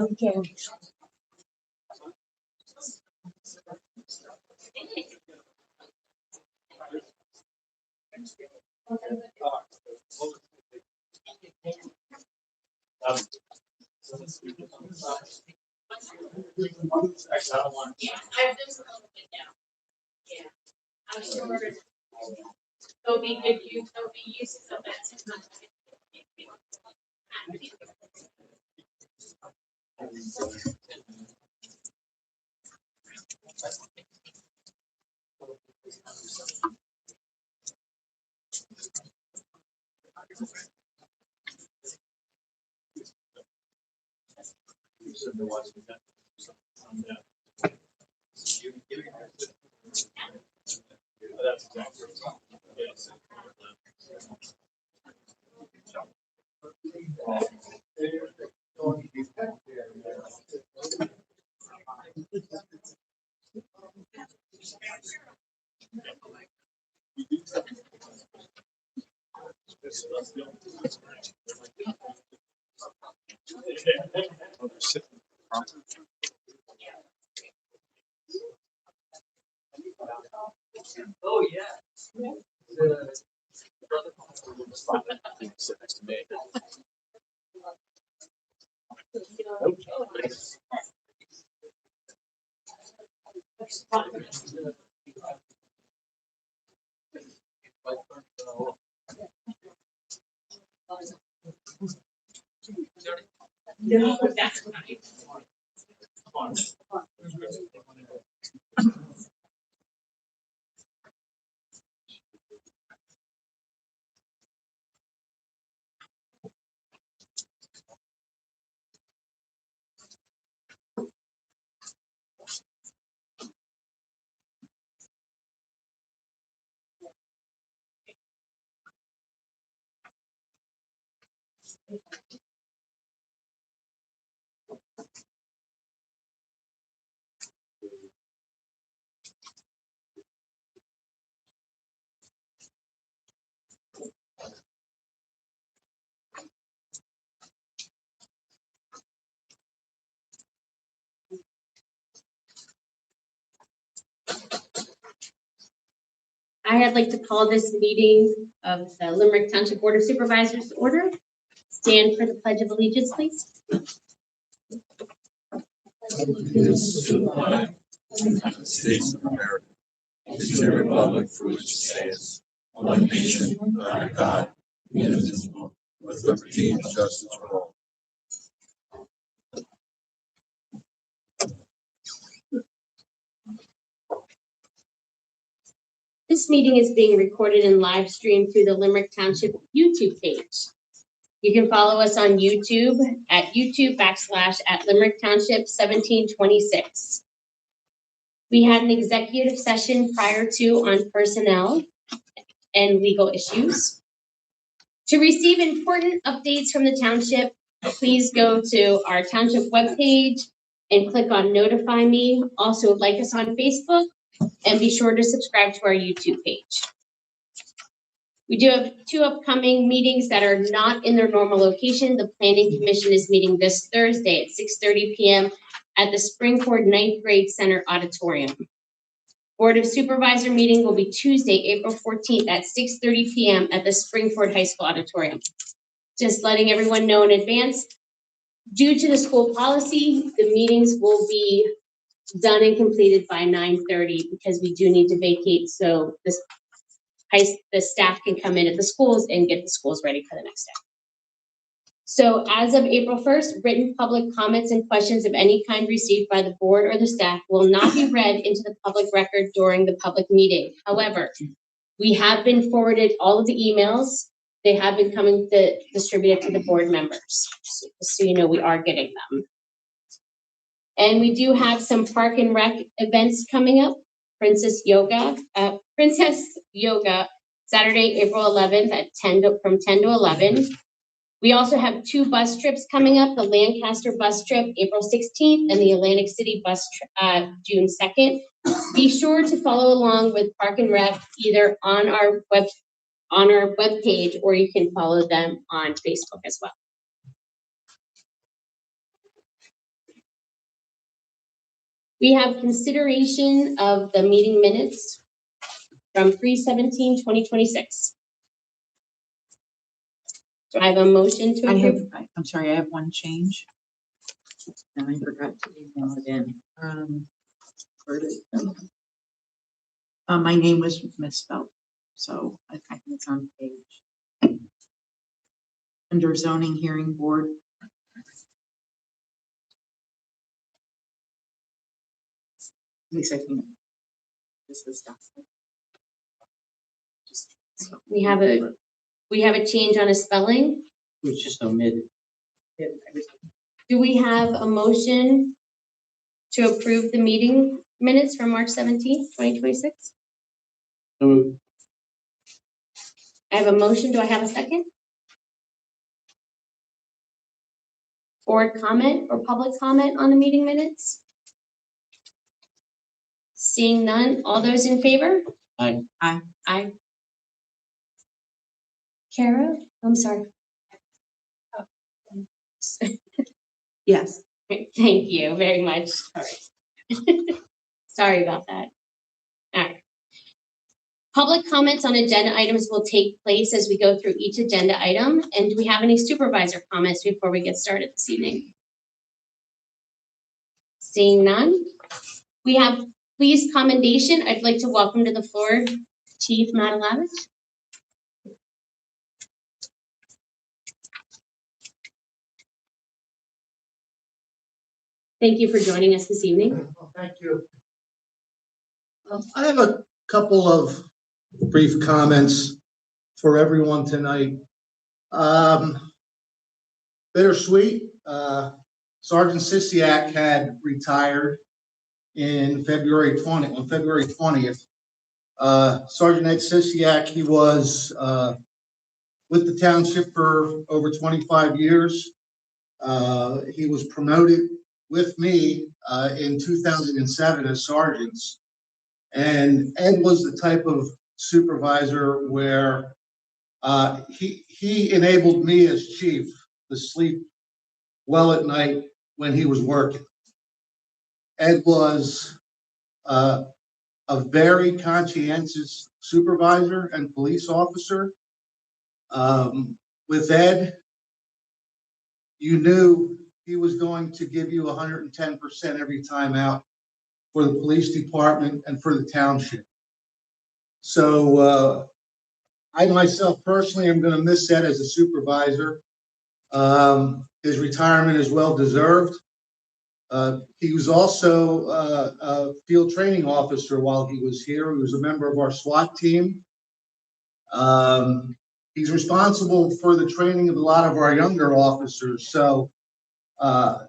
Okay. Yeah, I've just a little bit now. Yeah. I'm sure there'll be good use, there'll be uses of that. Oh, yeah. Sit next to me. No, that's nice. I'd like to call this meeting of the Limerick Township Board of Supervisors to order. Stand for the Pledge of Allegiance, please. Allegiance to the flag of the United States of America, and to the republic for which it stands, one nation, under God, indivisible, with liberty and justice for all. This meeting is being recorded and live streamed through the Limerick Township YouTube page. You can follow us on YouTube at YouTube/@Limerick Township 1726. We had an executive session prior to on personnel and legal issues. To receive important updates from the township, please go to our township webpage and click on Notify Me. Also like us on Facebook and be sure to subscribe to our YouTube page. We do have 2 upcoming meetings that are not in their normal location. The Planning Commission is meeting this Thursday at 6:30 p.m. at the Springford 9th Grade Center Auditorium. Board of Supervisor meeting will be Tuesday, April 14th at 6:30 p.m. at the Springford High School Auditorium. Just letting everyone know in advance, due to the school policy, the meetings will be done and completed by 9:30 because we do need to vacate so the staff can come in at the schools and get the schools ready for the next day. So as of April 1st, written public comments and questions of any kind received by the board or the staff will not be read into the public record during the public meeting. However, we have been forwarded all of the emails. They have been coming distributed to the board members. So you know we are getting them. And we do have some park and rec events coming up. Princess Yoga, Saturday, April 11th at from 10 to 11. We also have 2 bus trips coming up, the Lancaster bus trip, April 16th, and the Atlantic City bus trip, June 2nd. Be sure to follow along with Park and Rec either on our webpage, or you can follow them on Facebook as well. We have consideration of the meeting minutes from 3/17/2026. Do I have a motion to approve? I'm sorry, I have one change. And I forgot to email it in. Where did it go? My name was misspelled, so I think it's on page. Under zoning hearing board. At least I think this is stuff. We have a change on a spelling. It was just omitted. Do we have a motion to approve the meeting minutes from March 17th, 2026? So I have a motion. Do I have a second? Board comment or public comment on the meeting minutes? Seeing none, all those in favor? Aye. Aye. Aye. Kara, I'm sorry. Yes. Thank you very much. Sorry. Sorry about that. All right. Public comments on agenda items will take place as we go through each agenda item. And do we have any supervisor comments before we get started this evening? Seeing none. We have police commendation. I'd like to welcome to the floor Chief Matalavich. Thank you for joining us this evening. Thank you. I have a couple of brief comments for everyone tonight. Bittersweet. Sergeant Sisiak had retired in February 20th. Sergeant Ed Sisiak, he was with the township for over 25 years. He was promoted with me in 2007 as sergeants. And Ed was the type of supervisor where he enabled me as chief to sleep well at night when he was working. Ed was a very conscientious supervisor and police officer. With Ed, you knew he was going to give you 110% every time out for the police department and for the township. So I myself personally am going to miss Ed as a supervisor. His retirement is well deserved. He was also a field training officer while he was here. He was a member of our SWAT team. He's responsible for the training of a lot of our younger officers. So, and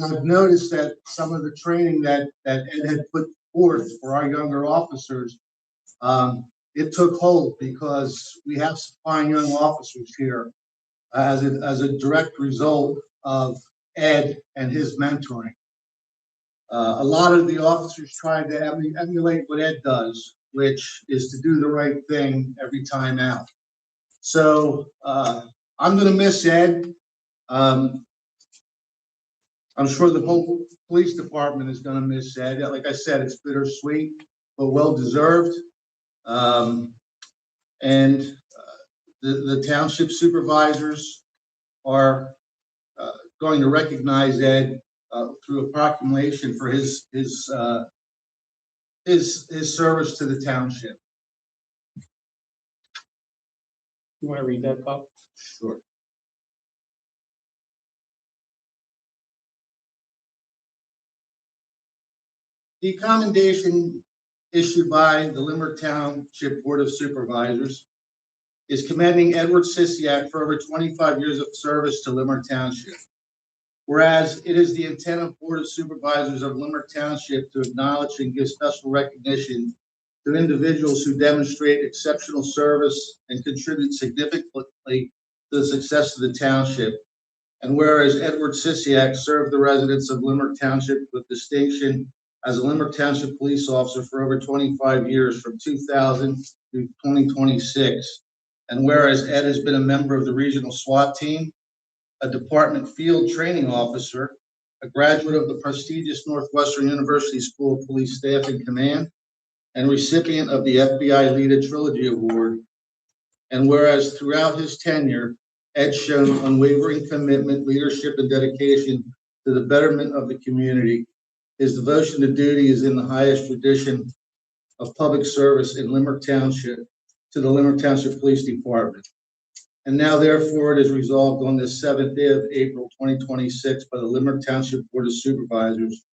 I've noticed that some of the training that Ed had put forth for our younger officers, it took hold because we have some fine young officers here as a direct result of Ed and his mentoring. A lot of the officers tried to emulate what Ed does, which is to do the right thing every time out. So I'm going to miss Ed. I'm sure the whole police department is going to miss Ed. Like I said, it's bittersweet, but well deserved. And the township supervisors are going to recognize Ed through a proclamation for his service to the township. You want to read that, Bob? Sure. The commendation issued by the Limerick Township Board of Supervisors is commending Edward Sisiak for over 25 years of service to Limerick Township. Whereas it is the intent of Board of Supervisors of Limerick Township to acknowledge and give special recognition to individuals who demonstrate exceptional service and contribute significantly to the success of the township. And whereas Edward Sisiak served the residents of Limerick Township with distinction as a Limerick Township police officer for over 25 years from 2000 to 2026. And whereas Ed has been a member of the regional SWAT team, a department field training officer, a graduate of the prestigious Northwestern University School of Police Staff and Command, and recipient of the FBI Leader Trilogy Award. And whereas throughout his tenure, Ed's shown unwavering commitment, leadership, and dedication to the betterment of the community. His devotion to duty is in the highest tradition of public service in Limerick Township to the Limerick Township Police Department. And now therefore it is resolved on this 7th day of April 2026 by the Limerick Township Board of Supervisors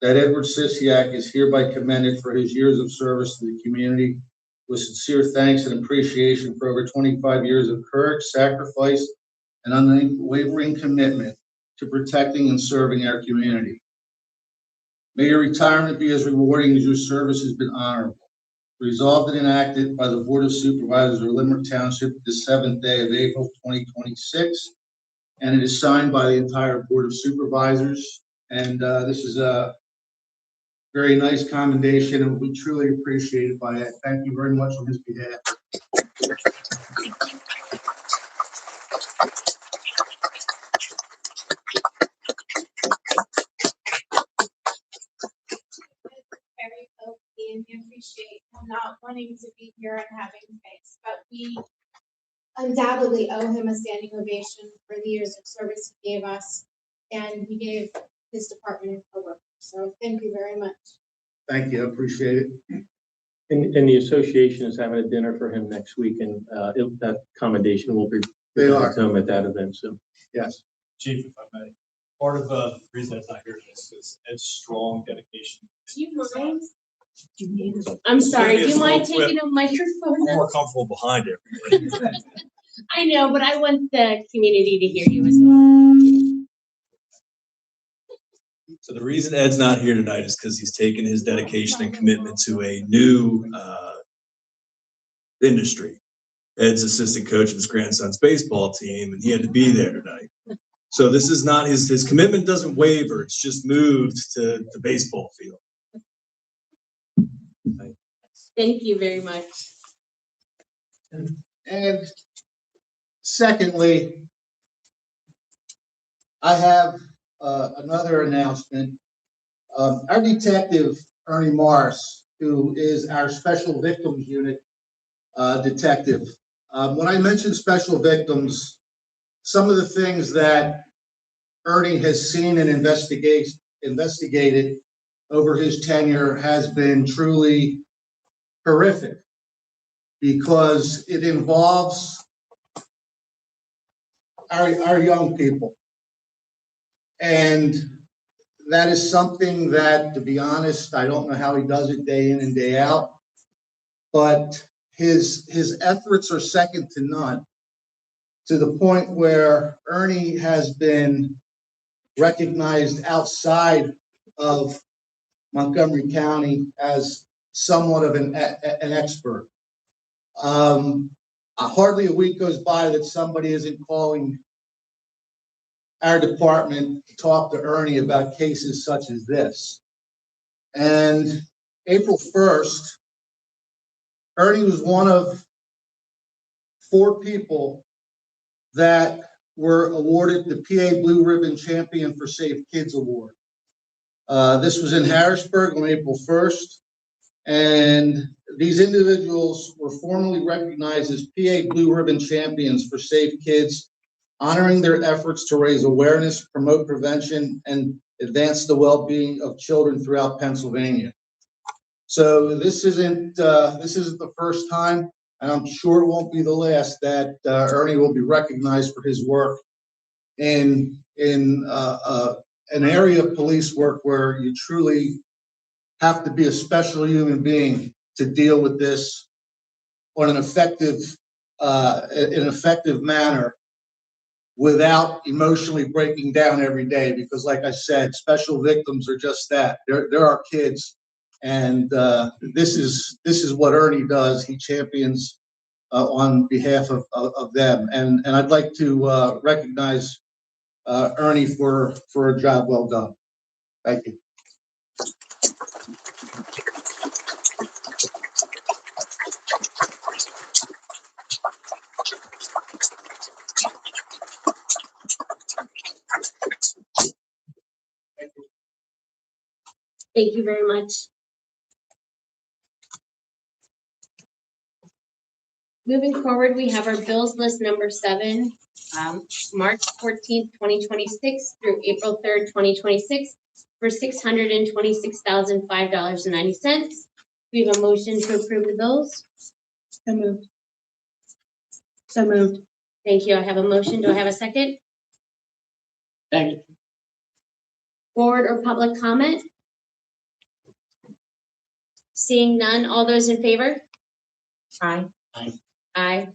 that Edward Sisiak is hereby commended for his years of service to the community with sincere thanks and appreciation for over 25 years of courage, sacrifice, and unwavering commitment to protecting and serving our community. May your retirement be as rewarding as your service has been honorable. Resolved and enacted by the Board of Supervisors of Limerick Township the 7th day of April 2026, and it is signed by the entire Board of Supervisors. And this is a very nice commendation, and we truly appreciate it by Ed. Thank you very much on his behalf. Very healthy, and we appreciate him not wanting to be here and having face, but we undoubtedly owe him a standing ovation for the years of service he gave us, and he gave his department a work. So thank you very much. Thank you, I appreciate it. And the association is having a dinner for him next week, and that commendation will be They are. to him at that event. So Yes. Chief, if I may, part of the reason it's not here is Ed's strong dedication. Do you mind? I'm sorry, do you mind taking a microphone? I'm more comfortable behind everybody. I know, but I want the community to hear you as well. So the reason Ed's not here tonight is because he's taken his dedication and commitment to a new industry. Ed's assistant coach of his grandson's baseball team, and he had to be there tonight. So this is not his commitment doesn't waver. It's just moved to the baseball field. Thank you very much. And secondly, I have another announcement. Our detective, Ernie Morris, who is our special victims unit detective. When I mention special victims, some of the things that Ernie has seen and investigated over his tenure has been truly horrific, because it involves our young people. And that is something that, to be honest, I don't know how he does it day in and day out, but his efforts are second to none, to the point where Ernie has been recognized outside of Montgomery County as somewhat of an expert. Hardly a week goes by that somebody isn't calling our department to talk to Ernie about cases such as this. And April 1st, Ernie was one of 4 people that were awarded the PA Blue Ribbon Champion for Safe Kids Award. This was in Harrisburg on April 1st, and these individuals were formally recognized as PA Blue Ribbon Champions for Safe Kids, honoring their efforts to raise awareness, promote prevention, and advance the well-being of children throughout Pennsylvania. So this isn't the first time, and I'm sure it won't be the last, that Ernie will be recognized for his work in an area of police work where you truly have to be a special human being to deal with this on an effective manner without emotionally breaking down every day. Because, like I said, special victims are just that. They're our kids, and this is what Ernie does. He champions on behalf of them, and I'd like to recognize Ernie for a job well done. Thank you. Thank you very much. Moving forward, we have our bills list number 7, March 14th, 2026 through April 3rd, 2026 for $626,005.90. We have a motion to approve the bills. So moved. So moved. Thank you. I have a motion. Do I have a second? Second. Board or public comment? Seeing none, all those in favor? Aye. Aye.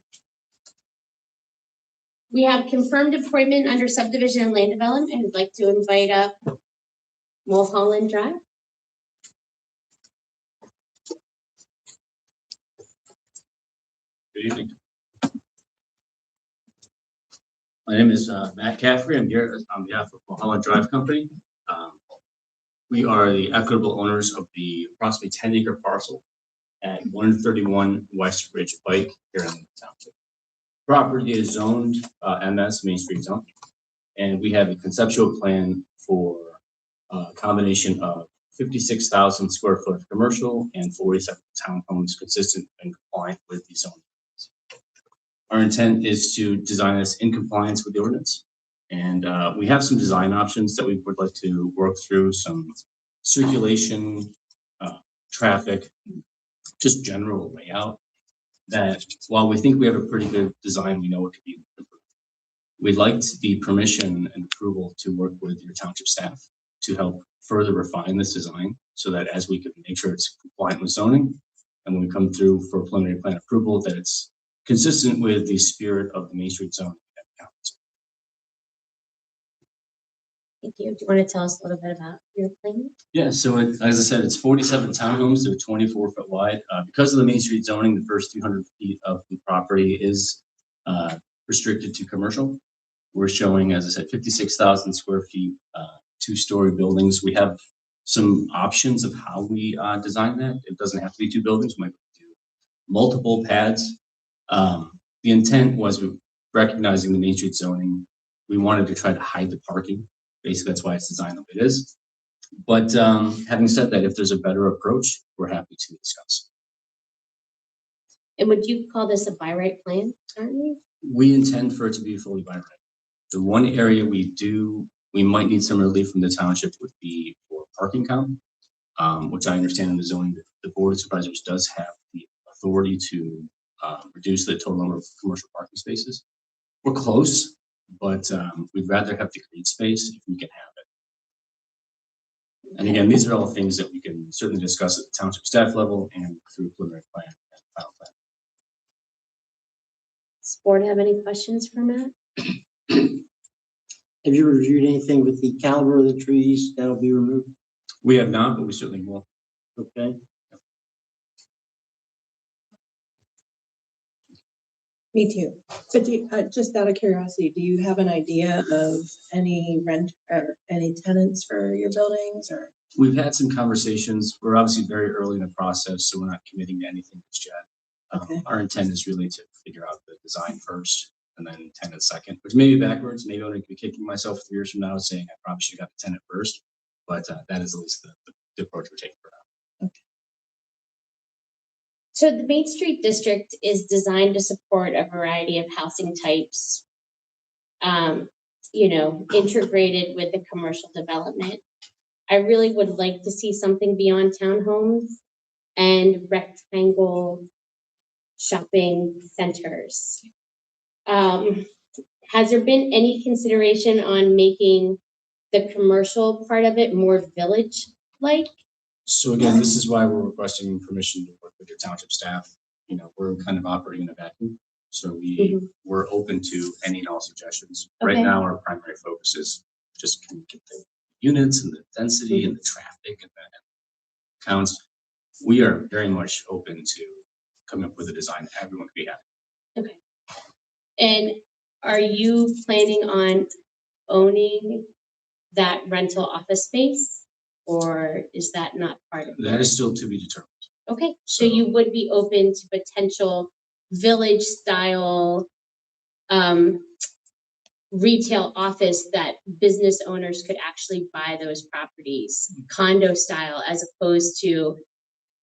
We have confirmed appointment under subdivision and land development. I'd like to invite up Mulholland Drive. Good evening. My name is Matt Caffrey. I'm here on behalf of Mulholland Drive Company. We are the equitable owners of the approximately 10-acre parcel at 131 West Ridge Pike here in the township. Property is zoned MS, Main Street Zone, and we have a conceptual plan for a combination of 56,000 square foot of commercial and 47 townhomes consistent and compliant with the zone. Our intent is to design this in compliance with the ordinance. And we have some design options that we would like to work through, some circulation, traffic, just general layout, that while we think we have a pretty good design, we know it could be improved. We'd like the permission and approval to work with your township staff to help further refine this design so that as we can make sure it's compliant with zoning, and when we come through for preliminary plan approval, that it's consistent with the spirit of the Main Street Zone. Thank you. Do you want to tell us a little bit about your plan? Yeah, so as I said, it's 47 townhomes. They're 24 foot wide. Because of the Main Street zoning, the first 200 feet of the property is restricted to commercial. We're showing, as I said, 56,000 square feet, 2-story buildings. We have some options of how we design that. It doesn't have to be 2 buildings. We might do multiple pads. The intent was recognizing the Main Street zoning. We wanted to try to hide the parking. Basically, that's why it's designed the way it is. But having said that, if there's a better approach, we're happy to discuss. And would you call this a by right plan currently? We intend for it to be fully by right. The one area we might need some relief from the township would be for parking count, which I understand in the zoning that the Board of Supervisors does have the authority to reduce the total number of commercial parking spaces. We're close, but we'd rather have the green space if we can have it. And again, these are all things that we can certainly discuss at the township staff level and through preliminary plan and final plan. Does the board have any questions for Matt? Have you reviewed anything with the caliber of the trees that'll be removed? We have not, but we certainly will. Okay. Me too. But just out of curiosity, do you have an idea of any rent or any tenants for your buildings or? We've had some conversations. We're obviously very early in the process, so we're not committing to anything just yet. Okay. Our intent is really to figure out the design first and then tenant second, which may be backwards. Maybe I'm going to be kicking myself 3 years from now saying I probably should have got the tenant first, but that is at least the approach we're taking for now. Okay. So the Main Street District is designed to support a variety of housing types, integrated with the commercial development. I really would like to see something beyond townhomes and rectangle shopping centers. Has there been any consideration on making the commercial part of it more village-like? So again, this is why we're requesting permission to work with your township staff. We're kind of operating in a vacuum. So we're open to any and all suggestions. Okay. Right now, our primary focus is just can we get the units and the density and the traffic and the counts. We are very much open to coming up with a design that everyone can be happy. Okay. And are you planning on owning that rental office space, or is that not part of it? That is still to be determined. Okay, so you would be open to potential village style retail office that business owners could actually buy those properties, condo style, as opposed to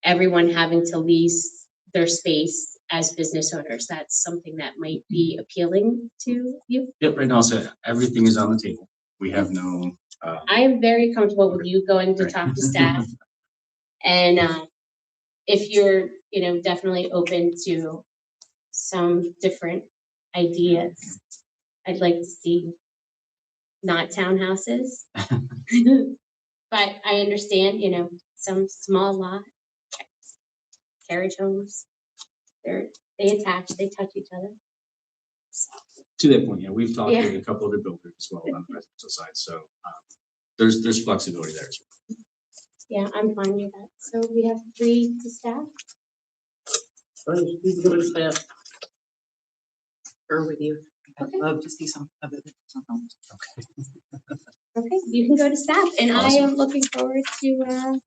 everyone having to lease their space as business owners. That's something that might be appealing to you. Yep, right now, so everything is on the table. We have no, I am very comfortable with you going to talk to staff. And if you're, definitely open to some different ideas, I'd like to see not townhouses. But I understand, some small lot, carriage homes, they attach, they touch each other. to that point, yeah, we've talked Yeah. with a couple other builders as well on the residential side, so there's flexibility there as well. Yeah, I'm fine with that. So we have 3 to staff. Please go to staff. Or with you. I'd Okay. love to see some other homes. Okay, you can go to staff, and I Awesome. am looking forward to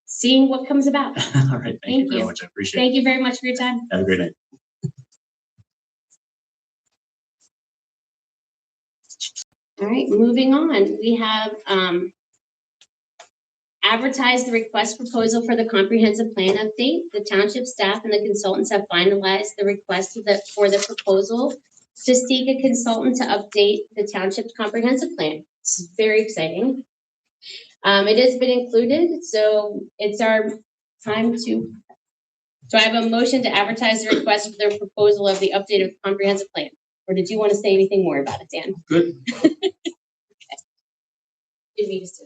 seeing what comes about. All right, thank you Thank very you. much. I appreciate it. Thank you very much for your time. Have a great night. All right, moving on. We have advertised the request proposal for the comprehensive plan update. The township staff and the consultants have finalized the request for the proposal to seek a consultant to update the township's comprehensive plan. This is very exciting. It has been included, so it's our time to. Do I have a motion to advertise the request for the proposal of the updated comprehensive plan? Or did you want to say anything more about it, Dan? Good. Did we just-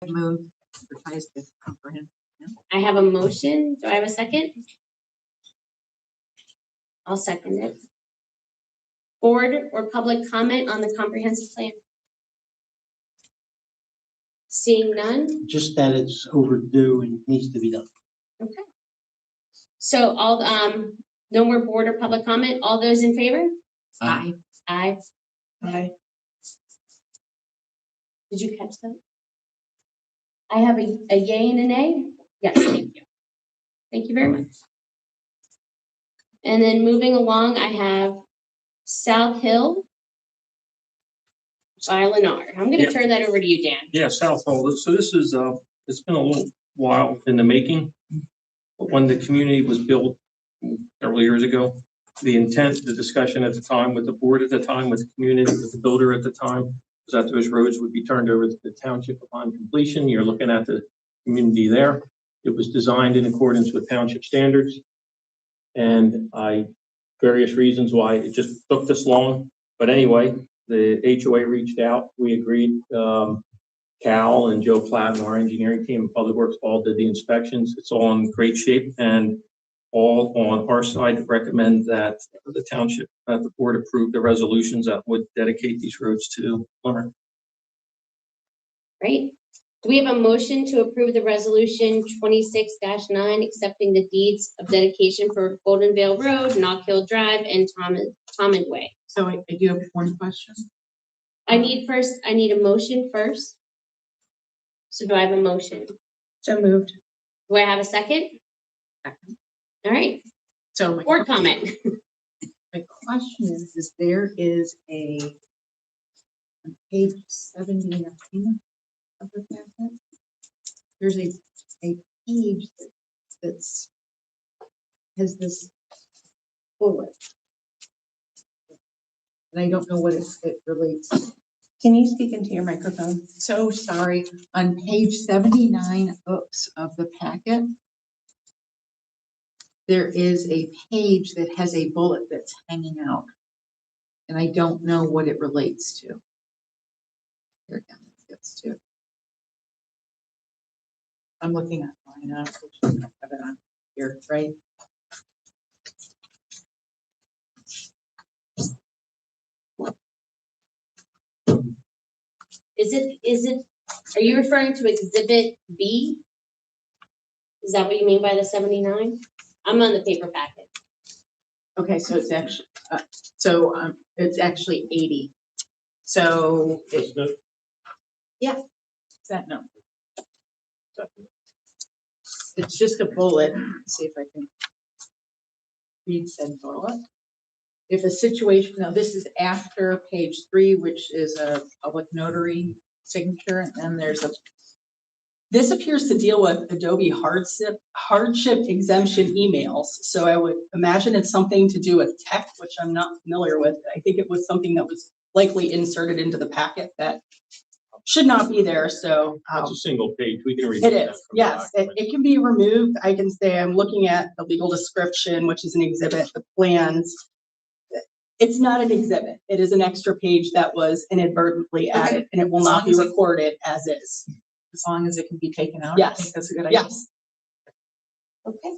Move, advertise the comprehensive. I have a motion. Do I have a second? I'll second it. Board or public comment on the comprehensive plan? Seeing none? Just that it's overdue and needs to be done. Okay. So no more board or public comment. All those in favor? Aye. Aye. Aye. Did you catch that? I have a yay and a nay? Yes, thank you. Thank you very much. And then moving along, I have South Hill by Lennar. I'm gonna Yeah. turn that over to you, Dan. Yeah, South Hall. So this is, it's been a little while in the making. But when the community was built several years ago, the intent, the discussion at the time with the board at the time, with the community, with the builder at the time, was that those roads would be turned over to the township upon completion. You're looking at the community there. It was designed in accordance with township standards. And various reasons why it just took this long. But anyway, the HOA reached out. We agreed. Cal and Joe Platt and our engineering team and Public Works all did the inspections. It's all in great shape and all on our side to recommend that the township, that the board approve the resolutions that would dedicate these roads to Limerick. Great. Do we have a motion to approve the resolution 26-9, accepting the deeds of dedication for Golden Vale Road, Knock Hill Drive, and Tommen Way? So I do have one question. I need a motion first. So do I have a motion? So moved. Do I have a second? Second. All right, So my board comment. My question is there is on page 79 of the packet, there's a page that's has this bullet. And I don't know what it relates to. Can you speak into your microphone? So sorry, on page 79 of the packet, there is a page that has a bullet that's hanging out. And I don't know what it relates to. Here it gets to. I'm looking at mine, I have it on here, right? Are you referring to exhibit B? Is that what you mean by the 79? I'm on the paper packet. Okay, so it's actually, it's actually 80. So, yeah, it's that number. It's just a bullet. Let's see if I can read said bullet. if a situation, now this is after page 3, which is a public notary signature, and then there's a, This appears to deal with Adobe hardship exemption emails. So I would imagine it's something to do with tech, which I'm not familiar with. I think it was something that was likely inserted into the packet that should not be there. So That's a single page. We can read it is, yes, it can be removed. I can say I'm looking at the legal description, which is an exhibit, the plans. It's not an exhibit. It is an extra page that was inadvertently added, and it will not be recorded as is. as long as it can be taken out. I Yes. think that's a good idea. Yes. Okay.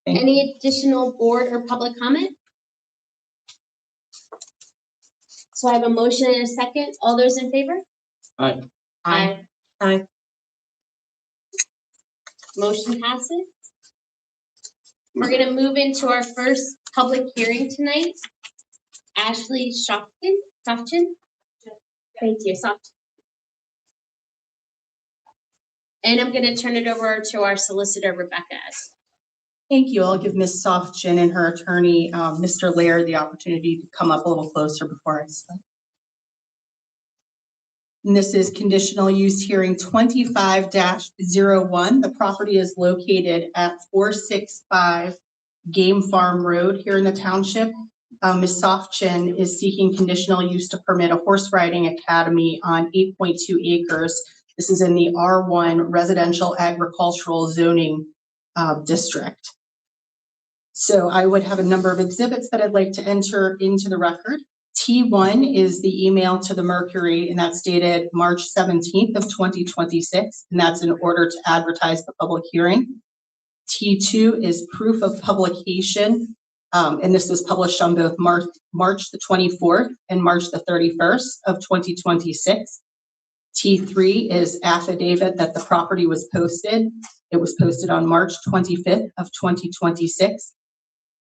Thank Any additional board or public comment? So I have a motion and a second. All those in favor? Aye. Aye. Aye. Motion passes. We're gonna move into our first public hearing tonight. Ashley Softon. Thank you, Softon. And I'm gonna turn it over to our solicitor, Rebecca. Thank you. I'll give Ms. Softchin and her attorney, Mr. Laird, the opportunity to come up a little closer before I start. And this is conditional use hearing 25-01. The property is located at 465 Game Farm Road here in the township. Ms. Softchin is seeking conditional use to permit a horse riding academy on 8.2 acres. This is in the R1 residential agricultural zoning district. So I would have a number of exhibits that I'd like to enter into the record. T1 is the email to the Mercury, and that's dated March 17th of 2026, and that's in order to advertise the public hearing. T2 is proof of publication, and this was published on both March the 24th and March the 31st of 2026. T3 is affidavit that the property was posted. It was posted on March 25th of 2026.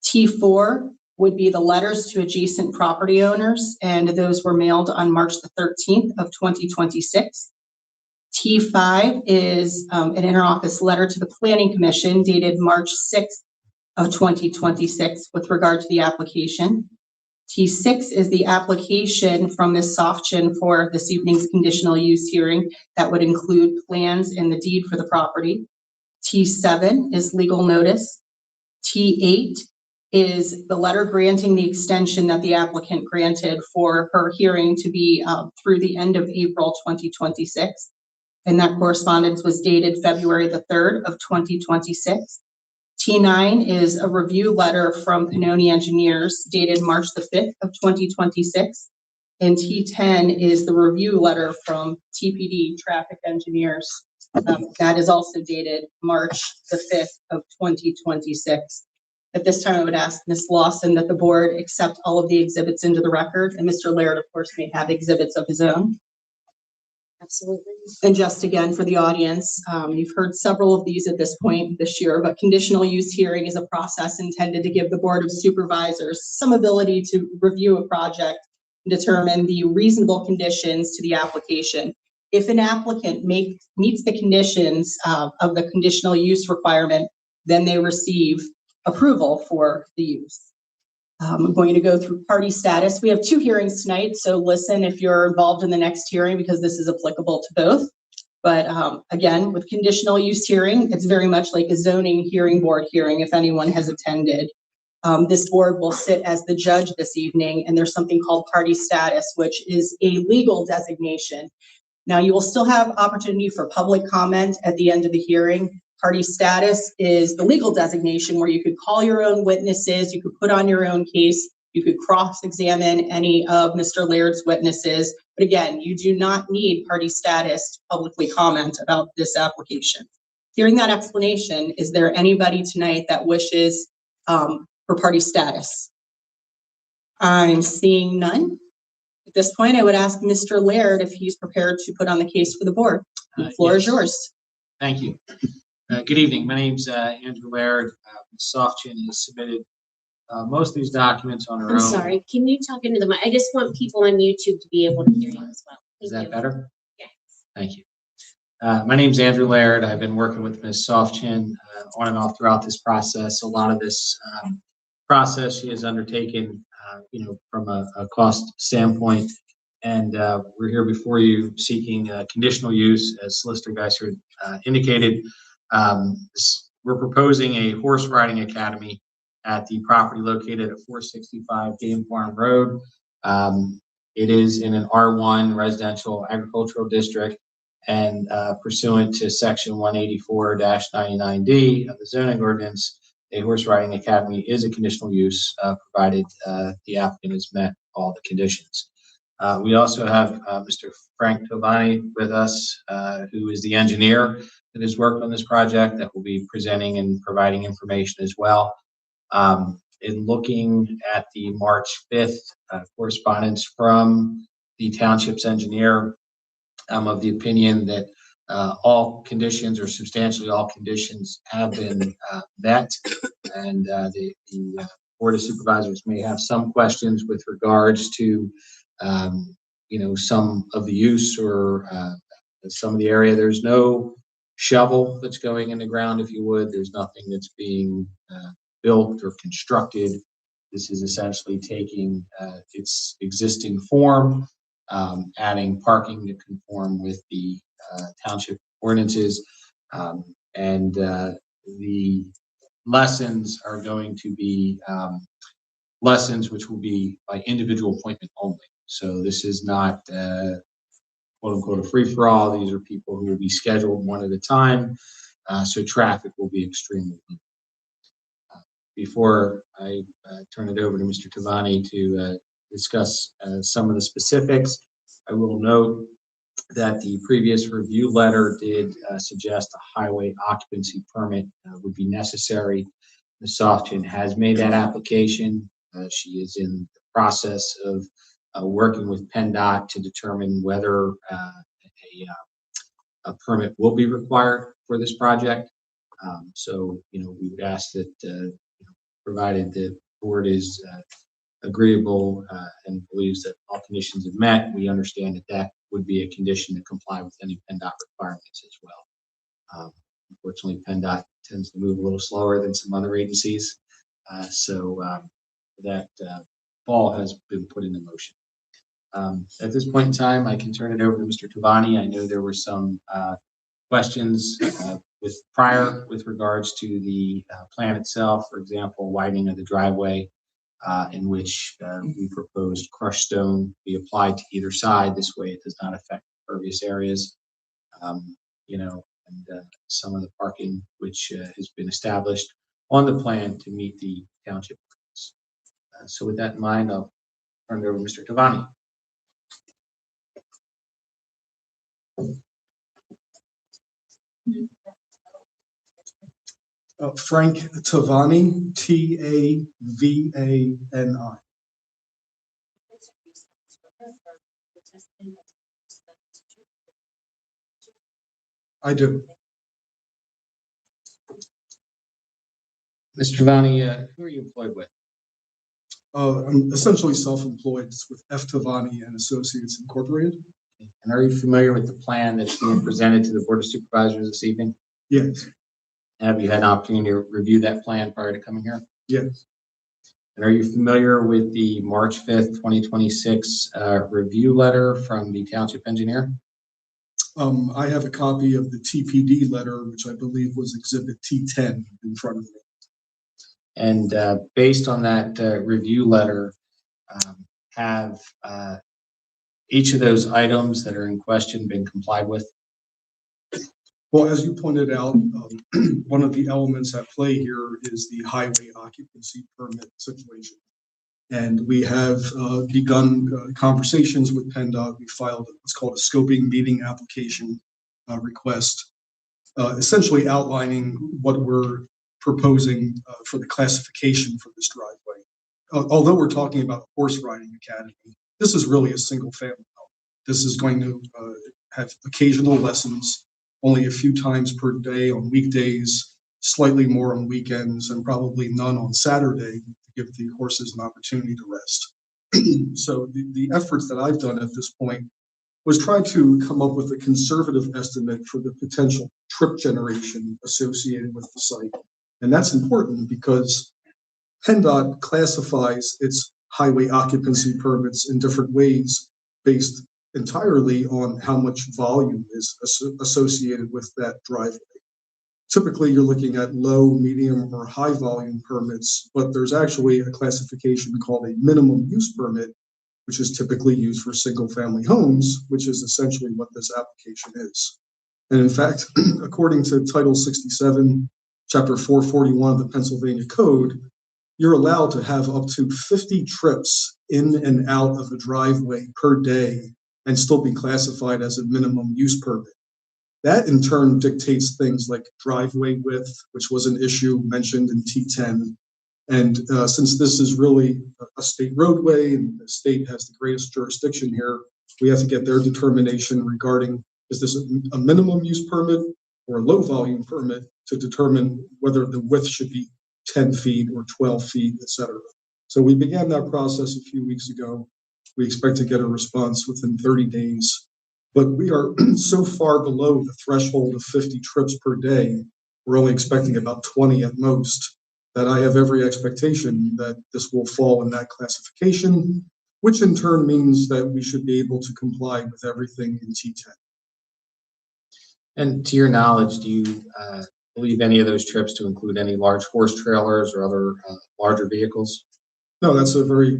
T4 would be the letters to adjacent property owners, and those were mailed on March the 13th of 2026. T5 is an interoffice letter to the Planning Commission dated March 6th of 2026 with regard to the application. T6 is the application from Ms. Softchin for this evening's conditional use hearing that would include plans and the deed for the property. T7 is legal notice. T8 is the letter granting the extension that the applicant granted for her hearing to be through the end of April 2026. And that correspondence was dated February the 3rd of 2026. T9 is a review letter from Pannoni Engineers dated March the 5th of 2026. And T10 is the review letter from TPD Traffic Engineers. That is also dated March the 5th of 2026. At this time, I would ask Ms. Lawson that the board accept all of the exhibits into the record, and Mr. Laird, of course, may have exhibits of his own. Absolutely. And just again, for the audience, you've heard several of these at this point this year, but conditional use hearing is a process intended to give the Board of Supervisors some ability to review a project and determine the reasonable conditions to the application. If an applicant meets the conditions of the conditional use requirement, then they receive approval for the use. I'm going to go through party status. We have 2 hearings tonight, so listen if you're involved in the next hearing because this is applicable to both. But again, with conditional use hearing, it's very much like a zoning hearing board hearing if anyone has attended. This board will sit as the judge this evening, and there's something called party status, which is a legal designation. Now, you will still have opportunity for public comment at the end of the hearing. Party status is the legal designation where you could call your own witnesses, you could put on your own case, you could cross-examine any of Mr. Laird's witnesses. But again, you do not need party status to publicly comment about this application. Hearing that explanation, is there anybody tonight that wishes for party status? I'm seeing none. At this point, I would ask Mr. Laird if he's prepared to put on the case for the board. The floor is yours. Thank you. Good evening. My name's Andrew Laird. Ms. Softchin has submitted most of these documents on her own. I'm sorry, can you talk into the mic? I just want people on YouTube to be able to hear you as well. Is that better? Yes. Thank you. My name's Andrew Laird. I've been working with Ms. Softchin on and off throughout this process. A lot of this process she has undertaken from a cost standpoint. And we're here before you seeking conditional use, as Solicitor Geisler indicated. We're proposing a horse riding academy at the property located at 465 Game Farm Road. It is in an R1 residential agricultural district, and pursuant to section 184-99D of the zoning ordinance, a horse riding academy is a conditional use, provided the applicant has met all the conditions. We also have Mr. Frank Tovani with us, who is the engineer that has worked on this project, that will be presenting and providing information as well. In looking at the March 5th correspondence from the township's engineer, I'm of the opinion that all conditions, or substantially all conditions, have been met, and the Board of Supervisors may have some questions with regards to some of the use or some of the area. There's no shovel that's going in the ground, if you would. There's nothing that's being built or constructed. This is essentially taking its existing form, adding parking to conform with the township ordinances, and the lessons are going to be lessons which will be by individual appointment only. So this is not quote unquote a free-for-all. These are people who will be scheduled one at a time, so traffic will be extremely limited. Before I turn it over to Mr. Tovani to discuss some of the specifics, I will note that the previous review letter did suggest a highway occupancy permit would be necessary. Ms. Softchin has made that application. She is in the process of working with PennDOT to determine whether a permit will be required for this project. So, we would ask that, provided the board is agreeable and believes that all conditions have met, we understand that that would be a condition to comply with any PennDOT requirements as well. Unfortunately, PennDOT tends to move a little slower than some other agencies, so that ball has been put into motion. At this point in time, I can turn it over to Mr. Tovani. I know there were some questions with regards to the plan itself. For example, widening of the driveway, in which we proposed crushed stone be applied to either side. This way, it does not affect impervious areas. And some of the parking which has been established on the plan to meet the township plans. So with that in mind, I'll turn it over to Mr. Tovani. Frank Tovani, Tavani. I do. Mr. Tovani, who are you employed with? I'm essentially self-employed with F. Tovani and Associates Incorporated. And are you familiar with the plan that's being presented to the Board of Supervisors this evening? Yes. Have you had an opportunity to review that plan prior to coming here? Yes. And are you familiar with the March 5th, 2026 review letter from the township engineer? I have a copy of the TPD letter, which I believe was Exhibit T10 in front of me. And based on that review letter, have each of those items that are in question been complied with? Well, as you pointed out, one of the elements at play here is the highway occupancy permit situation. And we have begun conversations with PennDOT. We filed what's called a scoping meeting application request, essentially outlining what we're proposing for the classification for this driveway. Although we're talking about a horse riding academy, this is really a single family home. This is going to have occasional lessons, only a few times per day on weekdays, slightly more on weekends, and probably none on Saturday to give the horses an opportunity to rest. So the efforts that I've done at this point was try to come up with a conservative estimate for the potential trip generation associated with the site. And that's important because PennDOT classifies its highway occupancy permits in different ways based entirely on how much volume is associated with that driveway. Typically, you're looking at low, medium, or high volume permits, but there's actually a classification called a minimum use permit, which is typically used for single family homes, which is essentially what this application is. And in fact, according to Title 67, Chapter 441 of the Pennsylvania Code, you're allowed to have up to 50 trips in and out of a driveway per day and still be classified as a minimum use permit. That in turn dictates things like driveway width, which was an issue mentioned in T10. And since this is really a state roadway and the state has the greatest jurisdiction here, we have to get their determination regarding, is this a minimum use permit or a low volume permit, to determine whether the width should be 10 feet or 12 feet, et cetera. So we began that process a few weeks ago. We expect to get a response within 30 days, but we are so far below the threshold of 50 trips per day. We're only expecting about 20 at most, that I have every expectation that this will fall in that classification, which in turn means that we should be able to comply with everything in T10. And to your knowledge, do you believe any of those trips to include any large horse trailers or other larger vehicles? No, that's a very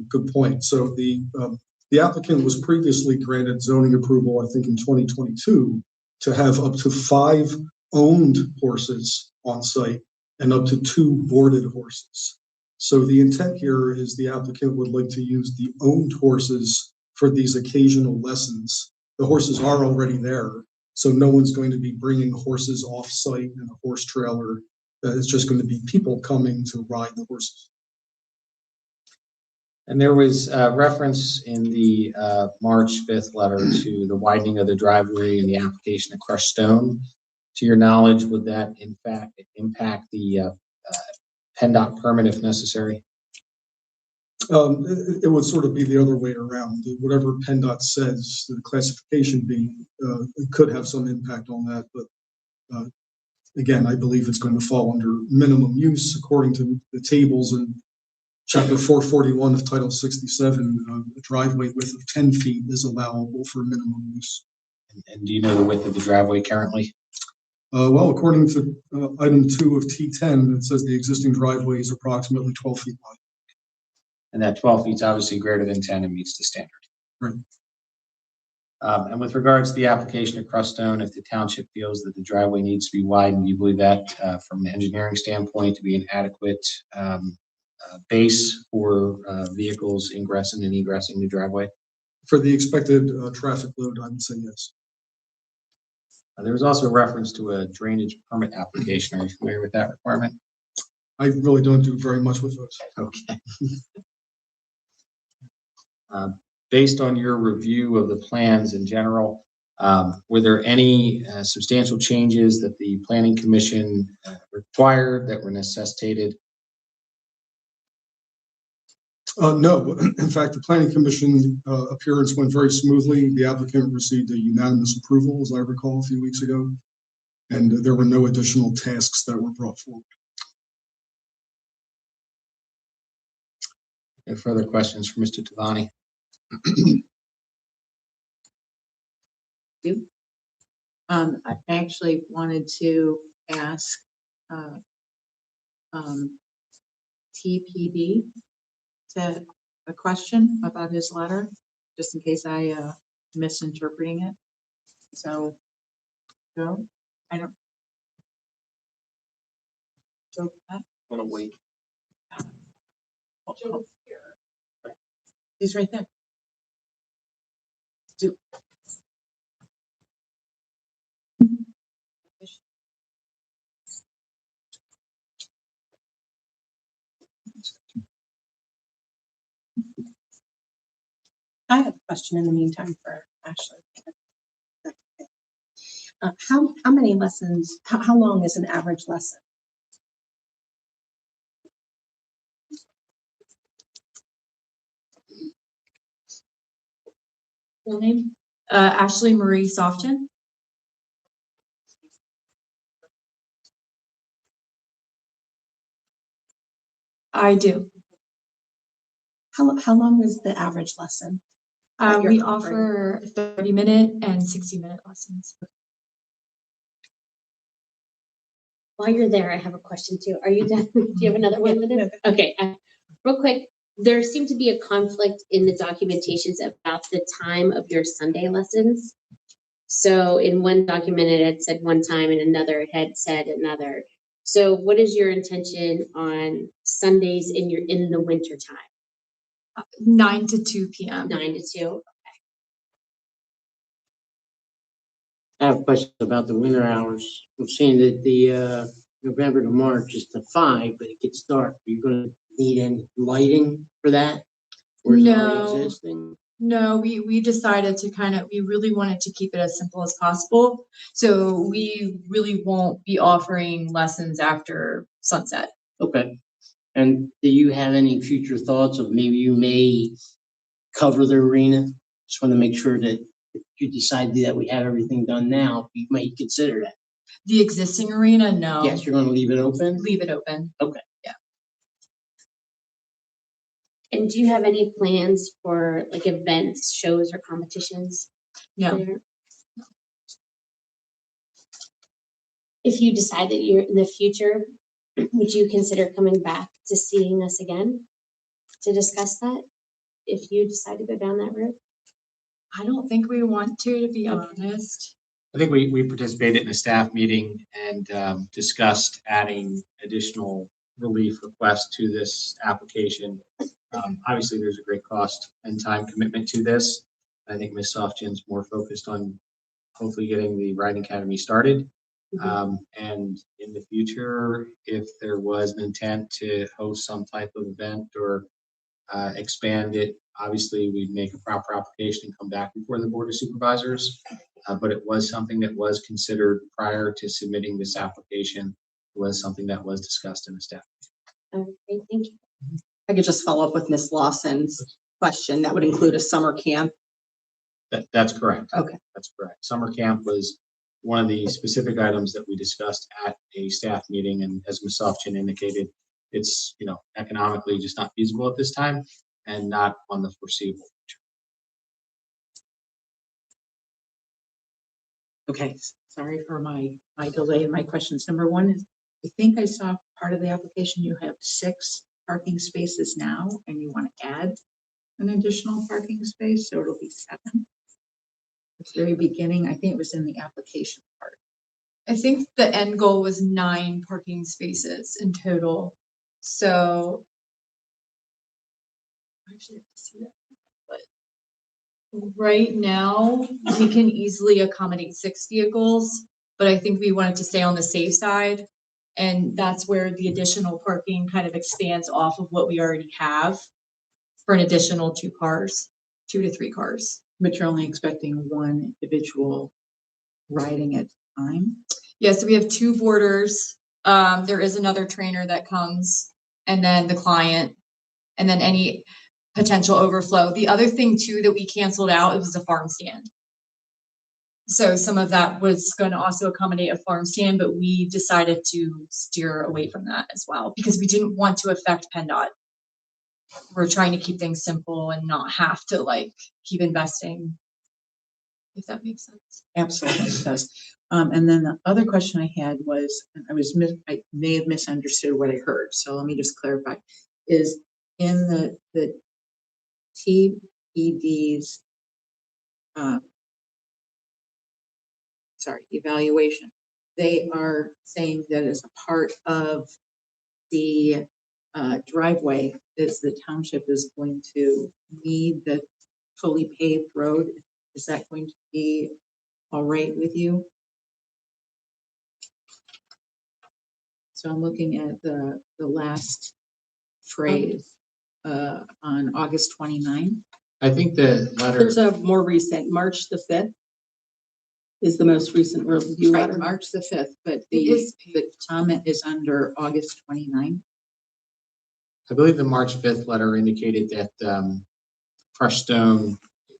good point. So the applicant was previously granted zoning approval, I think in 2022, to have up to 5 owned horses on site and up to 2 boarded horses. So the intent here is the applicant would like to use the owned horses for these occasional lessons. The horses are already there, so no one's going to be bringing horses off site in a horse trailer. It's just going to be people coming to ride the horses. And there was reference in the March 5th letter to the widening of the driveway and the application of crushed stone. To your knowledge, would that in fact impact the PennDOT permit if necessary? It would sort of be the other way around. Whatever PennDOT says the classification be, it could have some impact on that. But again, I believe it's going to fall under minimum use according to the tables in Chapter 441 of Title 67. A driveway width of 10 feet is allowable for minimum use. And do you know the width of the driveway currently? Well, according to item 2 of T10, it says the existing driveway is approximately 12 feet wide. And that 12 feet is obviously greater than 10 and meets the standard. Right. And with regards to the application of crushed stone, if the township feels that the driveway needs to be widened, do you believe that from an engineering standpoint to be an adequate base for vehicles ingressing and egressing the driveway? For the expected traffic load, I would say yes. There was also a reference to a drainage permit application. Are you familiar with that requirement? I really don't do very much with those. Okay. Based on your review of the plans in general, were there any substantial changes that the Planning Commission required that were necessitated? No, in fact, the Planning Commission appearance went very smoothly. The applicant received a unanimous approval, as I recall, a few weeks ago, and there were no additional tasks that were brought forward. No further questions for Mr. Tavani? I actually wanted to ask TPD a question about his letter, just in case I misinterpreting it. So, Joe, I don't. Joe, I'm gonna wait. Joe's here. He's right there. Do. I have a question in the meantime for Ashley. How many lessons, how long is an average lesson? Full name? Ashley Marie Softon. I do. How long is the average lesson? that you're We offering? offer 30-minute and 60-minute lessons. While you're there, I have a question too. Are you done? Do you have another one, Linda? Okay, real quick, there seemed to be a conflict in the documentations about the time of your Sunday lessons. So in one document, it had said one time, and another, it had said another. So what is your intention on Sundays in the winter time? 9 to 2 p.m. 9 to 2? I have a question about the winter hours. I'm seeing that the November to March is to 5, but it gets dark. Are you gonna need any lighting for that? Or is it already No. existing? No, we decided to we really wanted to keep it as simple as possible. So we really won't be offering lessons after sunset. Okay. And do you have any future thoughts of maybe you may cover the arena? Just want to make sure that if you decide that we have everything done now, you might consider that. The existing arena, no. Yes, you're going to leave it open? Leave it open. Okay. And do you have any plans for like events, shows, or competitions? No. there? If you decide that you're in the future, would you consider coming back to seeing us again to discuss that? If you decide to go down that road? I don't think we want to be honest. I think we participated in a staff meeting and discussed adding additional relief requests to this application. Obviously, there's a great cost and time commitment to this. I think Ms. Softchin's more focused on hopefully getting the riding academy started. And in the future, if there was an intent to host some type of event or expand it, obviously we'd make a proper application and come back before the Board of Supervisors. But it was something that was considered prior to submitting this application. It was something that was discussed in the staff. Okay, thank you. I could just follow up with Ms. Lawson's question. That would include a summer camp. That's correct. Okay. That's correct. Summer camp was one of the specific items that we discussed at a staff meeting, and as Ms. Softchin indicated, it's economically just not feasible at this time and not on the foreseeable future. Okay, sorry for my delay in my questions. Number one is, I think I saw part of the application, you have 6 parking spaces now, and you want to add an additional parking space, so it'll be 7. At the very beginning, I think it was in the application part. I think the end goal was 9 parking spaces in total. So I actually have to see that. But right now, we can easily accommodate 6 vehicles, but I think we wanted to stay on the safe side. And that's where the additional parking kind of expands off of what we already have for an additional 2 cars, 2 to 3 cars. But you're only expecting 1 individual riding at a time? Yeah, so we have 2 boarders. There is another trainer that comes, and then the client, and then any potential overflow. The other thing too that we canceled out, it was a farm stand. So some of that was going to also accommodate a farm stand, but we decided to steer away from that as well because we didn't want to affect PennDOT. We're trying to keep things simple and not have to keep investing, if that makes sense. Absolutely, it does. And then the other question I had was, I may have misunderstood what I heard, so let me just clarify. Is in the TED's evaluation, they are saying that as a part of the driveway, is the township is going to need the fully paved road. Is that going to be all right with you? So I'm looking at the last phrase on August 29. I think the letter. There's a more recent, March the 5th is the most recent review Right, letter. March the 5th, but the comment is under August 29. I believe the March 5th letter indicated that crushed stone,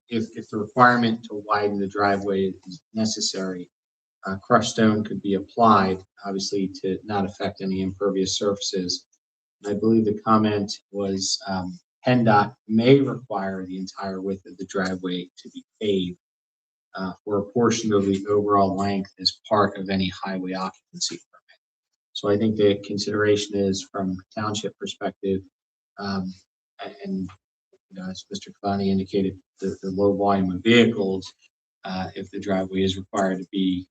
if the requirement to widen the driveway is necessary, crushed stone could be applied, obviously to not affect any impervious surfaces. I believe the comment was PennDOT may require the entire width of the driveway to be paved for a portion of the overall length as part of any highway occupancy permit. So I think the consideration is from township perspective, and as Mr. Cavani indicated, the low volume of vehicles, if the driveway is required to be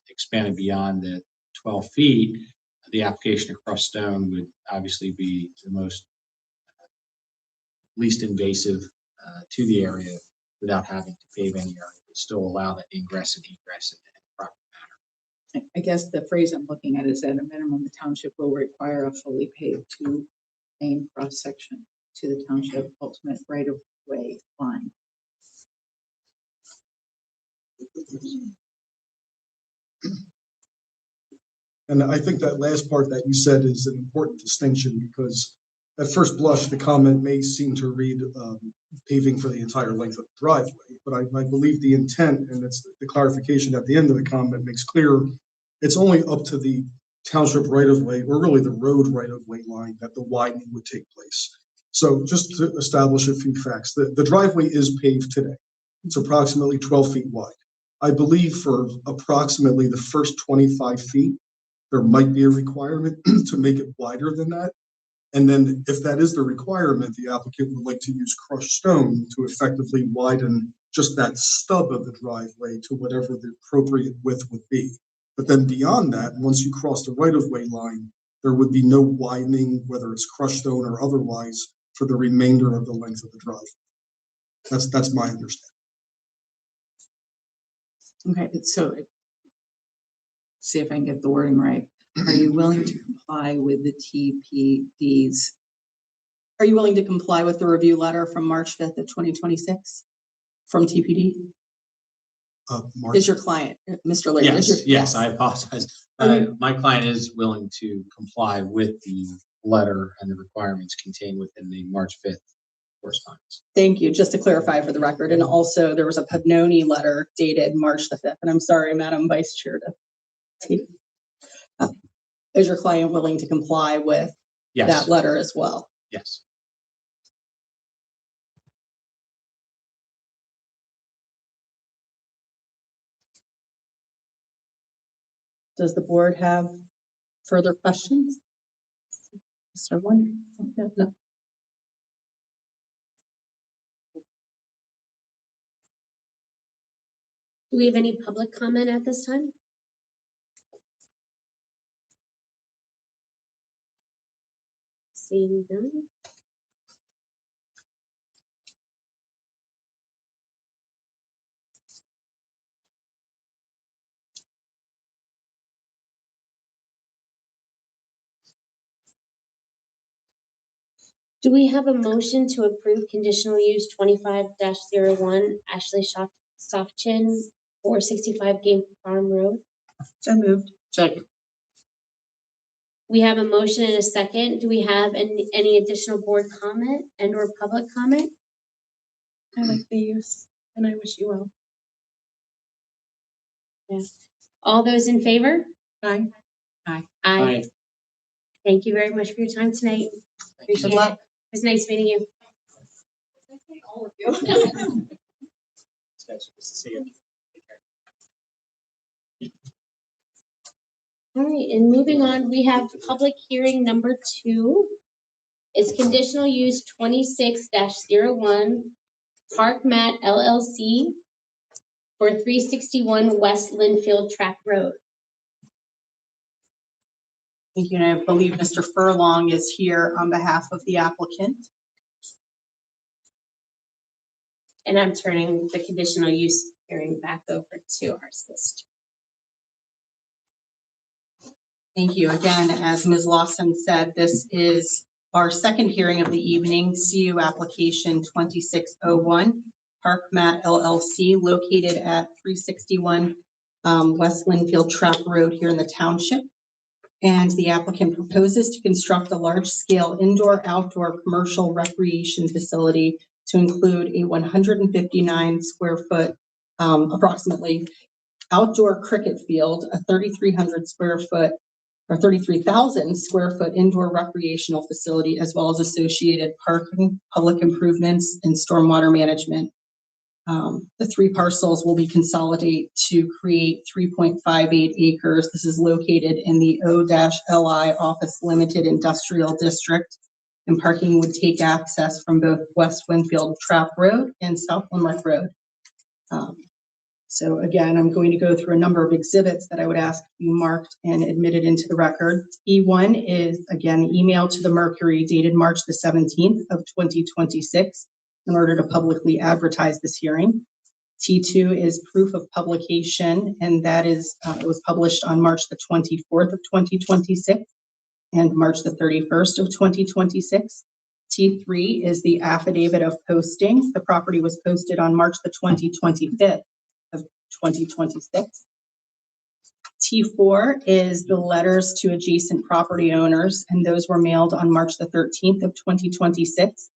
expanded beyond the 12 feet, the application of crushed stone would obviously be the most least invasive to the area without having to pave any area, but still allow that ingress and egress in a proper manner. I guess the phrase I'm looking at is at a minimum, the township will require a fully paved 2-lane cross section to the township ultimate right of way line. And I think that last part that you said is an important distinction, because at first blush, the comment may seem to read paving for the entire length of the driveway, but I believe the intent, and it's the clarification at the end of the comment makes clear, it's only up to the township right-of-way, or really the road right-of-way line, that the widening would take place. So just to establish a few facts, the driveway is paved today. It's approximately 12 feet wide. I believe for approximately the first 25 feet, there might be a requirement to make it wider than that. And then if that is the requirement, the applicant would like to use crushed stone to effectively widen just that stub of the driveway to whatever the appropriate width would be. But then beyond that, once you cross the right-of-way line, there would be no widening, whether it's crushed stone or otherwise, for the remainder of the length of the driveway. That's my understanding. Okay, so see if I can get the wording right. Are you willing to comply with the TPDs? Are you willing to comply with the review letter from March 5th of 2026 from TPD? Mark? Is your client, Mr. Lee? Yes, I apologize. My client is willing to comply with the letter and the requirements contained within the March 5th correspondence. Thank you. Just to clarify for the record, and also there was a Pavnoni letter dated March the 5th, and I'm sorry, Madam Vice Chair, is your client willing to comply with that letter as well? Yes. Does the board have further questions? Mr. One? No. Do we have any public comment at this time? Seeing none. Do we have a motion to approve conditional use 25-01 Ashley Softchin 465 Game Farm Road? So moved. Second. We have a motion and a second. Do we have any additional board comment and or public comment? I like the use and I wish you well. Yes. All those in favor? Aye. Aye. Aye. Thank you very much for your time tonight. Appreciate it. It was nice meeting you. All of you. It's nice to see you. All right, and moving on, we have public hearing number 2. It's conditional use 26-01 Park Mat LLC for 361 West Linfield Track Road. Thank you, and I believe Mr. Furlong is here on behalf of the applicant. And I'm turning the conditional use hearing back over to our solicitor. Thank you. Again, as Ms. Lawson said, this is our second hearing of the evening, CU application 2601, Park Mat LLC, located at 361 West Linfield Track Road here in the township. And the applicant proposes to construct a large-scale indoor-outdoor commercial recreation facility to include a 159 square foot, approximately, outdoor cricket field, a 3,300 square foot or 33,000 square foot indoor recreational facility, as well as associated parking, public improvements, and stormwater management. The three parcels will be consolidated to create 3.58 acres. This is located in the O-LI Office Limited Industrial District, and parking would take access from both West Winfield Trap Road and South Limerick Road. So again, I'm going to go through a number of exhibits that I would ask to be marked and admitted into the record. E1 is, again, email to the Mercury dated March the 17th of 2026 in order to publicly advertise this hearing. T2 is proof of publication, and that is, it was published on March the 24th of 2026 and March the 31st of 2026. T3 is the affidavit of posting. The property was posted on March the 25th of 2026. T4 is the letters to adjacent property owners, and those were mailed on March the 13th of 2026.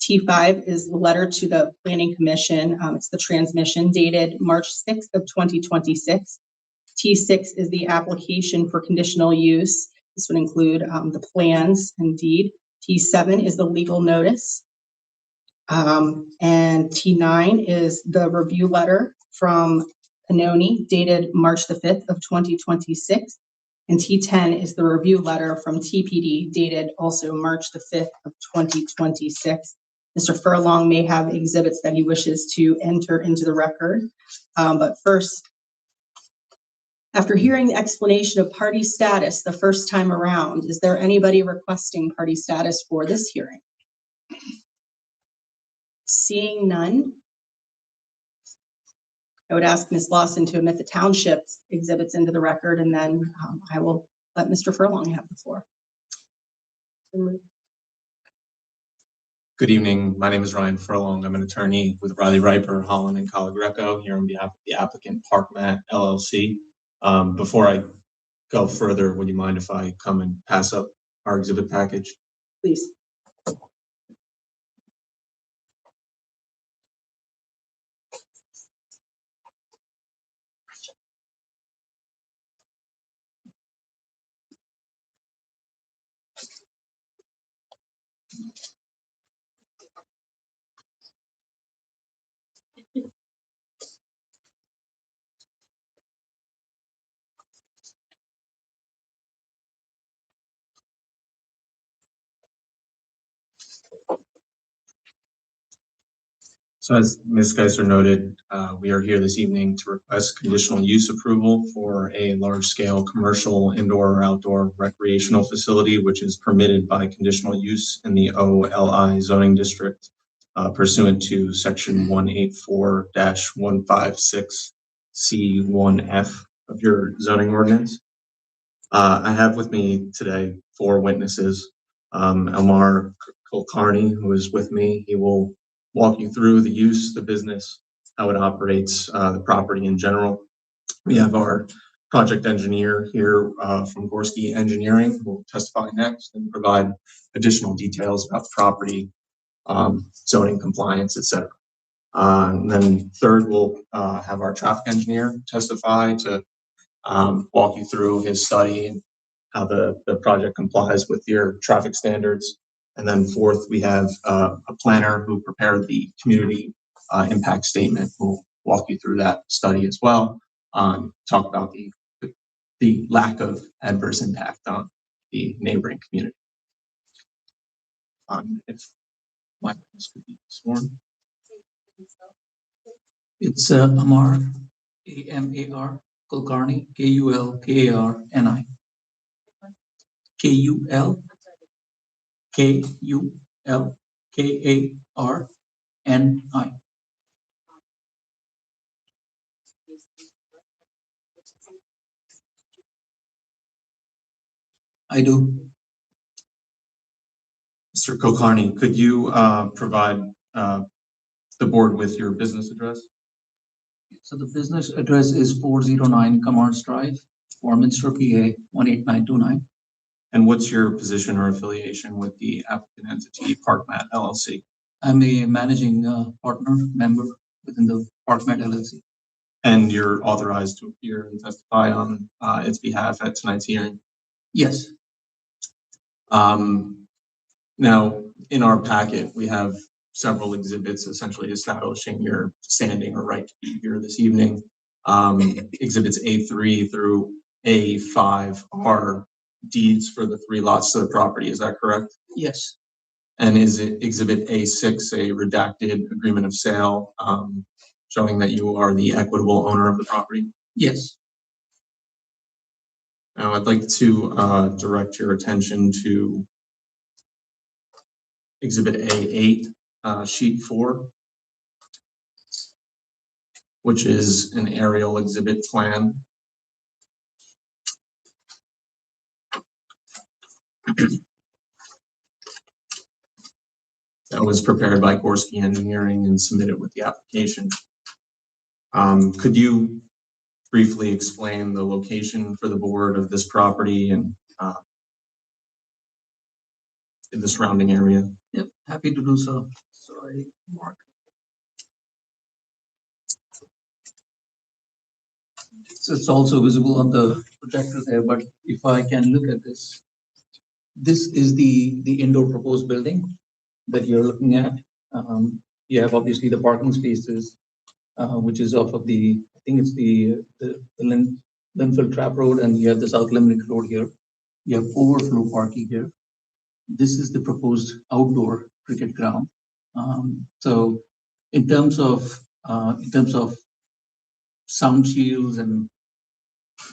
T5 is the letter to the Planning Commission. It's the transmission dated March 6th of 2026. T6 is the application for conditional use. This would include the plans and deed. T7 is the legal notice. And T9 is the review letter from Panoni dated March the 5th of 2026. And T10 is the review letter from TPD dated also March the 5th of 2026. Mr. Furlong may have exhibits that he wishes to enter into the record. But first, after hearing the explanation of party status the first time around, is there anybody requesting party status for this hearing? Seeing none, I would ask Ms. Lawson to admit the township's exhibits into the record, and then I will let Mr. Furlong have the floor. Good evening. My name is Ryan Furlong. I'm an attorney with Riley Riper, Holland and Caligreco here on behalf of the applicant ParkMat LLC. Before I go further, would you mind if I come and pass up our exhibit package? Please. So as Ms. Geisler noted, we are here this evening to request conditional use approval for a large-scale commercial indoor or outdoor recreational facility, which is permitted by conditional use in the OLI zoning district pursuant to section 184-156C1F of your zoning ordinance. I have with me today 4 witnesses. Elmar Kulkarni, who is with me, he will walk you through the use, the business, how it operates, the property in general. We have our project engineer here from Gorski Engineering, who will testify next and provide additional details about the property, zoning compliance, etc. And then third, we'll have our traffic engineer testify to walk you through his study and how the project complies with your traffic standards. And then fourth, we have a planner who prepared the community impact statement. We'll walk you through that study as well. Talk about the lack of adverse impact on the neighboring community. If my witness could be sworn. It's Amar, A-M-A-R, Kulkarni, K-U-L-K-A-R-N-I. K-U-L-K-A-R-N-I. I do. Mr. Kulkarni, could you provide the board with your business address? So the business address is 409 Commerce Drive, Warminster, PA 18929. And what's your position or affiliation with the applicant entity ParkMat LLC? I'm a managing partner member within the ParkMat LLC. And you're authorized to appear and testify on its behalf at tonight's hearing? Yes, Now, in our packet, we have several exhibits essentially establishing your standing or right to be here this evening. Exhibits A3 through A5 are deeds for the 3 lots to the property. Is that correct? yes, And is it exhibit A6 a redacted agreement of sale, showing that you are the equitable owner of the property? yes. Now, I'd like to direct your attention to exhibit A8, sheet 4, which is an aerial exhibit plan. That was prepared by Gorski Engineering and submitted with the application. Could you briefly explain the location for the board of this property and in the surrounding area? Yep, happy to do so. Sorry, Mark. So it's also visible on the projector there, but if I can look at this. This is the indoor proposed building that you're looking at. You have obviously the parking spaces, which is off of I think it's the Linfield Trap Road, and you have the South Limerick Road here. You have overflow parking here. This is the proposed outdoor cricket ground. So in terms of sound shields, and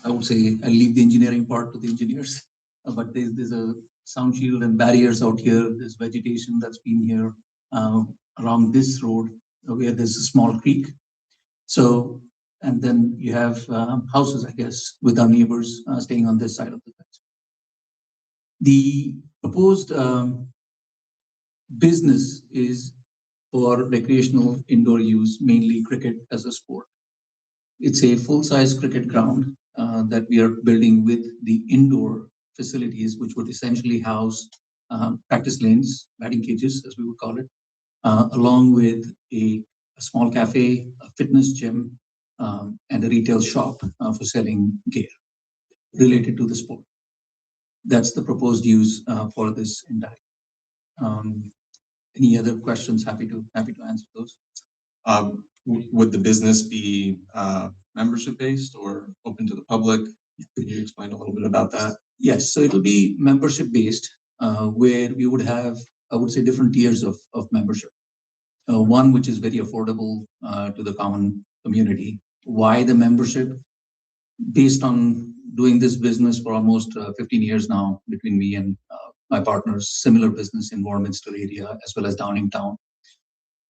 I would say I leave the engineering part to the engineers, but there's a sound shield and barriers out here. There's vegetation that's been here along this road where there's a small creek. So, and then you have houses, I guess, with our neighbors staying on this side of the fence. The proposed business is for recreational indoor use, mainly cricket as a sport. It's a full-size cricket ground that we are building with the indoor facilities, which would essentially house practice lanes, batting cages, as we would call it, along with a small cafe, a fitness gym, and a retail shop for selling gear related to the sport. That's the proposed use for this entire. Any other questions? Happy to answer those. Would the business be membership based or open to the public? Could you explain a little bit about that? Yes, so it'll be membership based, where we would have, I would say, different tiers of membership. One which is very affordable to the common community. Why the membership? Based on doing this business for almost 15 years now between me and my partners, similar business in Warminster area as well as Downingtown.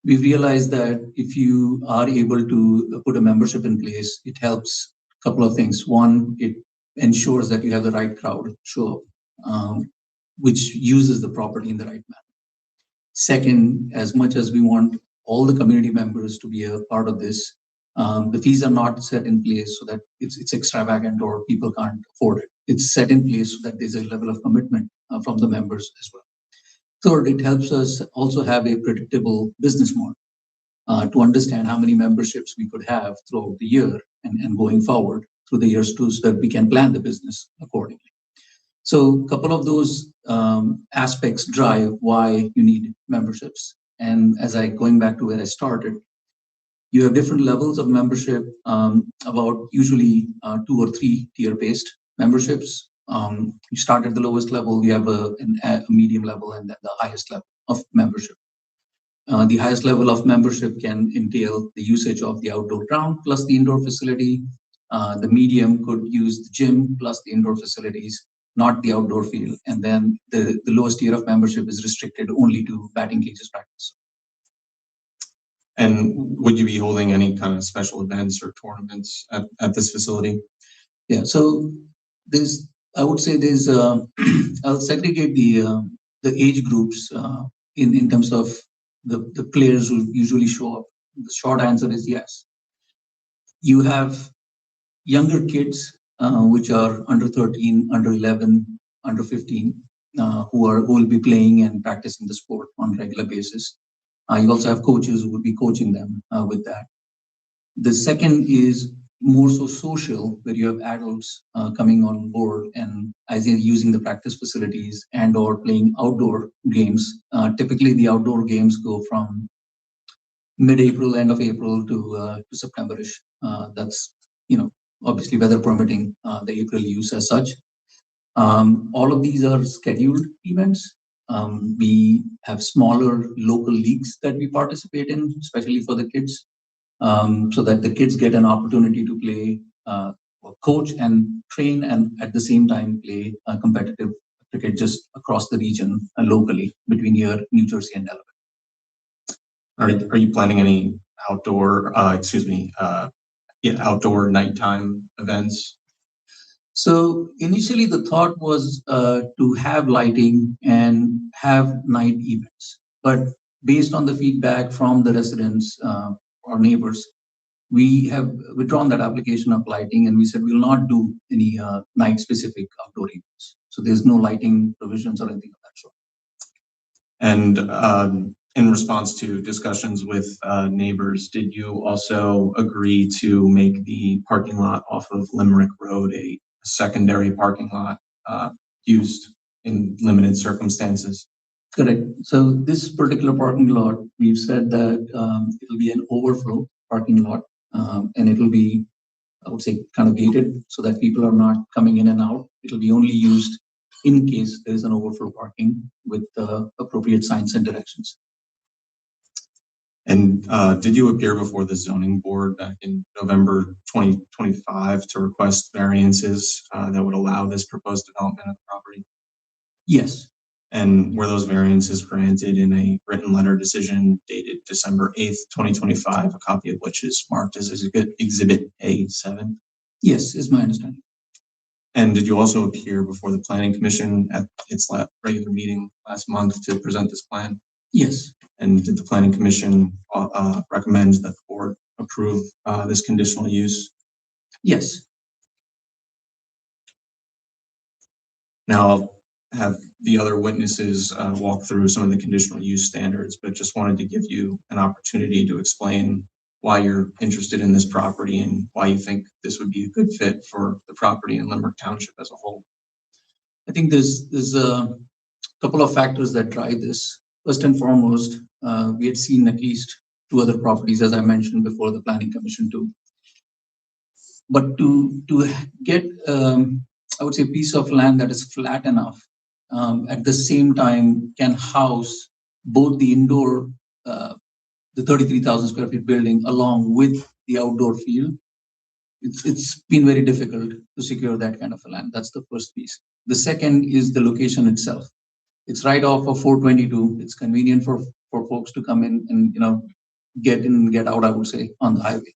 We've realized that if you are able to put a membership in place, it helps a couple of things. One, it ensures that you have the right crowd show up, which uses the property in the right manner. Second, as much as we want all the community members to be a part of this, the fees are not set in place so that it's extravagant or people can't afford it. It's set in place so that there's a level of commitment from the members as well. Third, it helps us also have a predictable business model to understand how many memberships we could have throughout the year and going forward through the years too, so that we can plan the business accordingly. So a couple of those aspects drive why you need memberships. And as going back to where I started, you have different levels of membership, about usually 2 or 3 tier-based memberships. You start at the lowest level, you have a medium level, and then the highest level of membership. The highest level of membership can entail the usage of the outdoor ground plus the indoor facility. The medium could use the gym plus the indoor facilities, not the outdoor field. And then the lowest tier of membership is restricted only to batting cages practice. And would you be holding any kind of special events or tournaments at this facility? Yeah, so I would say I'll segregate the age groups in terms of the players who usually show up. The short answer is yes. You have younger kids, which are under 13, under 11, under 15, who will be playing and practicing the sport on a regular basis. You also have coaches who will be coaching them with that. The second is more so social, where you have adults coming on board and as they're using the practice facilities and or playing outdoor games. Typically, the outdoor games go from mid-April, end of April to Septemberish. That's, obviously weather permitting, the April use as such. All of these are scheduled events. We have smaller local leagues that we participate in, especially for the kids, so that the kids get an opportunity to play, coach and train, and at the same time play competitive cricket just across the region locally between here, New Jersey, and Delaware. Are you planning any outdoor, outdoor nighttime events? So initially the thought was to have lighting and have night events, but based on the feedback from the residents or neighbors, we have withdrawn that application of lighting, and we said we will not do any night specific outdoor events. So there's no lighting provisions or anything of that sort. And in response to discussions with neighbors, did you also agree to make the parking lot off of Limerick Road a secondary parking lot used in limited circumstances? Correct. So this particular parking lot, we've said that it'll be an overflow parking lot, and it'll be, I would say, kind of gated so that people are not coming in and out. It'll be only used in case there is an overflow parking with appropriate signs and directions. And did you appear before the zoning board back in November 2025 to request variances that would allow this proposed development of the property? Yes. And were those variances granted in a written letter decision dated December 8th, 2025, a copy of which is marked as Exhibit A7? Yes, is my understanding. And did you also appear before the Planning Commission at its regular meeting last month to present this plan? Yes. And did the Planning Commission recommend that the board approve this conditional use? Yes. Now I'll have the other witnesses walk through some of the conditional use standards, but just wanted to give you an opportunity to explain why you're interested in this property and why you think this would be a good fit for the property in Limerick Township as a whole. I think there's a couple of factors that drive this. First and foremost, we had seen at least 2 other properties, as I mentioned before, the Planning Commission too. But to get, I would say, a piece of land that is flat enough, at the same time can house both the indoor, the 33,000 square feet building along with the outdoor field, it's been very difficult to secure that kind of a land. That's the first piece. The second is the location itself. It's right off of 422. It's convenient for folks to come in and get in and get out, I would say, on the highway.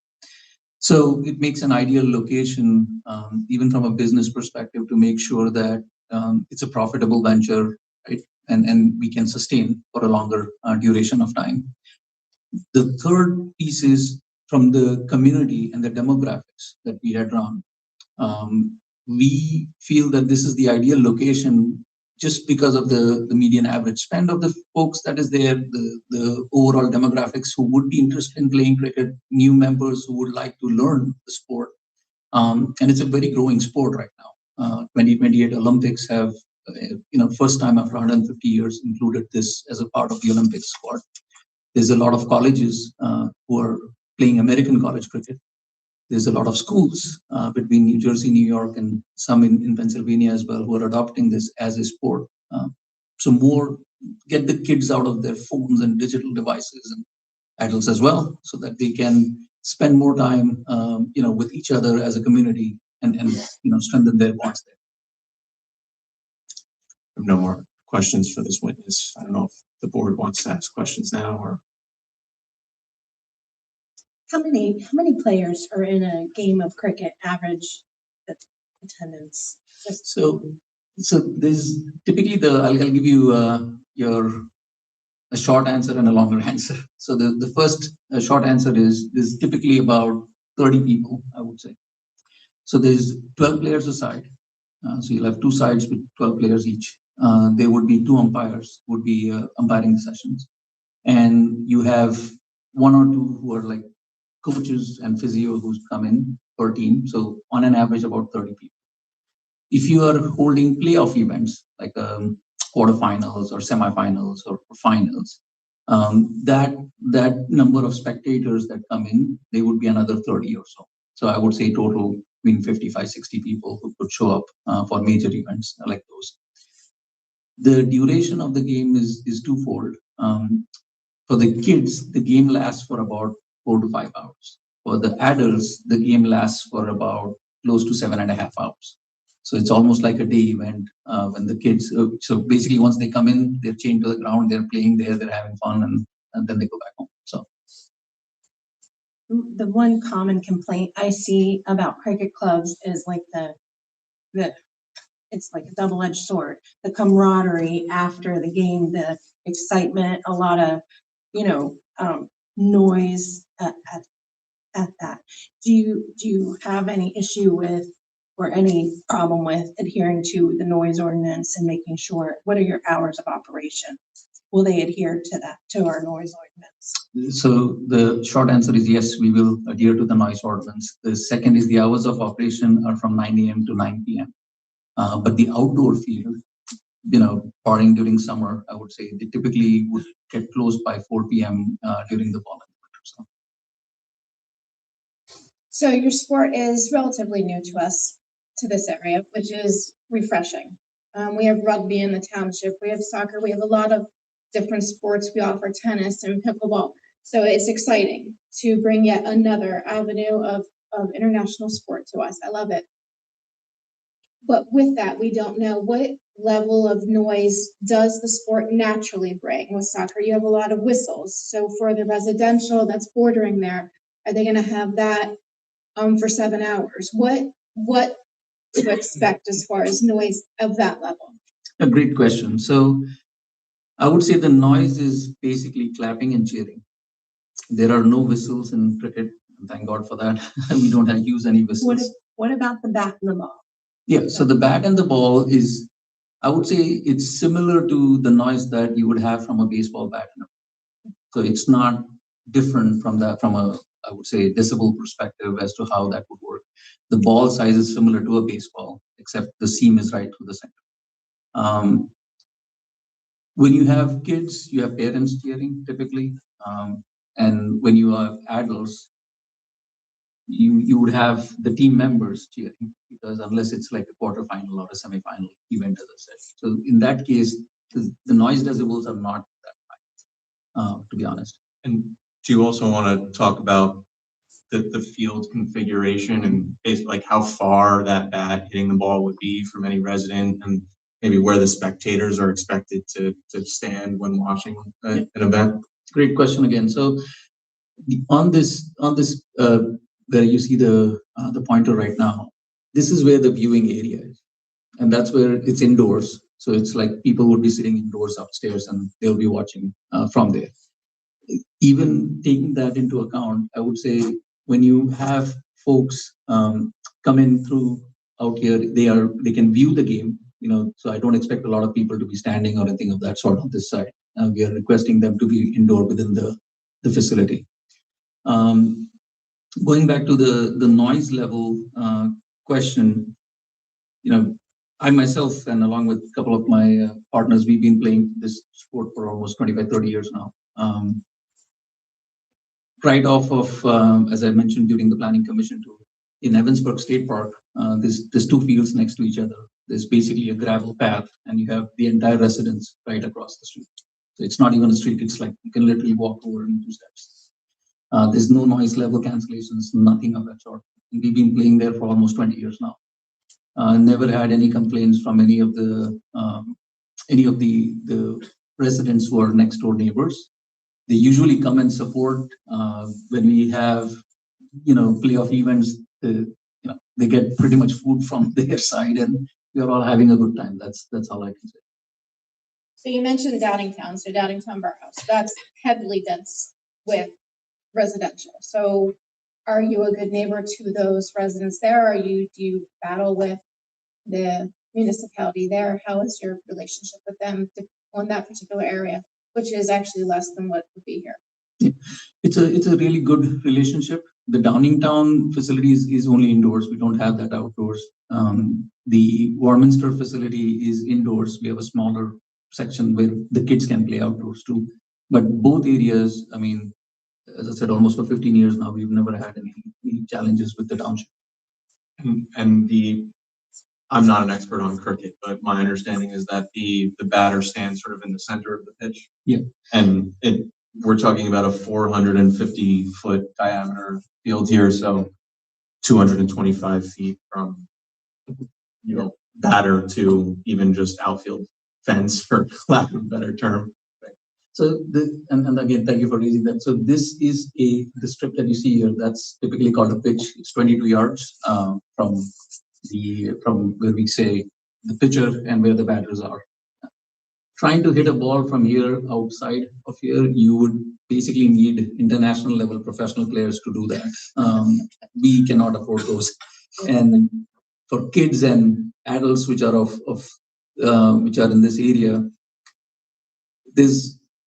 So it makes an ideal location, even from a business perspective, to make sure that it's a profitable venture, right? And we can sustain for a longer duration of time. The third piece is from the community and the demographics that we had drawn. We feel that this is the ideal location just because of the median average spend of the folks that is there, the overall demographics who would be interested in playing cricket, new members who would like to learn the sport. And it's a very growing sport right now. 2028 Olympics have, first time after 150 years included this as a part of the Olympic squad. There's a lot of colleges who are playing American college cricket. There's a lot of schools between New Jersey, New York, and some in Pennsylvania as well who are adopting this as a sport. So more get the kids out of their phones and digital devices, and adults as well, so that they can spend more time, with each other as a community and strengthen their bonds there. I have no more questions for this witness. I don't know if the board wants to ask questions now or. How many players are in a game of cricket average attendance? So there's typically I'll give you a short answer and a longer answer. So the first short answer is there's typically about 30 people, I would say. So there's 12 players a side. So you'll have 2 sides with 12 players each. There would be 2 umpires would be umpiring the sessions, and you have 1 or 2 who are like coaches and physio who's come in per team. So on an average, about 30 people. If you are holding playoff events like quarterfinals or semifinals or finals, that number of spectators that come in, they would be another 30 or so. So I would say total between 55, 60 people who could show up for major events like those. The duration of the game is twofold. For the kids, the game lasts for about 4 to 5 hours. For the adults, the game lasts for about close to 7.5 hours. So it's almost like a day event when the kids, so basically once they come in, they're chained to the ground, they're playing there, they're having fun, and then they go back home. So The one common complaint I see about cricket clubs is like the it's like a double-edged sword. The camaraderie after the game, the excitement, a lot of, noise at that. Do you have any issue with or any problem with adhering to the noise ordinance and making sure, what are your hours of operation? Will they adhere to that, to our noise ordinance? So the short answer is yes, we will adhere to the noise ordinance. The second is the hours of operation are from 9 a.m. to 9 p.m. But the outdoor field, barring during summer, I would say they typically would get closed by 4 p.m. During the fall and winter. So your sport is relatively new to us, to this area, which is refreshing. We have rugby in the township, we have soccer, we have a lot of different sports. We offer tennis and pickleball. So it's exciting to bring yet another avenue of international sport to us. I love it. But with that, we don't know what level of noise does the sport naturally bring. With soccer, you have a lot of whistles. So for the residential that's bordering there, are they going to have that for 7 hours? What to expect as far as noise of that level? A great question. So I would say the noise is basically clapping and cheering. There are no whistles in cricket. Thank God for that. We don't use any whistles. What about the bat and the ball? Yeah, so the bat and the ball is, I would say it's similar to the noise that you would have from a baseball bat. So it's not different from a, I would say, decibel perspective as to how that would work. The ball size is similar to a baseball, except the seam is right through the center. When you have kids, you have parents cheering typically. And when you have adults, you would have the team members cheering, because unless it's like a quarterfinal or a semifinal event, as I said. So in that case, the noise decibels are not that high, to be honest. And do you also want to talk about the field configuration and basically like how far that bat hitting the ball would be from any resident, and maybe where the spectators are expected to stand when watching an event? Great question again. So on this where you see the pointer right now, this is where the viewing area is, and that's where it's indoors. So it's like people would be sitting indoors upstairs and they'll be watching from there. Even taking that into account, I would say when you have folks come in through out here, they can view the game. So I don't expect a lot of people to be standing or anything of that sort on this side. We are requesting them to be indoor within the facility. Going back to the noise level question, I myself, and along with a couple of my partners, we've been playing this sport for almost 25, 30 years now. Right off of, as I mentioned during the planning commission tour, in Evansburg State Park, there's 2 fields next to each other. There's basically a gravel path, and you have the entire residence right across the street. So it's not even a street, it's like you can literally walk over in 2 steps. There's no noise level cancellations, nothing of that sort. And we've been playing there for almost 20 years now. Never had any complaints from any of the residents who are next door neighbors. They usually come and support when we have, playoff events. They get pretty much food from their side, and we're all having a good time. That's all I can say. So you mentioned Downingtown, so Downingtown Borough. So that's heavily dense with residential. So are you a good neighbor to those residents there? Do you battle with the municipality there? How is your relationship with them on that particular area, which is actually less than what would be here? It's a really good relationship. The Downingtown facility is only indoors. We don't have that outdoors. The Warminster facility is indoors. We have a smaller section where the kids can play outdoors too. But both areas, I mean, as I said, almost for 15 years now, we've never had any challenges with the township. And I'm not an expert on cricket, but my understanding is that the batter stands sort of in the center of the pitch. Yeah. And we're talking about a 450-foot diameter field here, so 225 feet from, batter to even just outfield fence, for lack of a better term. So and again, thank you for raising that. So this is the strip that you see here. That's typically called a pitch. It's 22 yards from where we say the pitcher and where the batters are. Trying to hit a ball from here outside of here, you would basically need international level professional players to do that. We cannot afford those. And for kids and adults which are which are in this area,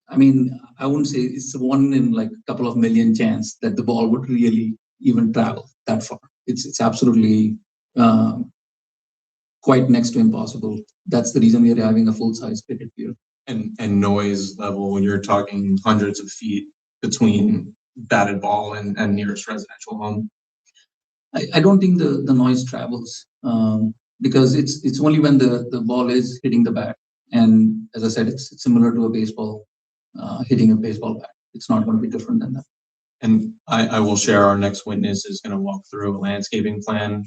I wouldn't say it's one in like a couple of million chance that the ball would really even travel that far. It's absolutely quite next to impossible. That's the reason we are having a full-size cricket field. And noise level, when you're talking hundreds of feet between batted ball and nearest residential home. I don't think the noise travels because it's only when the ball is hitting the bat. And as I said, it's similar to a baseball, hitting a baseball bat. It's not going to be different than that. And I will share, our next witness is going to walk through a landscaping plan.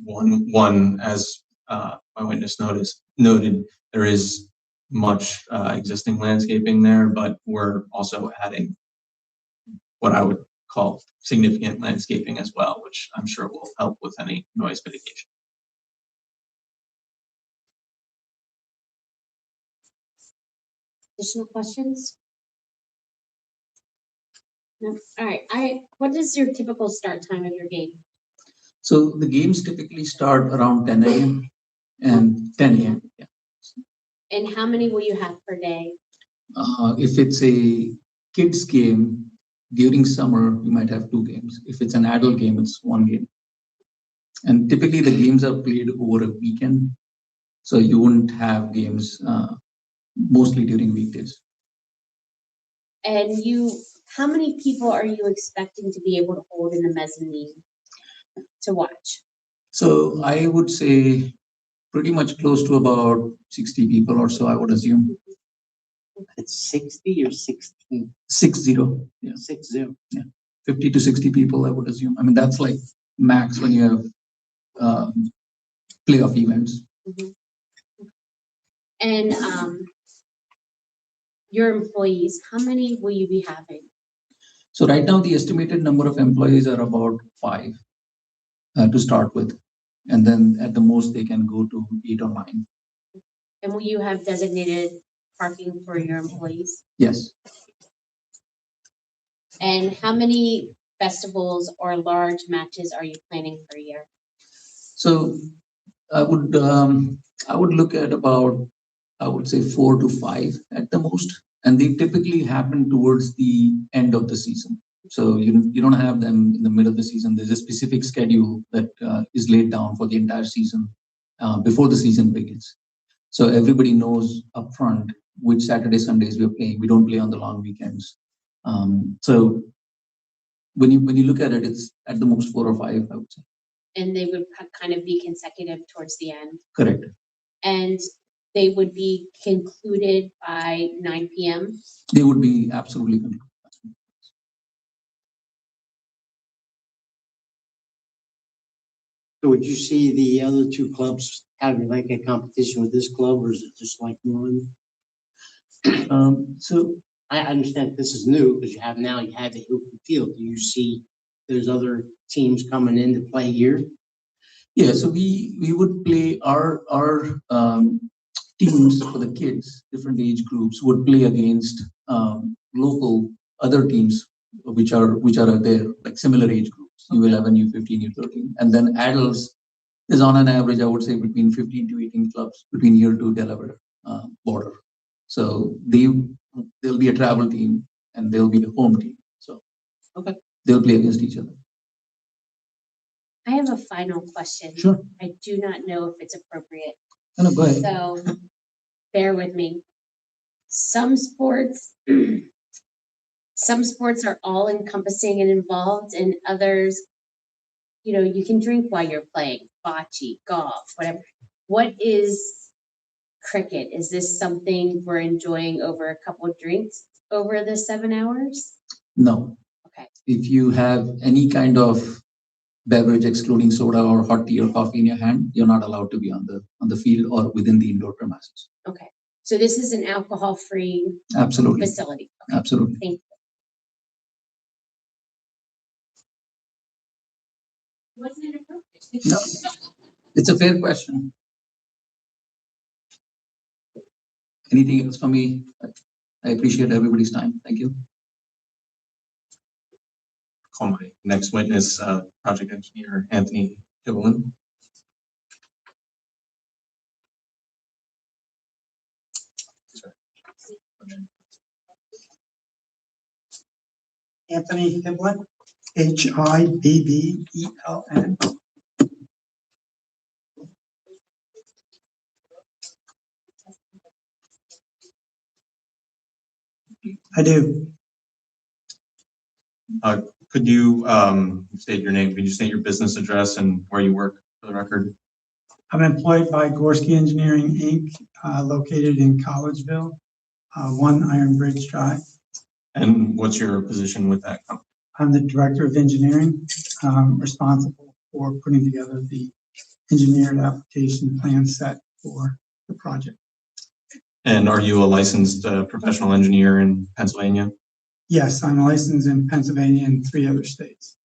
One as my witness noted, there is much existing landscaping there, but we're also adding what I would call significant landscaping as well, which I'm sure will help with any noise mitigation. Additional questions? No. All right. What is your typical start time of your game? So the games typically start around 10 a.m. and 10 a.m. Yeah. And how many will you have per day? If it's a kids game during summer, you might have 2 games. If it's an adult game, it's 1 game. And typically the games are played over a weekend, so you wouldn't have games mostly during weekdays. And how many people are you expecting to be able to hold in the mezzanine to watch? So I would say pretty much close to about 60 people or so, I would assume. It's 60 or 16? 60. Yeah. 60. Yeah. 50 to 60 people, I would assume. I mean, that's like max when you have playoff events. Mm-hmm. And your employees, how many will you be having? So right now, the estimated number of employees are about 5 to start with. And then at the most, they can go to 8 or 9. And will you have designated parking for your employees? Yes. And how many festivals or large matches are you planning per year? So I would look at about, I would say 4 to 5 at the most. And they typically happen towards the end of the season. So you don't have them in the middle of the season. There's a specific schedule that is laid down for the entire season before the season begins. So everybody knows upfront which Saturday, Sundays we're playing. We don't play on the long weekends. So when you look at it, it's at the most 4 or 5, I would say. And they would kind of be consecutive towards the end. Correct. And they would be concluded by 9 p.m. They would be absolutely concluded. So would you see the other 2 clubs having like a competition with this club, or is it just like one? So I understand this is new because you have the open field. Do you see there's other teams coming in to play here? Yeah, so we would play our teams for the kids, different age groups would play against local other teams which are there, like similar age groups. U11, U15, U13, and then adults is on an average, I would say, between 15 to 18 clubs between here to Delaware border. So there'll be a travel team, and they'll be the home team. So, okay, they'll play against each other. I have a final question. Sure. I do not know if it's appropriate. No, go ahead. So bear with me. Some sports, some sports are all encompassing and involved, and others, you know, you can drink while you're playing, bocce, golf, whatever. What is cricket? Is this something we're enjoying over a couple of drinks over the 7 hours? No. Okay. If you have any kind of beverage excluding soda or hot tea or coffee in your hand, you're not allowed to be on the field or within the indoor premises. Okay. So this is an alcohol-free Absolutely. facility. Okay. Absolutely. Thank you. Wasn't it appropriate? No, it's a fair question. Anything else for me? I appreciate everybody's time. Thank you. Call my next witness, project engineer Anthony Hibbelin. Anthony Hibbelin, Hibbeln. I do. Could you state your name? Could you state your business address and where you work for the record? I'm employed by Gorski Engineering, Inc., located in Collegeville, 1 Iron Bridge Drive. And what's your position with that company? I'm the Director of Engineering, responsible for putting together the engineered application plan set for the project. And are you a licensed professional engineer in Pennsylvania? Yes, I'm licensed in Pennsylvania and 3 other states.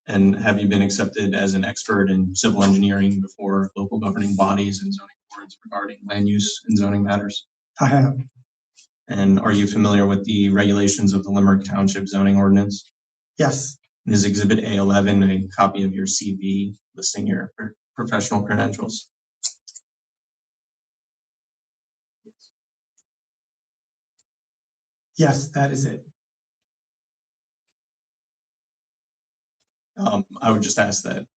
And have you been accepted as an expert in civil engineering before local governing bodies and zoning boards regarding land use and zoning matters? I have. And are you familiar with the regulations of the Limerick Township zoning ordinance? Yes. Is Exhibit A11 a copy of your CV listing your professional credentials? Yes, that is it. I would just ask that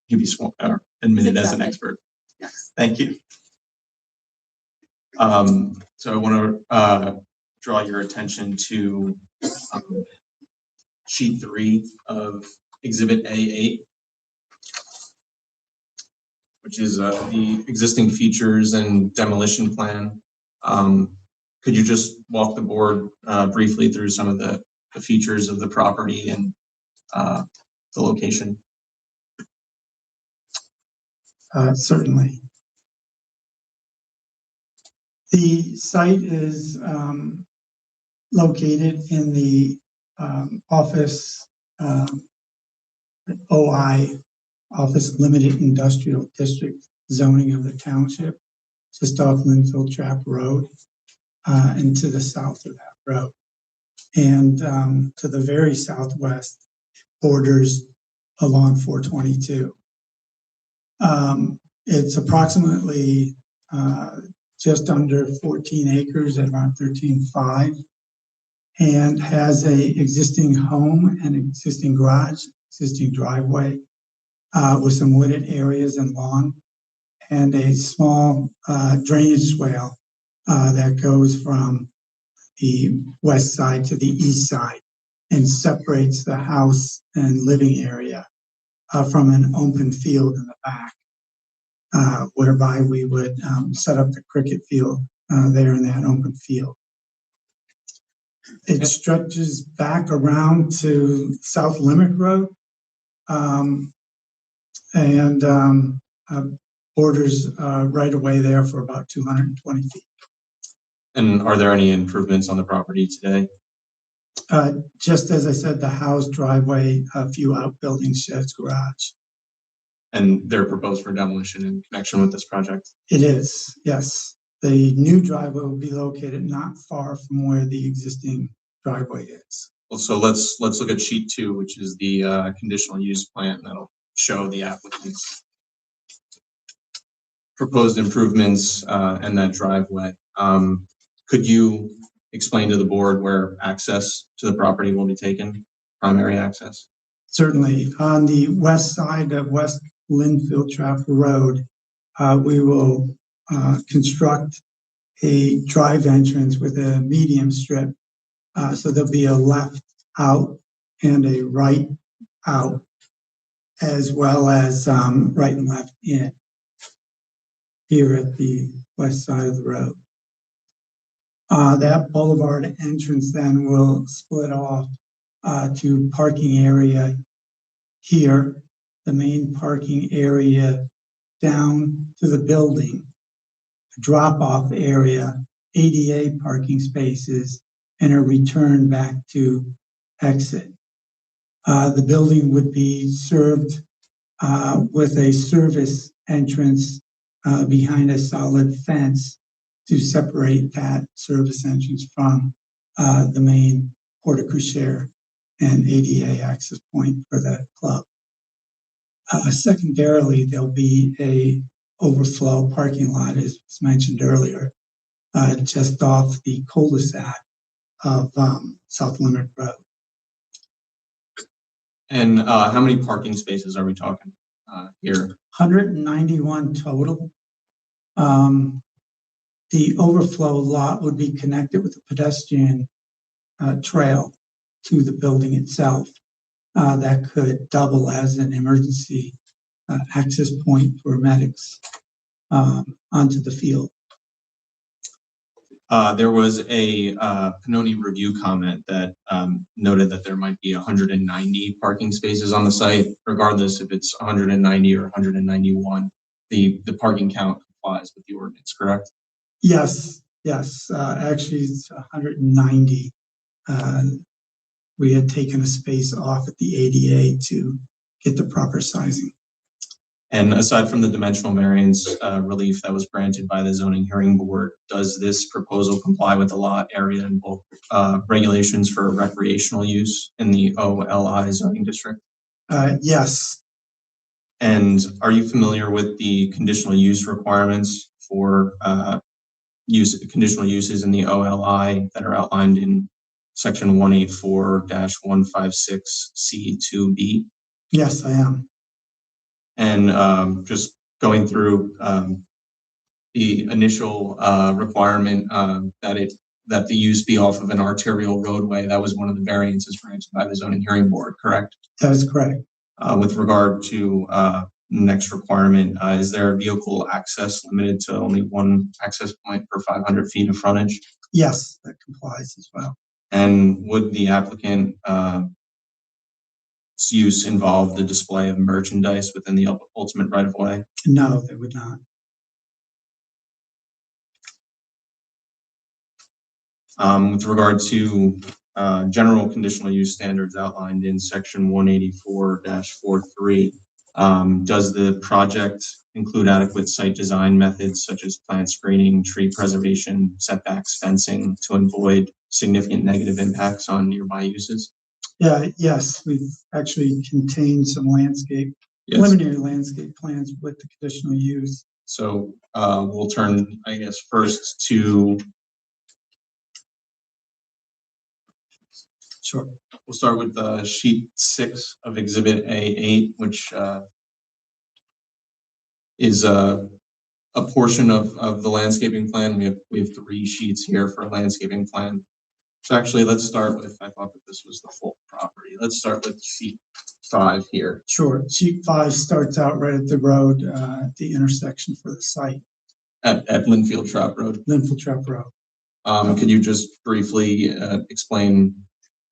you be sworn or admitted as an expert. Yes. Thank you. So I want to draw your attention to sheet 3 of Exhibit A8, which is the existing features and demolition plan. Could you just walk the board briefly through some of the features of the property and the location? Certainly. The site is located in the office OI, Office Limited Industrial District zoning of the township, just off Linfield Trap Road, and to the south of that road. And to the very southwest borders along 422. It's approximately just under 14 acres at around 13.5 and has a existing home and existing garage, existing driveway with some wooded areas and lawn and a small drainage swale that goes from the west side to the east side and separates the house and living area from an open field in the back, whereby we would set up the cricket field there in that open field. It stretches back around to South Limerick Road and borders right away there for about 220 feet. And are there any improvements on the property today? Just as I said, the house, driveway, a few outbuildings, sheds, garage. And they're proposed for demolition in connection with this project? It is, yes. The new driveway will be located not far from where the existing driveway is. Well, so let's look at sheet 2, which is the conditional use plan that'll show the applicant's proposed improvements and that driveway. Could you explain to the board where access to the property will be taken, primary access? Certainly, on the west side of West Linfield Trap Road, we will construct a drive entrance with a medium strip. So there'll be a left out and a right out, as well as right and left in here at the west side of the road. That boulevard entrance then will split off to parking area here, the main parking area down to the building, a drop-off area, ADA parking spaces, and a return back to exit. The building would be served with a service entrance behind a solid fence to separate that service entrance from the main porte cochere and ADA access point for the club. Secondarily, there'll be a overflow parking lot, as was mentioned earlier, just off the cul-de-sac of South Limerick Road. And how many parking spaces are we talking here? 191 total. The overflow lot would be connected with a pedestrian trail to the building itself. That could double as an emergency access point for medics onto the field. There was a Pannoni review comment that noted that there might be 190 parking spaces on the site, regardless if it's 190 or 191. The parking count complies with the ordinance, correct? Yes. Actually, it's 190. We had taken a space off at the ADA to get the proper sizing. And aside from the dimensional variance relief that was granted by the zoning hearing board, does this proposal comply with the lot area and bulk regulations for recreational use in the OLI zoning district? Yes. And are you familiar with the conditional use requirements for conditional uses in the OLI that are outlined in section 184-156C2B? Yes, I am. And just going through the initial requirement that the use be off of an arterial roadway, that was one of the variances granted by the zoning hearing board, correct? That is correct. With regard to next requirement, is there vehicle access limited to only one access point per 500 feet of frontage? Yes, that complies as well. And would the applicant use involve the display of merchandise within the ultimate right of way? No, they would not. With regard to general conditional use standards outlined in section 184-43, does the project include adequate site design methods such as plant screening, tree preservation, setbacks, fencing to avoid significant negative impacts on nearby uses? Yes, we've actually contained some preliminary landscape plans with the conditional use. So we'll turn, I guess, first to. Sure. We'll start with sheet 6 of Exhibit A8, which is a portion of the landscaping plan. We have 3 sheets here for a landscaping plan. So actually, let's start with, I thought that this was the full property. Let's start with sheet 5 here. Sure. Sheet 5 starts out right at the road, at the intersection for the site. At Linfield Trap Road. Linfield Trap Road. Could you just briefly explain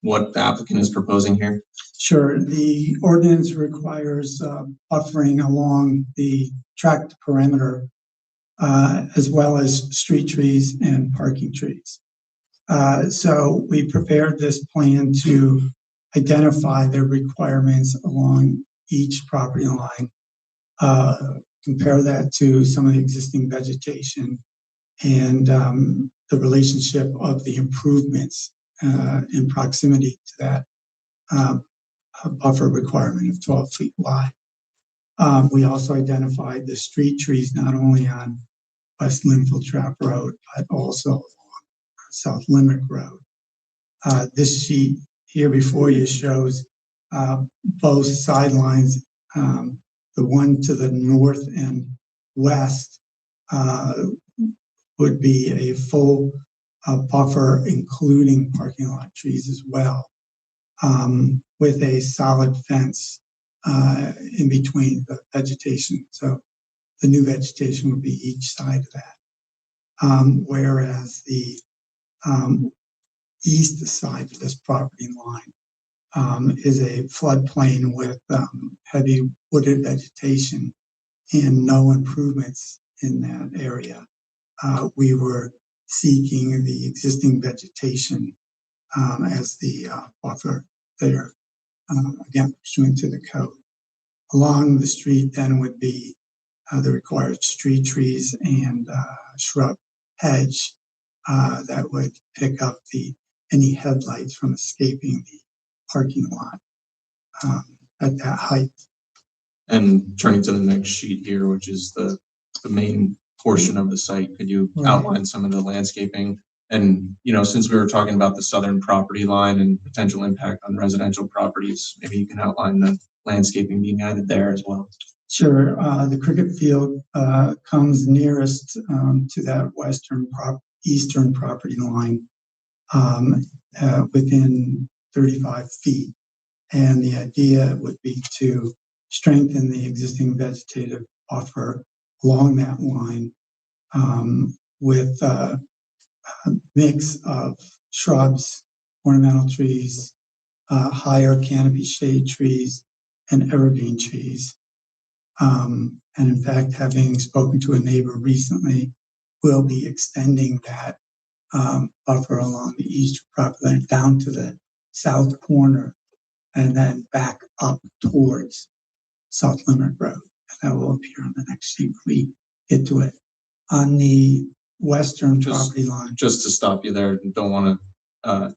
what the applicant is proposing here? Sure. The ordinance requires buffering along the tract perimeter, as well as street trees and parking trees. So we prepared this plan to identify the requirements along each property line, compare that to some of the existing vegetation and the relationship of the improvements in proximity to that buffer requirement of 12 feet wide. We also identified the street trees not only on West Linfield Trap Road, but also along South Limerick Road. This sheet here before you shows both sidelines. The one to the north and west would be a full buffer, including parking lot trees as well, with a solid fence in between the vegetation. So the new vegetation would be each side of that. Whereas the east side of this property line is a floodplain with heavy wooded vegetation and no improvements in that area. We were seeking the existing vegetation as the buffer there, again, pursuant to the code. Along the street then would be the required street trees and shrub hedge that would pick up any headlights from escaping the parking lot at that height. And turning to the next sheet here, which is the main portion of the site, could you outline some of the landscaping? And, you know, since we were talking about the southern property line and potential impact on residential properties, maybe you can outline the landscaping being added there as well. Sure. The cricket field comes nearest to that eastern property line within 35 feet. And the idea would be to strengthen the existing vegetative buffer along that line with a mix of shrubs, ornamental trees, higher canopy shade trees, and evergreen trees. And in fact, having spoken to a neighbor recently, we'll be extending that buffer along the eastern property line down to the south corner and then back up towards South Limerick Road. And that will appear on the next sheet when we get to it. On the western property line. Just to stop you there, don't want to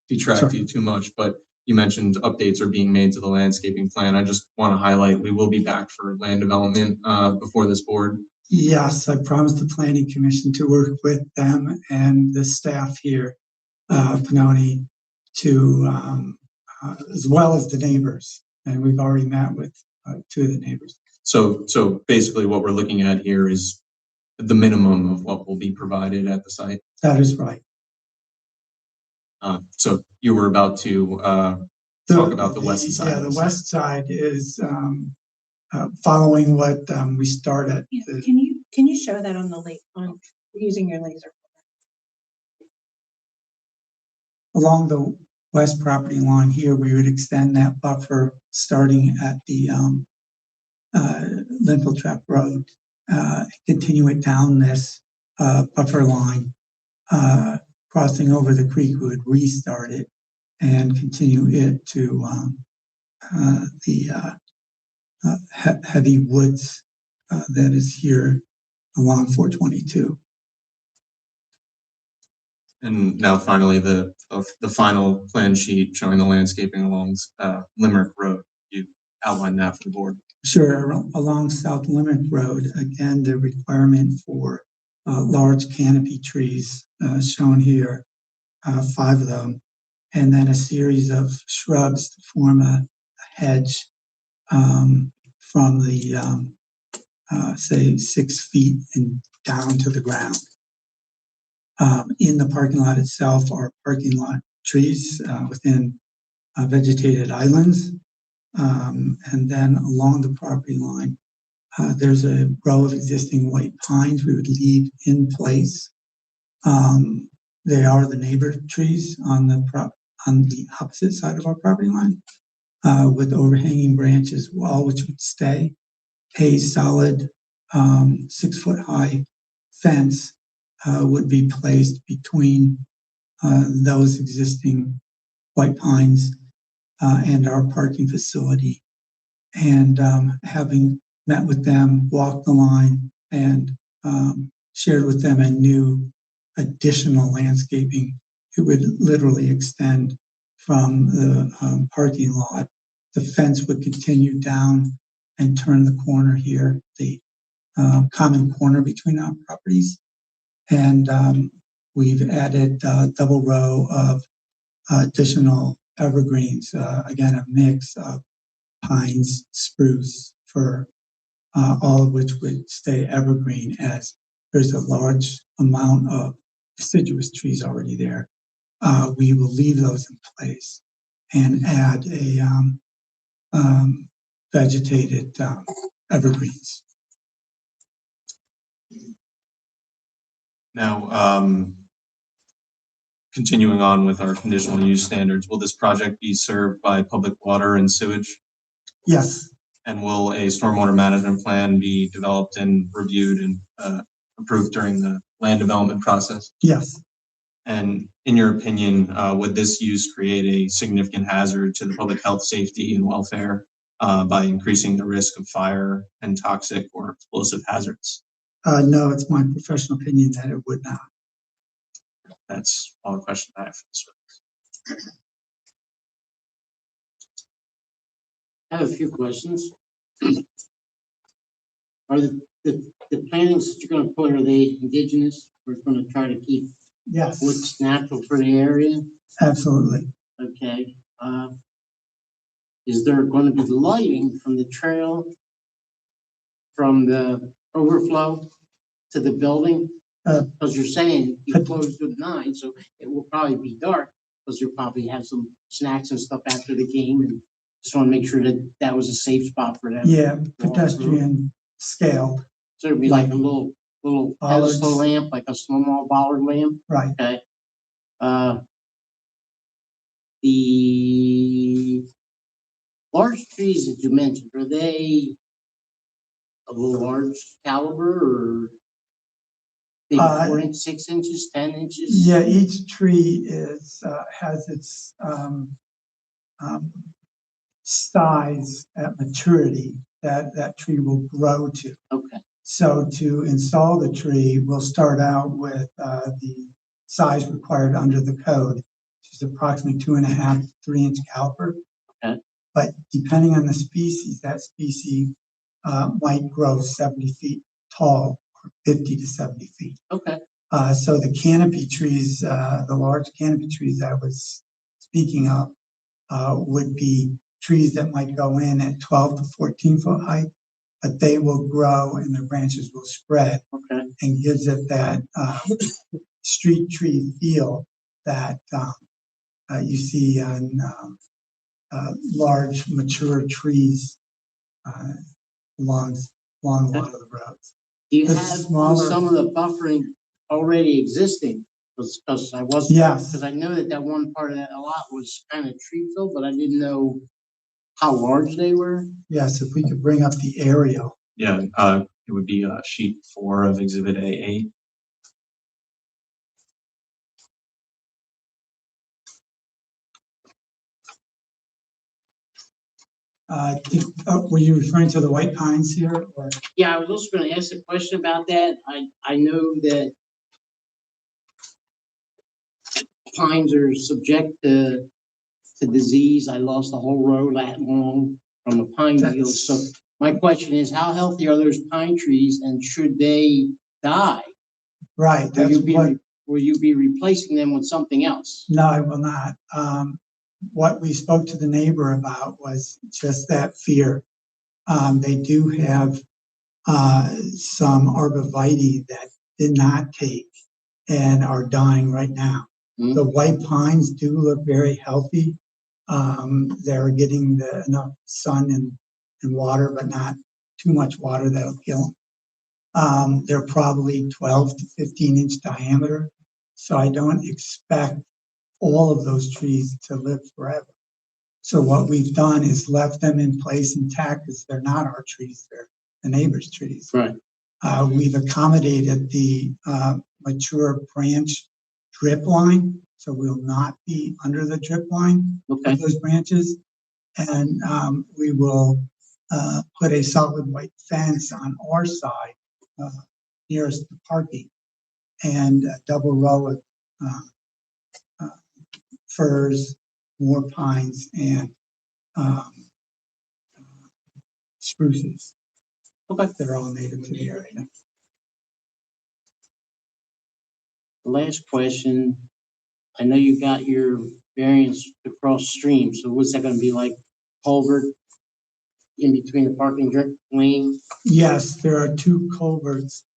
detract you too much, but you mentioned updates are being made to the landscaping plan. I just want to highlight, we will be back for land development before this board. Yes, I promised the planning commission to work with them and the staff here, Pannoni, to as well as the neighbors. And we've already met with two of the neighbors. So basically what we're looking at here is the minimum of what will be provided at the site. That is right. So you were about to talk about the west side. Yeah, the west side is following what we start at. Yeah, can you show that on the lake on using your laser? Along the west property line here, we would extend that buffer starting at the Linville Trap Road, continue it down this buffer line, crossing over the creek, we would restart it and continue it to the heavy woods that is here along 422. And now finally, the final plan sheet showing the landscaping along Limerick Road. You outlined that for the board. Sure. Along South Limerick Road, again, the requirement for large canopy trees shown here, 5 of them, and then a series of shrubs to form a hedge from the, say, 6 feet and down to the ground. In the parking lot itself are parking lot trees within vegetated islands. And then along the property line, there's a row of existing white pines we would leave in place. They are the neighbor trees on the opposite side of our property line, with overhanging branches, all which would stay. A solid 6-foot-high fence would be placed between those existing white pines and our parking facility. And having met with them, walked the line, and shared with them a new additional landscaping, it would literally extend from the parking lot. The fence would continue down and turn the corner here, the common corner between our properties. And we've added a double row of additional evergreens, again, a mix of pines, spruce, fir, all of which would stay evergreen as there's a large amount of deciduous trees already there. We will leave those in place and add a vegetated evergreens. Now, continuing on with our conditional use standards, will this project be served by public water and sewage? Yes. And will a stormwater management plan be developed and reviewed and approved during the land development process? Yes. And in your opinion, would this use create a significant hazard to the public health, safety, and welfare by increasing the risk of fire and toxic or explosive hazards? No, it's my professional opinion that it would not. That's all the questions I have for this witness. I have a few questions. Are the plantings that you're gonna put, are they indigenous? We're gonna try to keep Yes. what's natural for the area? Absolutely. Okay. Is there going to be lighting from the trail, from the overflow to the building? Because you're saying you closed at 9, so it will probably be dark, because you'll probably have some snacks and stuff after the game, and just want to make sure that that was a safe spot for them. Yeah, pedestrian scaled. So it'd be like a little bollards. pedestal lamp, like a small bollard lamp? Right. Okay. The large trees that you mentioned, are they of a large caliber or maybe 4 inches, 6 inches, 10 inches? Yeah, each tree is has its size at maturity that tree will grow to. Okay. So to install the tree, we'll start out with the size required under the code, which is approximately 2.5 to 3 inch caliper. Okay. But depending on the species, that species might grow 70 feet tall or 50 to 70 feet. Okay. So the canopy trees, the large canopy trees I was speaking of, would be trees that might go in at 12 to 14 foot height, but they will grow and the branches will spread. Okay. And gives it that street tree feel that you see on large mature trees along a lot of the roads. Do you The have smaller- some of the buffering already existing? Because I wasn't, Yes. because I know that one part of that a lot was kind of tree filled, but I didn't know how large they were. Yes, if we could bring up the aerial. Yeah, it would be sheet 4 of Exhibit A8. Were you referring to the white pines here, or? Yeah, I was also going to ask a question about that. I know that pines are subject to disease. I lost a whole row that long from a pine beetle. So my question is, how healthy are those pine trees, and should they die? Right. Will you be replacing them with something else? No, I will not. What we spoke to the neighbor about was just that fear. They do have some arborvitae that did not take and are dying right now. Mm-hmm. The white pines do look very healthy. They're getting enough sun and water, but not too much water that'll kill them. They're probably 12 to 15 inch diameter. So I don't expect all of those trees to live forever. So what we've done is left them in place intact because they're not our trees, they're the neighbor's trees. Right. We've accommodated the mature branch drip line, so we'll not be under the drip line of those branches. And we will put a solid white fence on our side nearest the parking and a double row of firs, more pines, and spruces. They're all native to the area. The last question, I know you got your variance to cross stream, so what's that gonna be like culvert in between the parking lane? Yes, there are two culverts.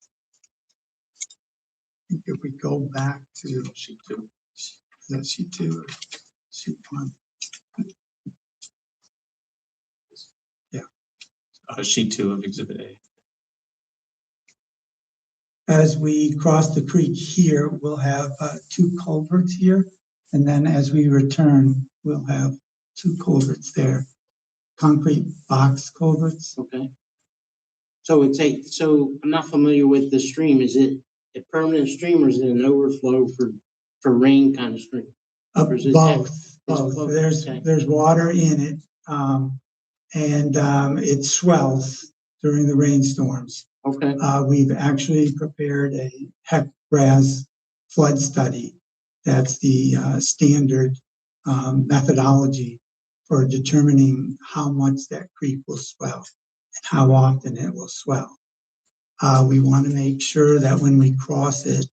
I think if we go back to sheet 2, is that sheet 2 or sheet 1? Sheet 2 of Exhibit A. As we cross the creek here, we'll have two culverts here. And then as we return, we'll have two culverts there, concrete box culverts. Okay. So so I'm not familiar with the stream. Is it a permanent stream or is it an overflow for rain kind of stream? Or is it Both. both? There's water in it, and it swells during the rainstorms. Okay. We've actually prepared a HEC-RAS flood study. That's the standard methodology for determining how much that creek will swell and how often it will swell. We want to make sure that when we cross it,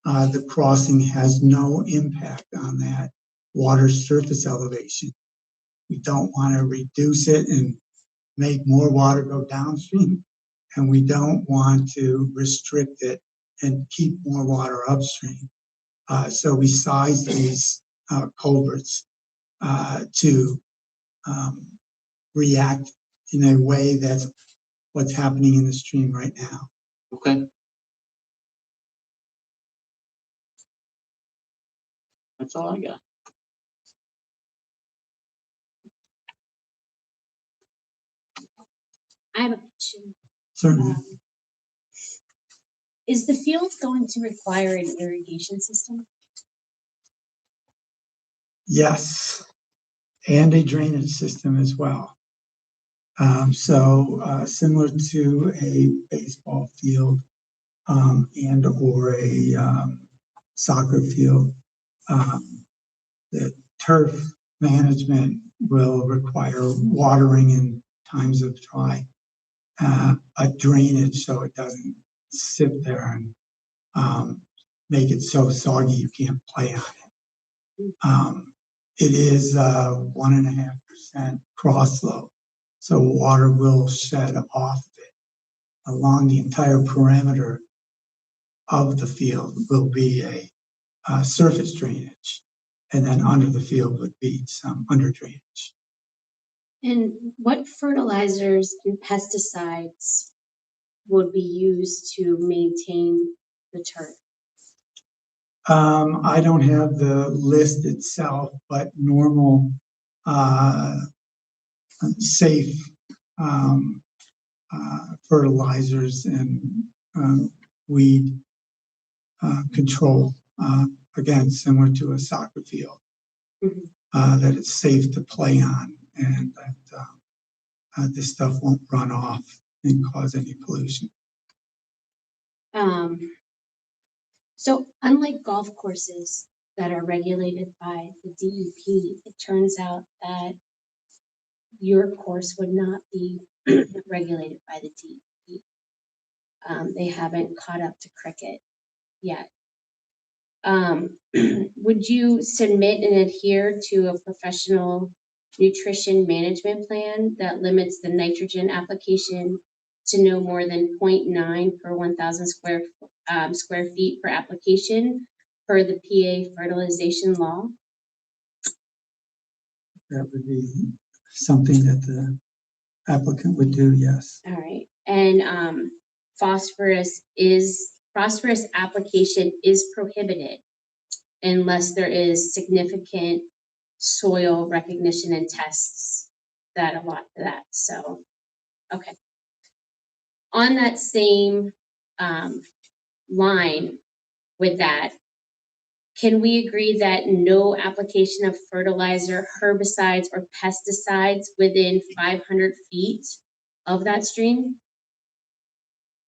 the crossing has no impact on that water surface elevation. We don't want to reduce it and make more water go downstream, and we don't want to restrict it and keep more water upstream. So we size these culverts to react in a way that's what's happening in the stream right now. Okay. That's all I got. I have a question. Certainly. Is the field going to require an irrigation system? Yes, and a drainage system as well. Similar to a baseball field and or a soccer field, the turf management will require watering in times of dry, a drainage so it doesn't sit there and make it so soggy you can't play on it. It is 1.5% cross slope, so water will shed off of it. Along the entire perimeter of the field will be a surface drainage, and then under the field would be some under drainage. And what fertilizers and pesticides would be used to maintain the turf? I don't have the list itself, but normal, safe fertilizers and weed control, again, similar to a soccer field, that it's safe to play on and that this stuff won't run off and cause any pollution. So unlike golf courses that are regulated by the DEP, it turns out that your course would not be regulated by the DEP. They haven't caught up to cricket yet. Would you submit and adhere to a professional nutrition management plan that limits the nitrogen application to no more than 0.9 per 1,000 square feet per application per the PA fertilization law? That would be something that the applicant would do, yes. All right. And phosphorus application is prohibited unless there is significant soil recognition and tests that allot for that. So, okay. On that same line with that, can we agree that no application of fertilizer, herbicides, or pesticides within 500 feet of that stream?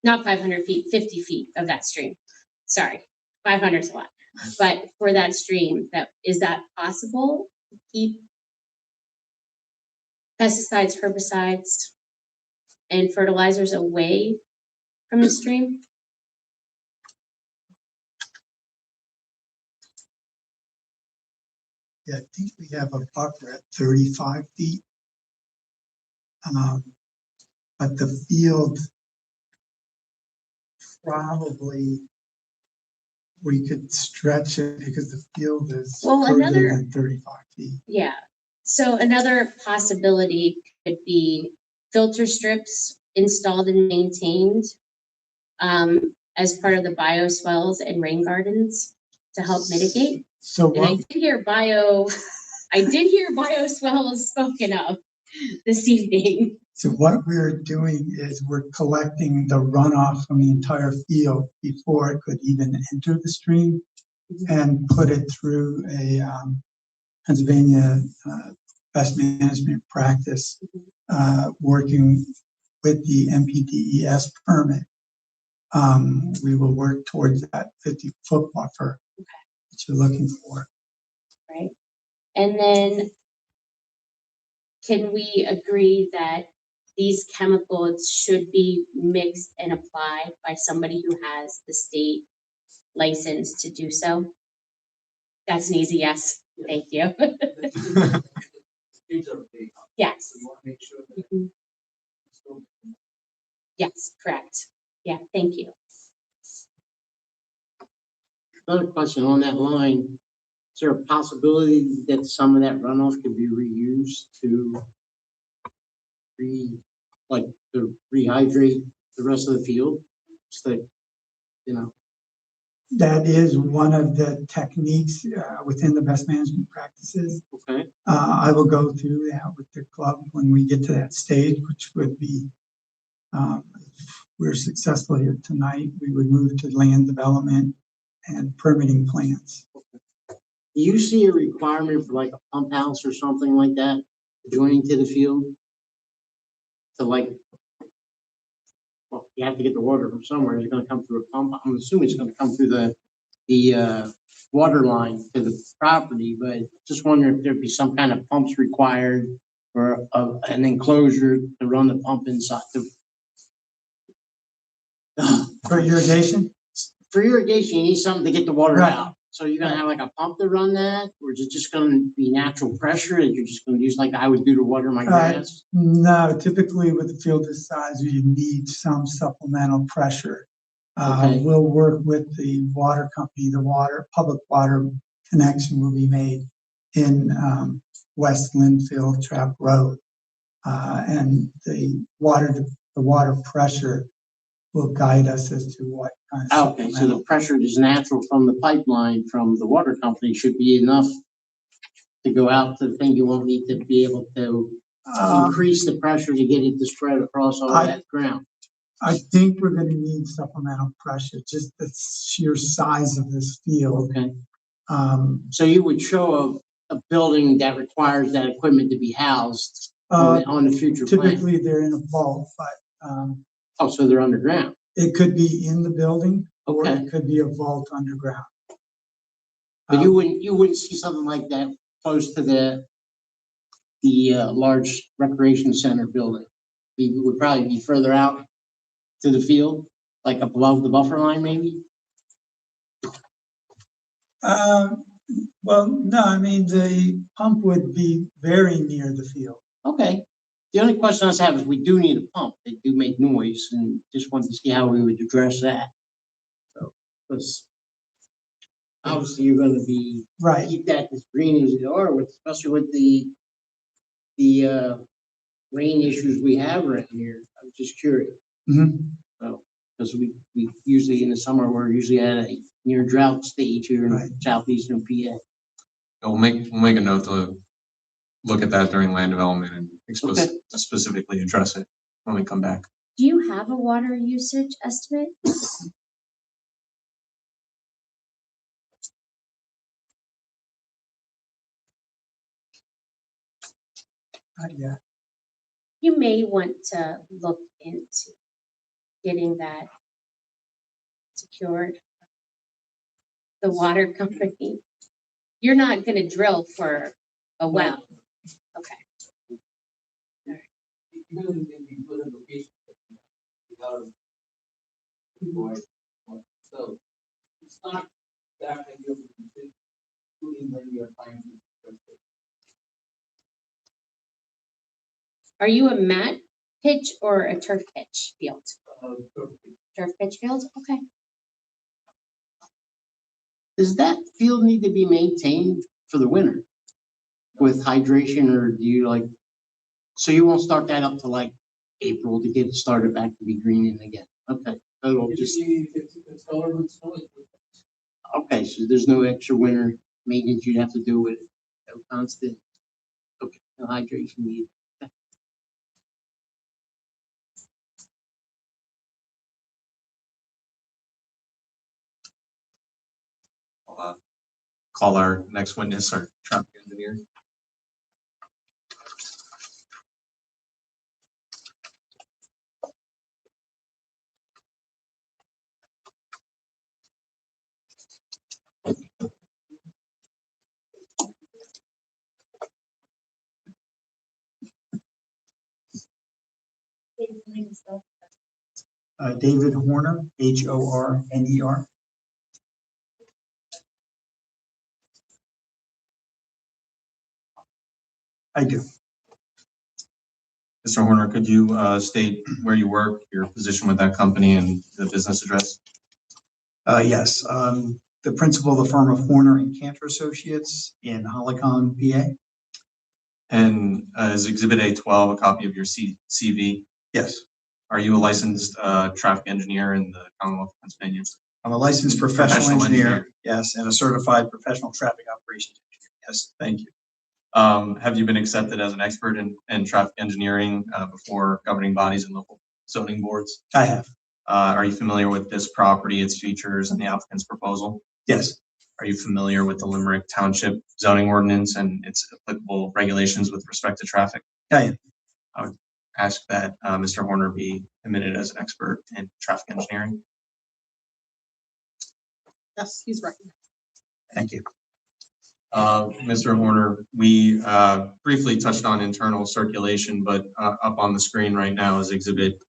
Not 500 feet, 50 feet of that stream. Sorry, 500 is a lot. But for that stream, is that possible to keep pesticides, herbicides, and fertilizers away from the stream? Yeah, I think we have a buffer at 35 feet. But the field, probably, we could stretch it because the field is Well, further than 35 feet. Yeah, so another possibility could be filter strips installed and maintained as part of the bioswales and rain gardens to help mitigate. So And I what, did hear bioswales spoken of this evening. so what we're doing is we're collecting the runoff from the entire field before it could even enter the stream and put it through a Pennsylvania best management practice, working with the MPDES permit. We will work towards that 50-foot buffer that you're looking for. Right. And then can we agree that these chemicals should be mixed and applied by somebody who has the state license to do so? That's an easy yes. Thank you. Yes. Mhm. Yes, correct. Yeah, thank you. Another question on that line, is there a possibility that some of that runoff could be reused to rehydrate the rest of the field? So, you know. That is one of the techniques within the best management practices. Okay. I will go through that with the club when we get to that stage, which would be, if we're successful here tonight, we would move to land development and permitting plans. Do you see a requirement for like a pump house or something like that joining to the field? So like, well, you have to get the water from somewhere. It's going to come through a pump. I'm assuming it's going to come through the water line to the property, but just wondering if there'd be some kind of pumps required or an enclosure to run the pump inside. For irrigation? For irrigation, you need something to get the water Right. out. So you're gonna have like a pump to run that, or is it just gonna be natural pressure that you're just gonna use like I would do to water my grass? No, typically with a field this size, you need some supplemental pressure. Okay. We'll work with the water company, public water connection will be made in West Linfield Trap Road. And the water pressure will guide us as to what kind of Okay, so the pressure is natural from the pipeline from the water company should be enough to go out to the thing. You won't need to be able to increase the pressure to get it to spread across all that ground. I think we're gonna need supplemental pressure, just the sheer size of this field. Okay. So you would show a building that requires that equipment to be housed on the future plan? Typically, they're in a vault, but oh, so they're underground. It could be in the building, or Okay. it could be a vault underground. But you wouldn't see something like that close to the large recreation center building. We would probably be further out to the field, like up above the buffer line, maybe. Well, no, I mean, the pump would be very near the field. Okay. The only question I have is we do need a pump. They do make noise, and just wanted to see how we would address that. So, because obviously you're going to be keep that as green as they are, especially with the rain issues we have right here. I was just curious. Mm-hmm. So, because we usually in the summer we're usually at a near drought stage here in southeastern PA. We'll make a note to look at that during land development and specifically address it when we come back. Do you have a water usage estimate? Yeah. You may want to look into getting that secured. The water company. You're not going to drill for a well. Okay. So it's not that idea of including when we are trying to Are you a mat pitch or a turf pitch field? Turf pitch field, okay. Does that field need to be maintained for the winter with hydration, or do you like, so you won't start that up to like April to get it started back to be greening again? Okay. It'll just, okay, so there's no extra winter maintenance you'd have to do with it, no constant, okay, no hydration needed. I'll call our next witness, our traffic engineer. David Horner, Horner. I do. Mr. Horner, could you state where you work, your position with that company, and the business address? Yes, the principal of the firm of Horner and Cantor Associates in Hollycomb, PA. And is Exhibit A12 a copy of your CV? Yes. Are you a licensed traffic engineer in the Commonwealth of Pennsylvania? I'm a licensed professional engineer, yes, and a certified professional traffic operations engineer. Yes, thank you. Have you been accepted as an expert in traffic engineering before governing bodies and local zoning boards? I have. Are you familiar with this property, its features, and the applicant's proposal? Yes. Are you familiar with the Limerick Township zoning ordinance and its applicable regulations with respect to traffic? I am. I would ask that Mr. Horner be admitted as an expert in traffic engineering. Yes, he's recognized. Thank you. Mr. Horner, we briefly touched on internal circulation, but up on the screen right now is exhibit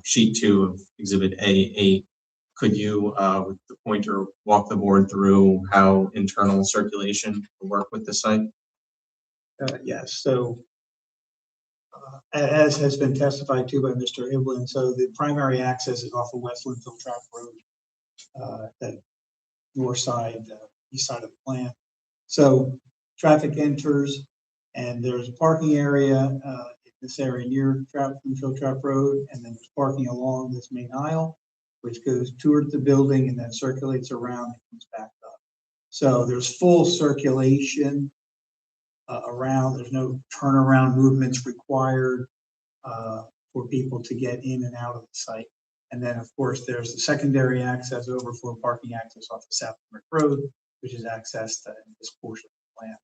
sheet 2 of exhibit A8. Could you, with the pointer, walk the board through how internal circulation will work with the site? Yes, so as has been testified to by Mr. Iblin, so the primary access is off of West Linfield Track Road, that north side, east side of the plant. So traffic enters and there's a parking area in this area near Linfield Track Road, and then there's parking along this main aisle, which goes toward the building and then circulates around and comes back up. So there's full circulation around. There's no turnaround movements required for people to get in and out of the site. And then, of course, there's the secondary access, overflow parking access off of South Limerick Road, which is accessed in this portion of the plant.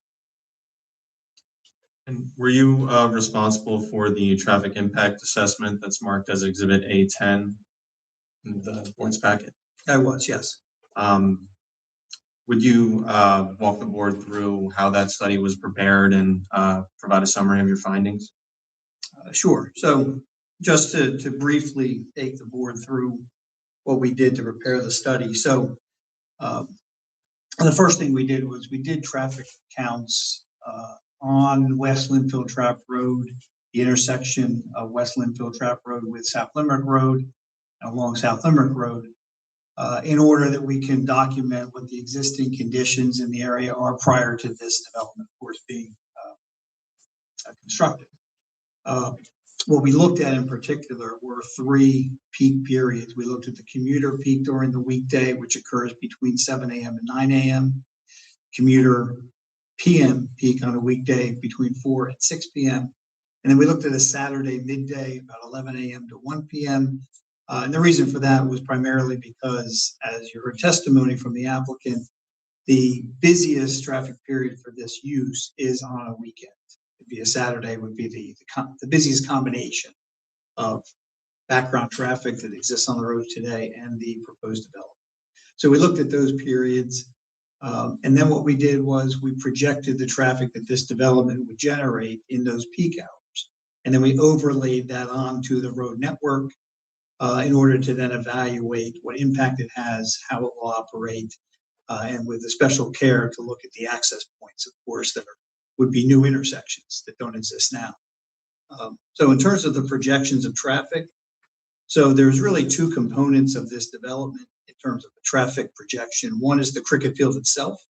And were you responsible for the traffic impact assessment that's marked as Exhibit A10 in the board's packet? I was, yes. Would you walk the board through how that study was prepared and provide a summary of your findings? Sure. So just to briefly take the board through what we did to prepare the study. So the first thing we did was we did traffic counts on West Linfield Track Road, the intersection of West Linfield Track Road with South Limerick Road, along South Limerick Road, in order that we can document what the existing conditions in the area are prior to this development, of course, being constructed. What we looked at in particular were 3 peak periods. We looked at the commuter peak during the weekday, which occurs between 7 a.m. and 9 a.m., commuter PM peak on a weekday between 4 and 6 p.m. And then we looked at a Saturday midday, about 11 a.m. to 1 p.m. And the reason for that was primarily because, as you heard testimony from the applicant, the busiest traffic period for this use is on a weekend. It'd be a Saturday would be the busiest combination of background traffic that exists on the road today and the proposed development. So we looked at those periods. And then what we did was we projected the traffic that this development would generate in those peak hours. And then we overlaid that onto the road network in order to then evaluate what impact it has, how it will operate, and with a special care to look at the access points, of course, that are would be new intersections that don't exist now. So in terms of the projections of traffic, so there's really two components of this development in terms of the traffic projection. One is the cricket field itself,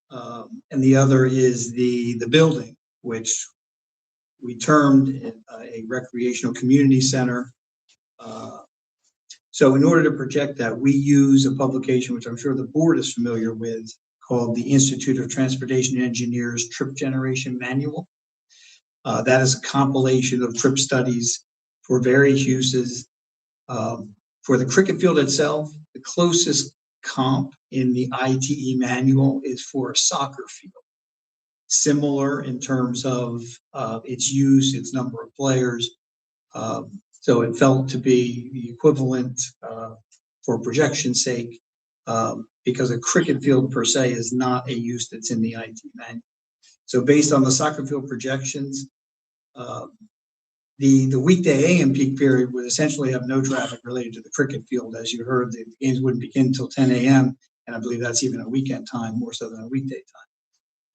and the other is the building, which we termed a recreational community center. So in order to project that, we use a publication, which I'm sure the board is familiar with, called the Institute of Transportation Engineers Trip Generation Manual. That is a compilation of trip studies for various uses. For the cricket field itself, the closest comp in the ITE manual is for a soccer field. Similar in terms of its use, its number of players. So it felt to be the equivalent for projection's sake, because a cricket field per se is not a use that's in the ITE manual. So based on the soccer field projections, the weekday AM peak period would essentially have no traffic related to the cricket field. As you heard, the games wouldn't begin until 10 a.m. And I believe that's even a weekend time, more so than a weekday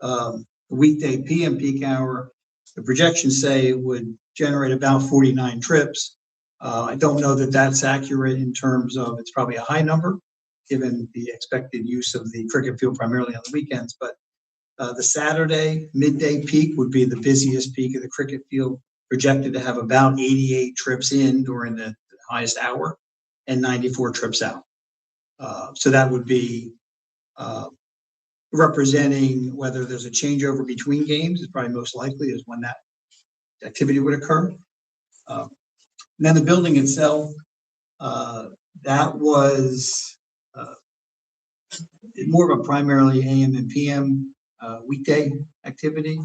time. The weekday PM peak hour, the projections say would generate about 49 trips. I don't know that that's accurate in terms of, it's probably a high number, given the expected use of the cricket field primarily on the weekends. But the Saturday midday peak would be the busiest peak of the cricket field, projected to have about 88 trips in during the highest hour and 94 trips out. So that would be representing whether there's a changeover between games, is probably most likely is when that activity would occur. And then the building itself, that was more of a primarily AM and PM weekday activity.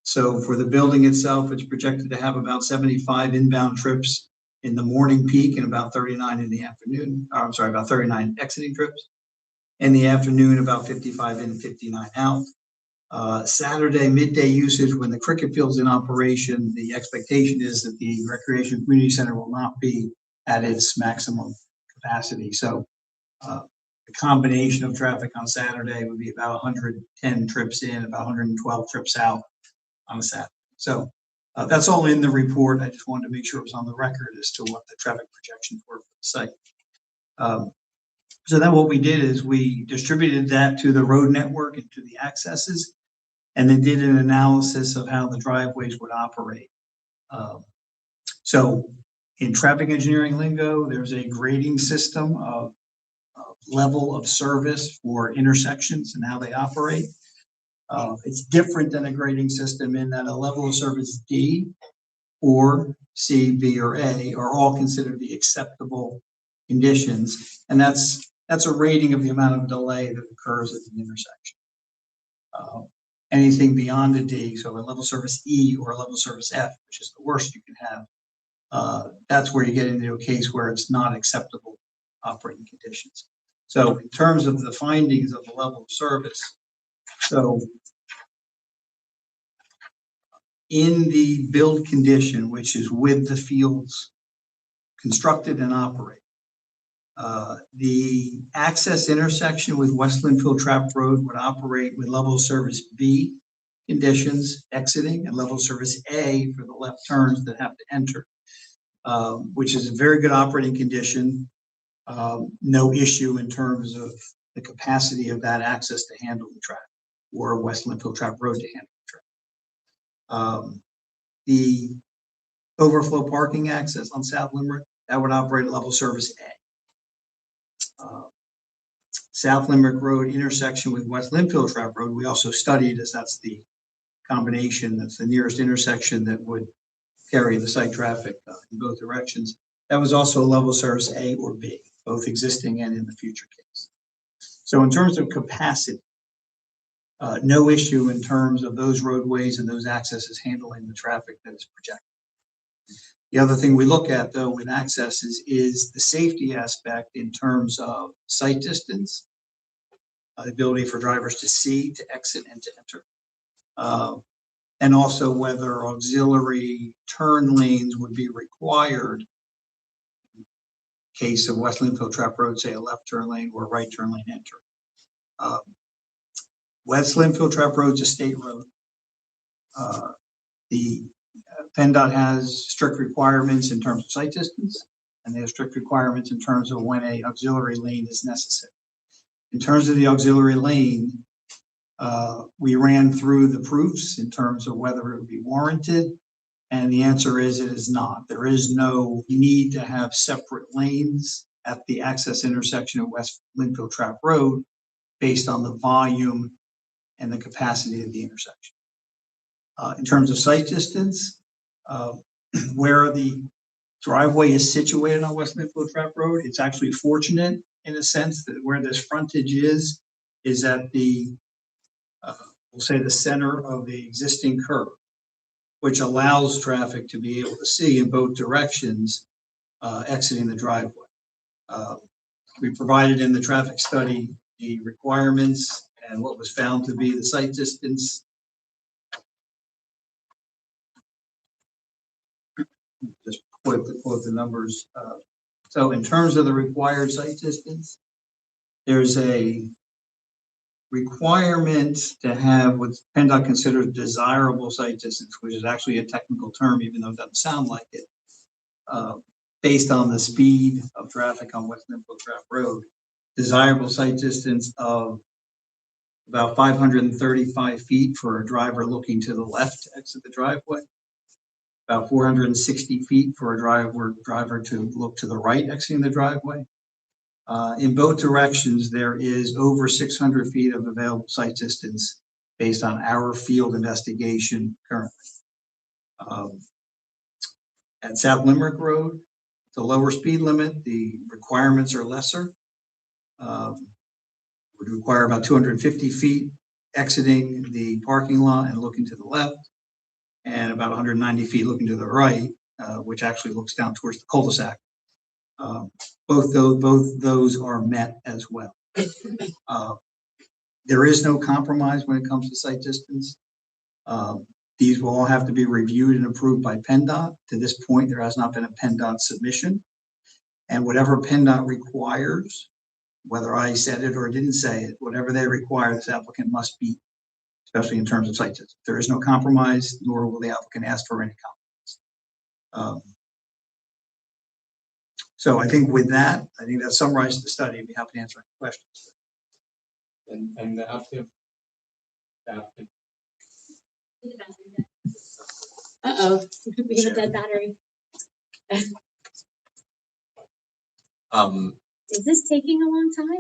So for the building itself, it's projected to have about 75 inbound trips in the morning peak and about 39 in the afternoon. I'm sorry, about 39 exiting trips. In the afternoon, about 55 in, 59 out. Saturday midday usage, when the cricket field's in operation, the expectation is that the recreation community center will not be at its maximum capacity. So the combination of traffic on Saturday would be about 110 trips in, about 112 trips out on a Saturday. So that's all in the report. I just wanted to make sure it was on the record as to what the traffic projections were for the site. So then what we did is we distributed that to the road network and to the accesses, and then did an analysis of how the driveways would operate. So in traffic engineering lingo, there's a grading system of level of service for intersections and how they operate. It's different than a grading system in that a level of service D or C, B, or A are all considered to be acceptable conditions. And that's a rating of the amount of delay that occurs at the intersection. Anything beyond a D, so a level service E or a level service F, which is the worst you can have, that's where you get into a case where it's not acceptable operating conditions. So in terms of the findings of the level of service, so in the build condition, which is with the fields constructed and operate, the access intersection with West Linfield Trap Road would operate with level of service B conditions exiting and level of service A for the left turns that have to enter, which is a very good operating condition. No issue in terms of the capacity of that access to handle the traffic or West Linfield Trap Road to handle the traffic. The overflow parking access on South Limerick, that would operate at level service A. South Limerick Road intersection with West Linfield Trap Road, we also studied, as that's the combination, that's the nearest intersection that would carry the site traffic in both directions. That was also a level service A or B, both existing and in the future case. So in terms of capacity, no issue in terms of those roadways and those accesses handling the traffic that is projected. The other thing we look at, though, with accesses is the safety aspect in terms of sight distance, the ability for drivers to see, to exit, and to enter, and also whether auxiliary turn lanes would be required in case of West Linfield Trap Road, say a left turn lane or a right turn lane enter. West Linfield Trap Road is a state road. The PennDOT has strict requirements in terms of site distance, and they have strict requirements in terms of when a auxiliary lane is necessary. In terms of the auxiliary lane, we ran through the proofs in terms of whether it would be warranted, and the answer is it is not. There is no need to have separate lanes at the access intersection of West Linfield Trap Road based on the volume and the capacity of the intersection. In terms of site distance, where the driveway is situated on West Linfield Trap Road, it's actually fortunate in a sense that where this frontage is at the, we'll say the center of the existing curb, which allows traffic to be able to see in both directions exiting the driveway. We provided in the traffic study the requirements and what was found to be the site distance. Just quote the numbers. So in terms of the required site distance, there's a requirement to have what PennDOT considers desirable site distance, which is actually a technical term, even though it doesn't sound like it, based on the speed of traffic on West Linfield Trap Road. Desirable site distance of about 535 feet for a driver looking to the left to exit the driveway. About 460 feet for a driver to look to the right exiting the driveway. In both directions, there is over 600 feet of available site distance based on our field investigation currently. At South Limerick Road, the lower speed limit, the requirements are lesser. Would require about 250 feet exiting the parking lot and looking to the left, and about 190 feet looking to the right, which actually looks down towards the cul-de-sac. Both those are met as well. There is no compromise when it comes to site distance. These will all have to be reviewed and approved by PennDOT. To this point, there has not been a PennDOT submission. And whatever PennDOT requires, whether I said it or didn't say it, whatever they require, this applicant must meet, especially in terms of site distance. There is no compromise, nor will the applicant ask for any compromise. So I think with that, I think that summarizes the study. I'd be happy to answer any questions. And the applicant. Uh-oh, we have a dead battery. Is this taking a long time?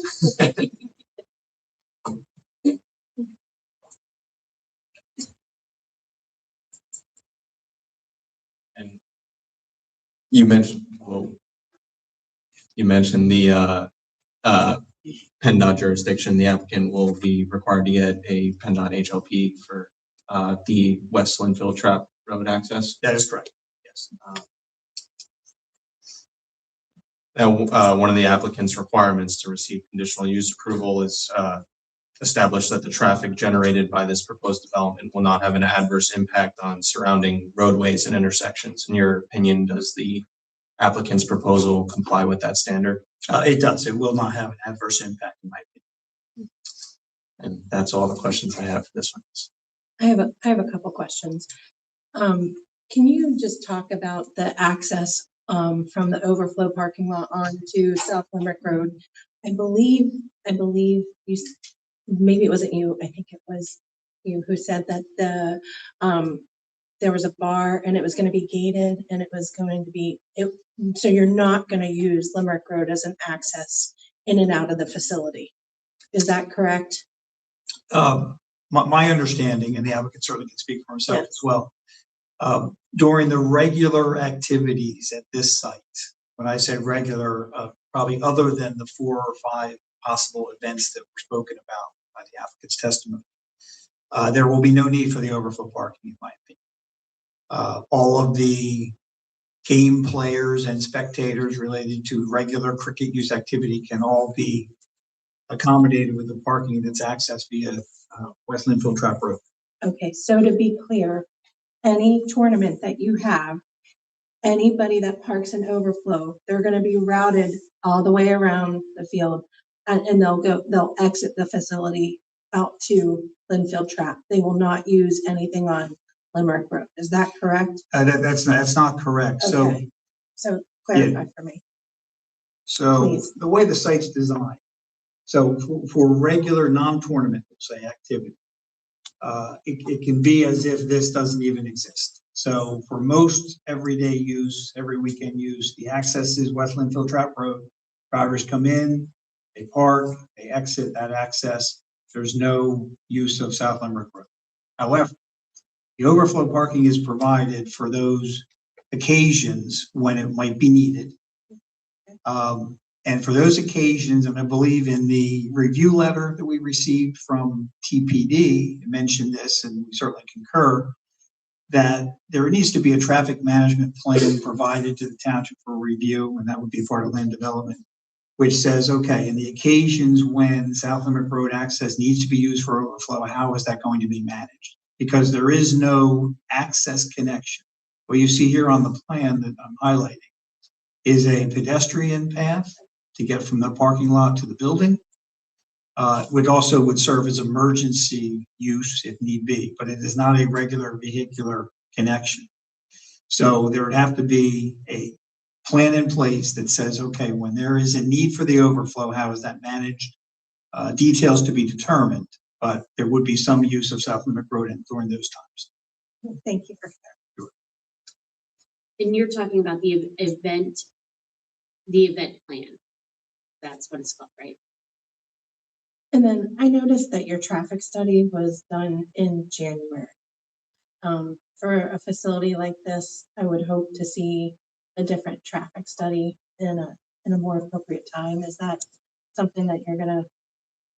And you mentioned, the PennDOT jurisdiction. The applicant will be required to get a PennDOT HLP for the West Linfield Trap Road access. That is correct. Yes. Now, one of the applicant's requirements to receive conditional use approval is establish that the traffic generated by this proposed development will not have an adverse impact on surrounding roadways and intersections. In your opinion, does the applicant's proposal comply with that standard? It does. It will not have an adverse impact, in my opinion. And that's all the questions I have for this one. I have a couple questions. Can you just talk about the access from the overflow parking lot onto South Limerick Road? I believe you, maybe it wasn't you, I think it was you who said that there was a bar and it was going to be gated and it was going to be, so you're not going to use Limerick Road as an access in and out of the facility. Is that correct? My understanding, and the applicant certainly can speak for himself as well, during the regular activities at this site, when I say regular, probably other than the 4 or 5 possible events that were spoken about by the applicant's testimony, there will be no need for the overflow parking, in my opinion. All of the game players and spectators related to regular cricket use activity can all be accommodated with the parking that's accessed via West Linfield Trap Road. Okay, so to be clear, any tournament that you have, anybody that parks in overflow, they're going to be routed all the way around the field, and they'll exit the facility out to Linfield Trap. They will not use anything on Limerick Road. Is that correct? That's not correct. So, Okay. So clarify for me. so Please. the way the site's designed, so for regular non-tournament, we'll say, activity, it can be as if this doesn't even exist. So for most everyday use, every weekend use, the access is West Linfield Trap Road. Drivers come in, they park, they exit that access. There's no use of South Limerick Road. However, the overflow parking is provided for those occasions when it might be needed. And for those occasions, and I believe in the review letter that we received from TPD, it mentioned this, and we certainly concur, that there needs to be a traffic management plan provided to the township for review, and that would be part of land development, which says, okay, in the occasions when South Limerick Road access needs to be used for overflow, how is that going to be managed? Because there is no access connection. What you see here on the plan that I'm highlighting is a pedestrian path to get from the parking lot to the building. Which also would serve as emergency use if need be, but it is not a regular vehicular connection. So there would have to be a plan in place that says, okay, when there is a need for the overflow, how is that managed? Details to be determined, but there would be some use of South Limerick Road during those times. Thank you for that. And you're talking about the event plan. That's what it's called, right? And then I noticed that your traffic study was done in January. For a facility like this, I would hope to see a different traffic study in a more appropriate time. Is that something that you're gonna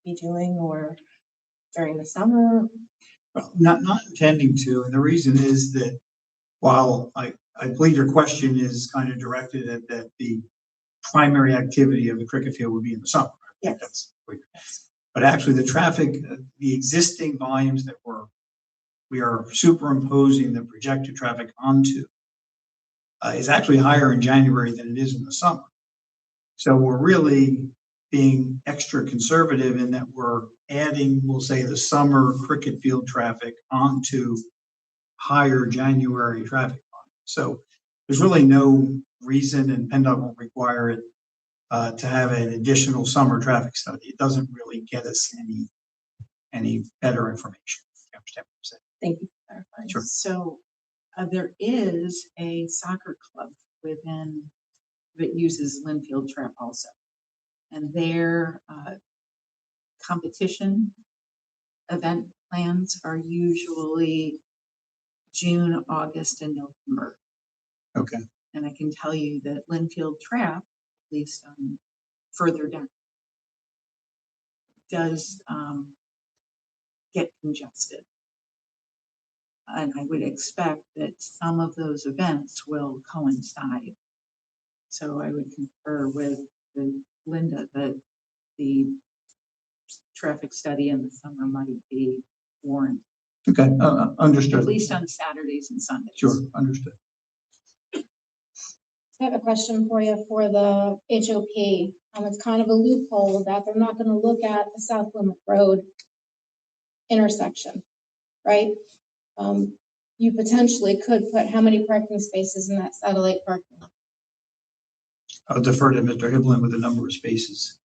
be doing or during the summer? Well, not intending to, and the reason is that while I believe your question is kind of directed at that the primary activity of the cricket field would be in the summer. Yes. That's what you're asking. But actually the traffic, the existing volumes that we are superimposing the projected traffic onto is actually higher in January than it is in the summer. So we're really being extra conservative in that we're adding, we'll say, the summer cricket field traffic onto higher January traffic volume. So there's really no reason, and PennDOT won't require it, to have an additional summer traffic study. It doesn't really get us any better information. You understand what I'm saying? Thank you for clarifying. Sure. So there is a soccer club within that uses Linfield Trap also. And their competition event plans are usually June, August, and November. Okay. And I can tell you that Linfield Trap, at least further down, does get congested. And I would expect that some of those events will coincide. So I would concur with Linda that the traffic study in the summer might be warranted, Okay, understood. at least on Saturdays and Sundays. Sure, understood. I have a question for you for the HOP. It's kind of a loophole that they're not going to look at the South Limerick Road intersection, right? You potentially could put how many parking spaces in that satellite parking lot? I'll defer to Mr. Hiblin with the number of spaces.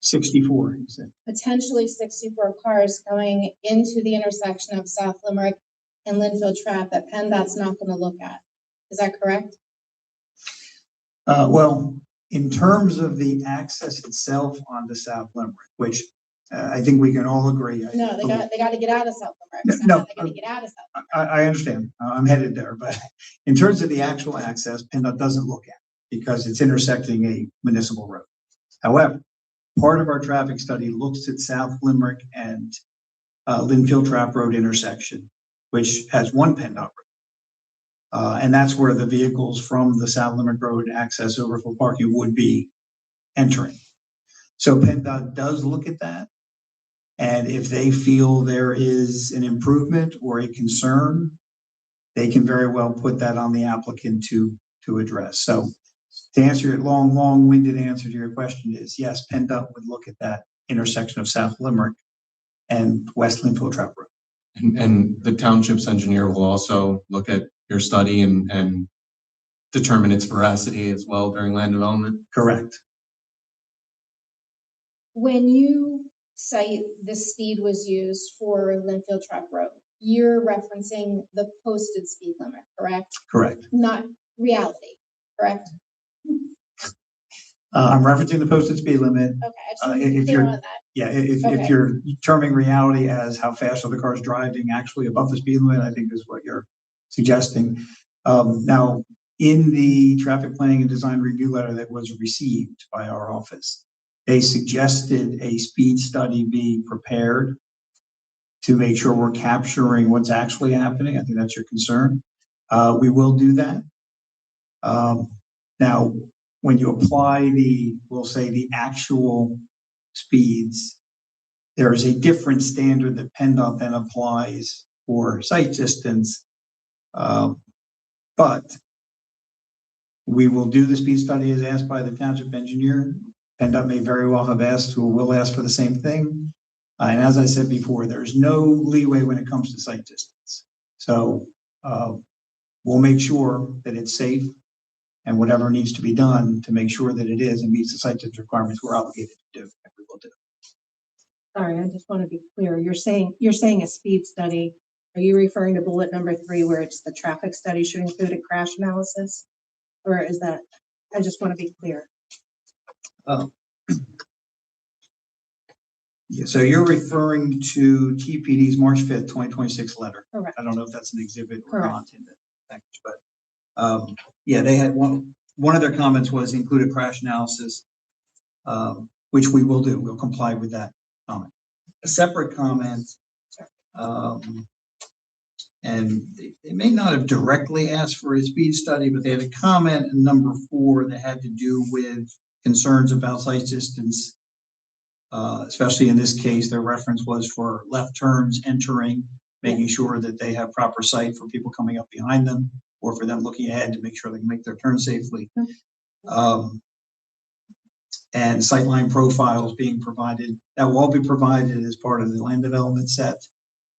64, he said. Potentially 64 cars going into the intersection of South Limerick and Linfield Trap that PennDOT's not going to look at. Is that correct? Well, in terms of the access itself onto South Limerick, which I think we can all agree. No, they got to get out of South Limerick. No, They got to get out of South Limerick. I understand. I'm headed there, but in terms of the actual access, PennDOT doesn't look at it because it's intersecting a municipal road. However, part of our traffic study looks at South Limerick and Linfield Trap Road intersection, which has one PennDOT road. And that's where the vehicles from the South Limerick Road access overflow parking would be entering. So PennDOT does look at that. And if they feel there is an improvement or a concern, they can very well put that on the applicant to address. So to answer your long-winded answer to your question is yes, PennDOT would look at that intersection of South Limerick and West Linfield Trap Road. And the township's engineer will also look at your study and determine its veracity as well during land development? Correct. When you cite the speed was used for Linfield Truck Road, you're referencing the posted speed limit, correct? Correct. Not reality, correct? I'm referencing the posted speed limit. Okay, I just want to be If clear you're, on that. yeah, if Okay. you're terming reality as how fast are the cars driving actually above the speed limit, I think is what you're suggesting. Now, in the traffic planning and design review letter that was received by our office, they suggested a speed study be prepared to make sure we're capturing what's actually happening. I think that's your concern. We will do that. Now, when you apply we'll say the actual speeds, there is a different standard that PennDOT then applies for sight distance. But we will do the speed study as asked by the township engineer. PennDOT may very well have asked or will ask for the same thing. And as I said before, there's no leeway when it comes to sight distance. So we'll make sure that it's safe and whatever needs to be done to make sure that it is and meets the sight distance requirements we're obligated to do, and we will do. Sorry, I just want to be clear. You're saying a speed study. Are you referring to bullet number 3 where it's the traffic study should include a crash analysis? Or is that, I just want to be clear. Yeah, so you're referring to TPD's March 5th, 2026 letter. Correct. I don't know if that's an exhibit or Correct. not in the package, but yeah, they had one of their comments was include a crash analysis, which we will do. We'll comply with that comment. A separate comment, and they may not have directly asked for a speed study, but they had a comment in number 4 that had to do with concerns about sight distance. Especially in this case, their reference was for left turns entering, making sure that they have proper sight for people coming up behind them or for them looking ahead to make sure they can make their turn safely. And sightline profiles being provided, that will all be provided as part of the land development set.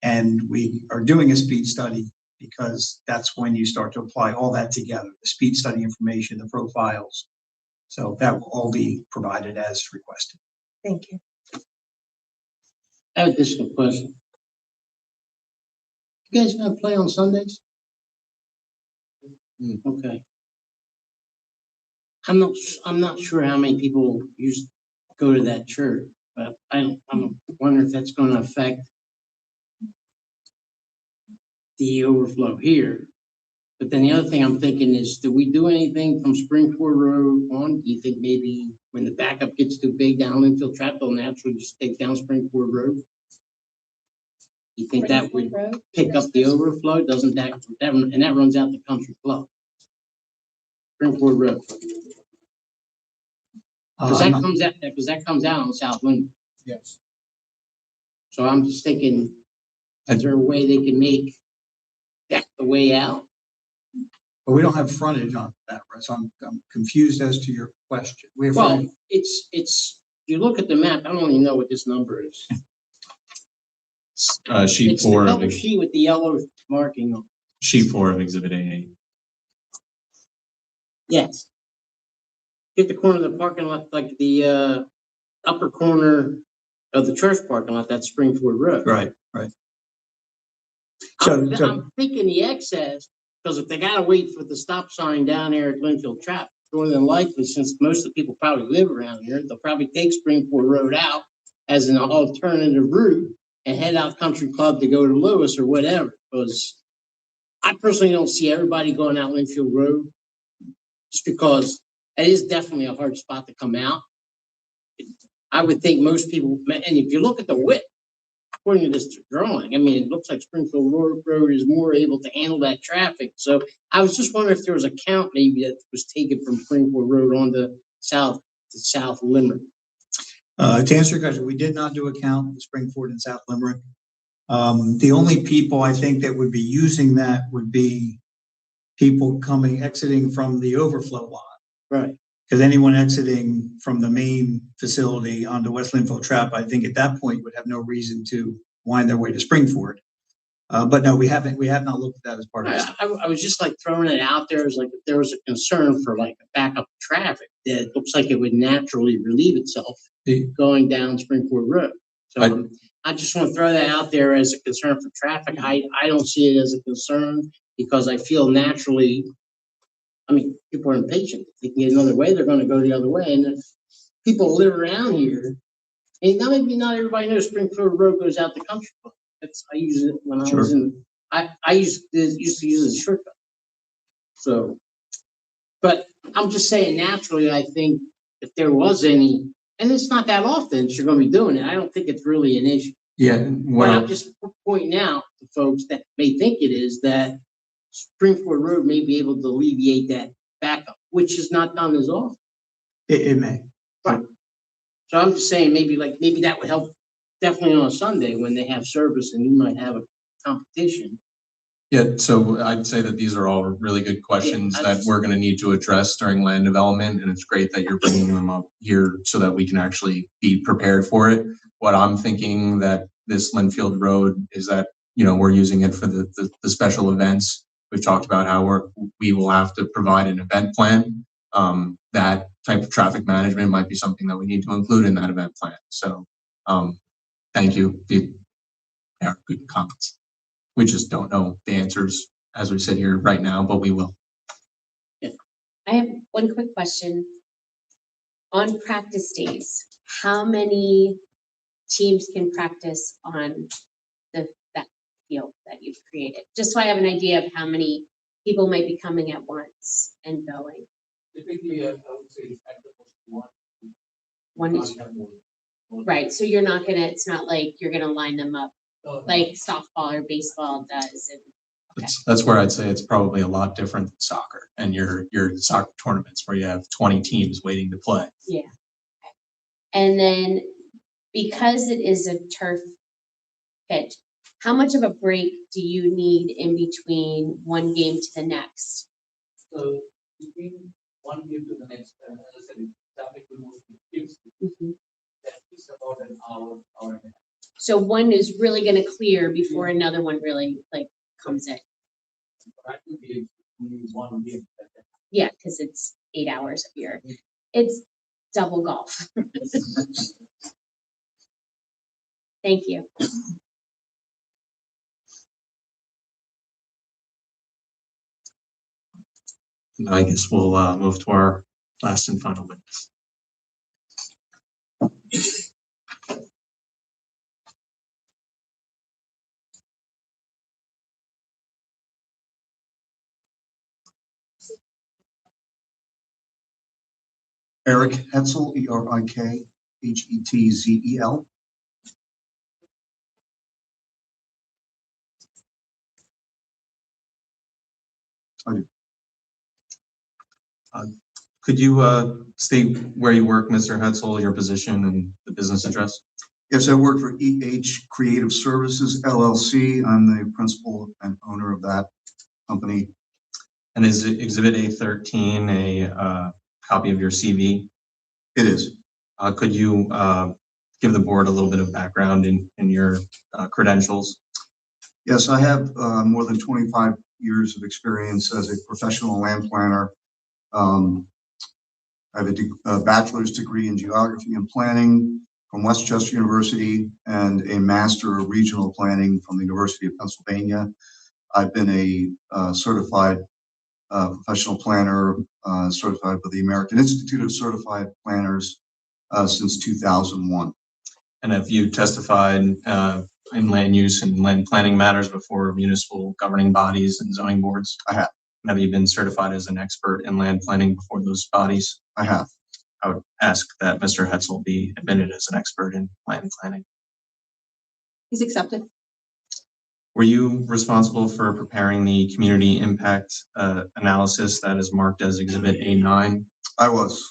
And we are doing a speed study because that's when you start to apply all that together, the speed study information, the profiles. So that will all be provided as requested. Thank you. I have this question. You guys gonna play on Sundays? Okay. I'm not sure how many people go to that church, but I'm wondering if that's gonna affect the overflow here. But then the other thing I'm thinking is, do we do anything from Springport Road on? Do you think maybe when the backup gets too big down Linfield Trap, they'll naturally just take down Springport Road? You think that would pick up the overflow? Doesn't that and that runs out the country club? Springport Road. Because that comes out on South Linfield. Yes. So I'm just thinking, is there a way they can make that the way out? But we don't have frontage on that, right? So I'm confused as to your question. We have frontage. It's you look at the map, I don't even know what this number is. Sheet It's 4 the of color sheet with the yellow marking on. sheet 4 of Exhibit A8. Yes. Get the corner of the parking lot, like the upper corner of the church parking lot, that's Springford Road. Right, right. I'm thinking the excess, because if they gotta wait for the stop sign down there at Linfield Trap, more than likely, since most of the people probably live around here, they'll probably take Springport Road out as an alternative route and head out Country Club to go to Lewis or whatever. Because I personally don't see everybody going out Linfield Road, just because it is definitely a hard spot to come out. I would think most people, and if you look at the width, according to this drawing, I mean, it looks like Springfield Road is more able to handle that traffic. So I was just wondering if there was a count maybe that was taken from Springfield Road on the South Limerick. To answer your question, we did not do a count in Springford and South Limerick. The only people I think that would be using that would be people exiting from the overflow lot. Right. Because anyone exiting from the main facility onto West Linfield Trap, I think at that point would have no reason to wind their way to Springford. But no, we have not looked at that as part of this. I was just like throwing it out there as like, if there was a concern for like a backup traffic, that it looks like it would naturally relieve itself going down Springport Road. So I just want to throw that out there as a concern for traffic. I don't see it as a concern because I feel naturally, I mean, people are impatient. If they can get another way, they're going to go the other way. And if people live around here, and now maybe not everybody knows Springfield Road goes out the country club. I use it when I was in, I used to use it as a shortcut. So, but I'm just saying naturally, I think if there was any, and it's not that often that you're going to be doing it, I don't think it's really an issue. Yeah, But I'm just pointing out to folks that may think it is that Springfield Road may be able to alleviate that backup, which is not done as often. It may. Right. So I'm just saying maybe that would help definitely on a Sunday when they have service and you might have a competition. Yeah, so I'd say that these are all really good questions that we're going to need to address during land development, and it's great that you're bringing them up here so that we can actually be prepared for it. What I'm thinking that this Linfield Road is that, we're using it for the special events. We've talked about how we will have to provide an event plan. That type of traffic management might be something that we need to include in that event plan. So thank you. They are good comments. We just don't know the answers as we sit here right now, but we will. I have one quick question. On practice days, how many teams can practice on that field that you've created? Just so I have an idea of how many people might be coming at once and going. Typically, I would say it's at the most One each. Right, so it's not like you're gonna line them up like softball or baseball does. That's where I'd say it's probably a lot different than soccer and your soccer tournaments where you have 20 teams waiting to play. Yeah. Okay. And then because it is a turf pitch, how much of a break do you need in between one game to the next? So between one game to the next, as I said, traffic will mostly gives. That is about an hour and a half. So one is really gonna clear before another one really comes in. That would be only one game. Yeah, because it's 8 hours of it's double golf. Thank you. I guess we'll move to our last and final witness. Eric Hetzel, ERIKHETZEL. Could you state where you work, Mr. Hetzel, your position and the business address? Yes, I work for Creative Services LLC. I'm the principal and owner of that company. And is Exhibit A13 a copy of your CV? It is. Could you give the board a little bit of background in your credentials? Yes, I have more than 25 years of experience as a professional land planner. I have a bachelor's degree in geography and planning from Westchester University and a master of regional planning from the University of Pennsylvania. I've been a certified professional planner, certified with the American Institute of Certified Planners since 2001. And have you testified in land use and land planning matters before municipal governing bodies and zoning boards? I have. And have you been certified as an expert in land planning before those bodies? I have. I would ask that Mr. Hetzel be admitted as an expert in land planning. He's accepted. Were you responsible for preparing the community impact analysis that is marked as Exhibit A9? I was.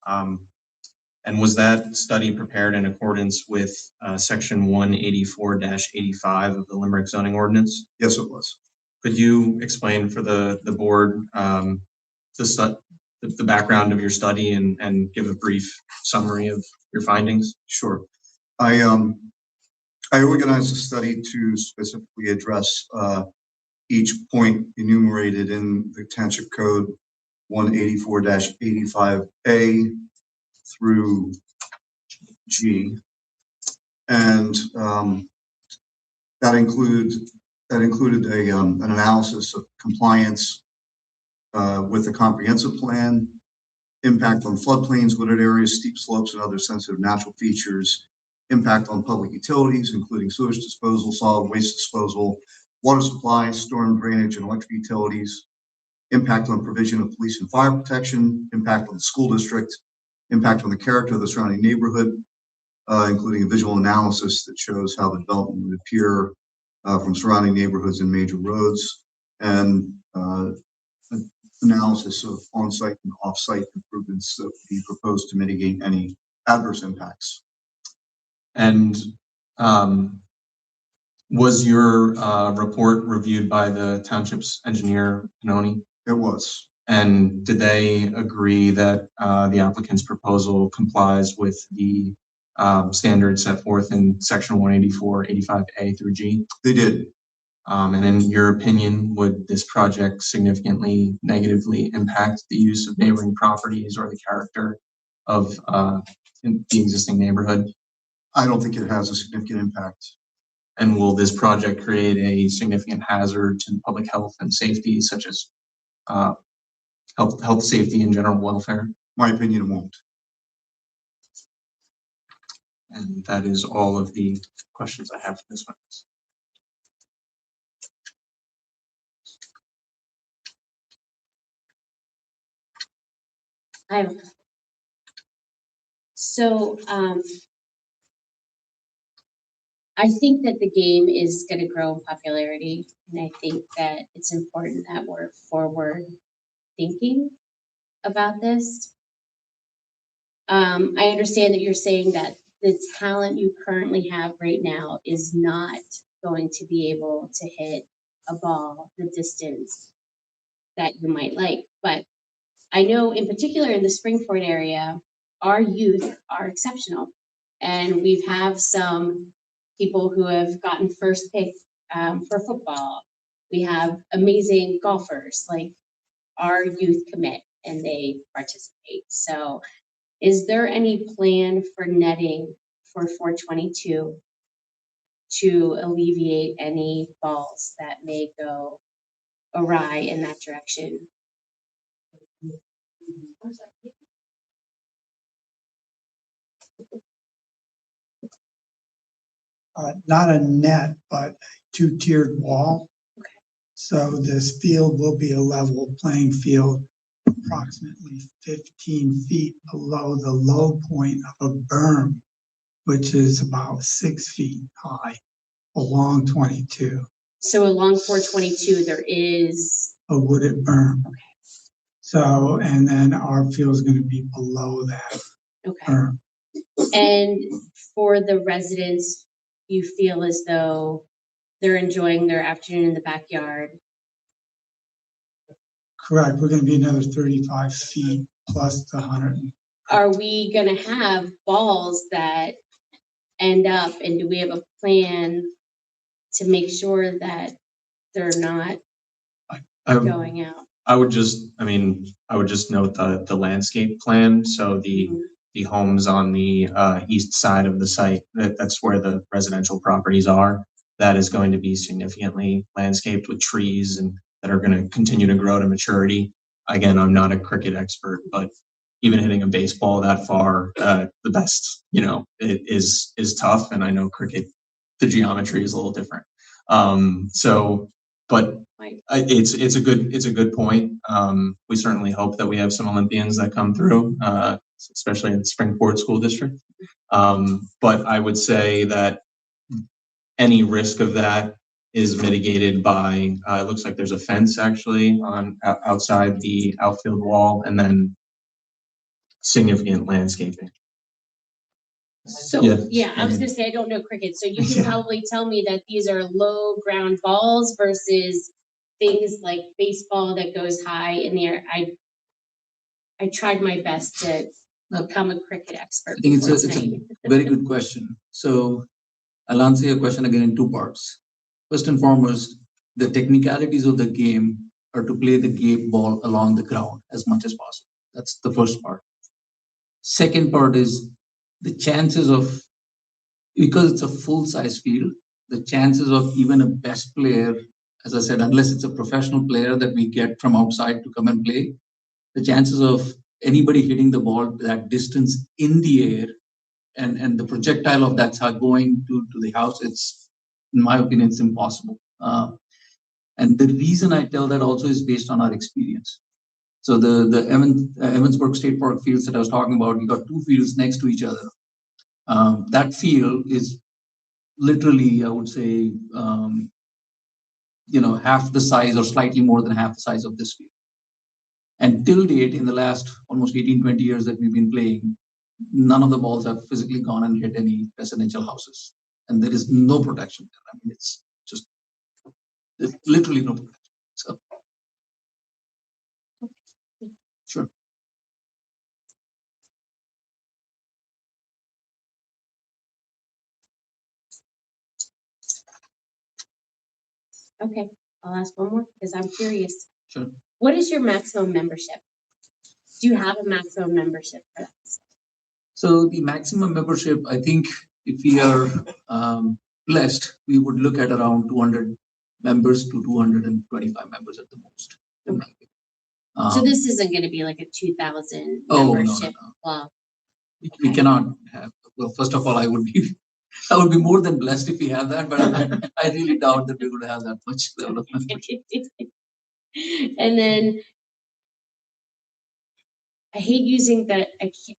And was that study prepared in accordance with Section 184-85 of the Limerick zoning ordinance? Yes, it was. Could you explain for the board the background of your study and give a brief summary of your findings? Sure. I I organized a study to specifically address each point enumerated in the Township Code 184-85A through G. And that included an analysis of compliance with the comprehensive plan, impact on floodplains, wooded areas, steep slopes, and other sensitive natural features, impact on public utilities, including sewage disposal, solid waste disposal, water supply, storm drainage, and electric utilities, impact on provision of police and fire protection, impact on the school district, impact on the character of the surrounding neighborhood, including a visual analysis that shows how the development would appear from surrounding neighborhoods and major roads, and analysis of on-site and off-site improvements that would be proposed to mitigate any adverse impacts. And was your report reviewed by the township's engineer, Pinoni? It was. And did they agree that the applicant's proposal complies with the standards set forth in section 184-85A through G? They did. And in your opinion, would this project significantly negatively impact the use of neighboring properties or the character of the existing neighborhood? I don't think it has a significant impact. And will this project create a significant hazard to public health and safety, such as health, safety, and general welfare? My opinion, it won't. And that is all of the questions I have for this witness. So I think that the game is going to grow in popularity, and I think that it's important that we're forward thinking about this. I understand that you're saying that the talent you currently have right now is not going to be able to hit a ball the distance that you might like, but I know in particular in the Springford area, our youth are exceptional, and we have some people who have gotten first pick for football. We have amazing golfers, like our youth commit and they participate. So is there any plan for netting for 422 to alleviate any balls that may go awry in that direction? Not a net, but a two-tiered wall. Okay. So this field will be a level playing field, approximately 15 feet below the low point of a berm, which is about 6 feet high along 22. So along 422, there is a wooded berm. Okay. So, and then our field is going to be below that berm. And for the residents, you feel as though they're enjoying their afternoon in the backyard? Correct. We're going to be another 35 feet plus the 100. Are we going to have balls that end up, and do we have a plan to make sure that they're not going out? I would just note the landscape plan. So the homes on the east side of the site, that's where the residential properties are. That is going to be significantly landscaped with trees and that are going to continue to grow to maturity. Again, I'm not a cricket expert, but even hitting a baseball that far, the best, it is tough. And I know cricket, the geometry is a little different. But it's a good point. We certainly hope that we have some Olympians that come through, especially in the Springport School District. But I would say that any risk of that is mitigated by, it looks like there's a fence actually on outside the outfield wall, and then significant landscaping. So yeah, I was gonna say I don't know cricket, so you can probably tell me that these are low ground balls versus things like baseball that goes high in the air. I tried my best to become a cricket expert. I think it's a very good question. So I'll answer your question again in two parts. First and foremost, the technicalities of the game are to play the game ball along the ground as much as possible. That's the first part. Second part is the chances of, because it's a full-size field, the chances of even a best player, as I said, unless it's a professional player that we get from outside to come and play, the chances of anybody hitting the ball that distance in the air and the projectile of that's going to the house, it's, in my opinion, it's impossible. And the reason I tell that also is based on our experience. So the Evansburg State Park fields that I was talking about, you got two fields next to each other. That field is literally, I would say, half the size or slightly more than half the size of this field. And till date, in the last almost 18, 20 years that we've been playing, none of the balls have physically gone and hit any residential houses. And there is no protection there. I mean, it's just, there's literally no protection. So, sure. Okay, I'll ask one more because I'm curious. Sure. What is your maximum membership? Do you have a maximum membership for that? So the maximum membership, I think if we are blessed, we would look at around 200 members to 225 members at the most. Okay. So this isn't going to be like a 2,000 Oh, membership no. club. We cannot have, well, first of all, I would be more than blessed if we have that, but I really doubt that we're going to have that much level of membership. And then I hate using that.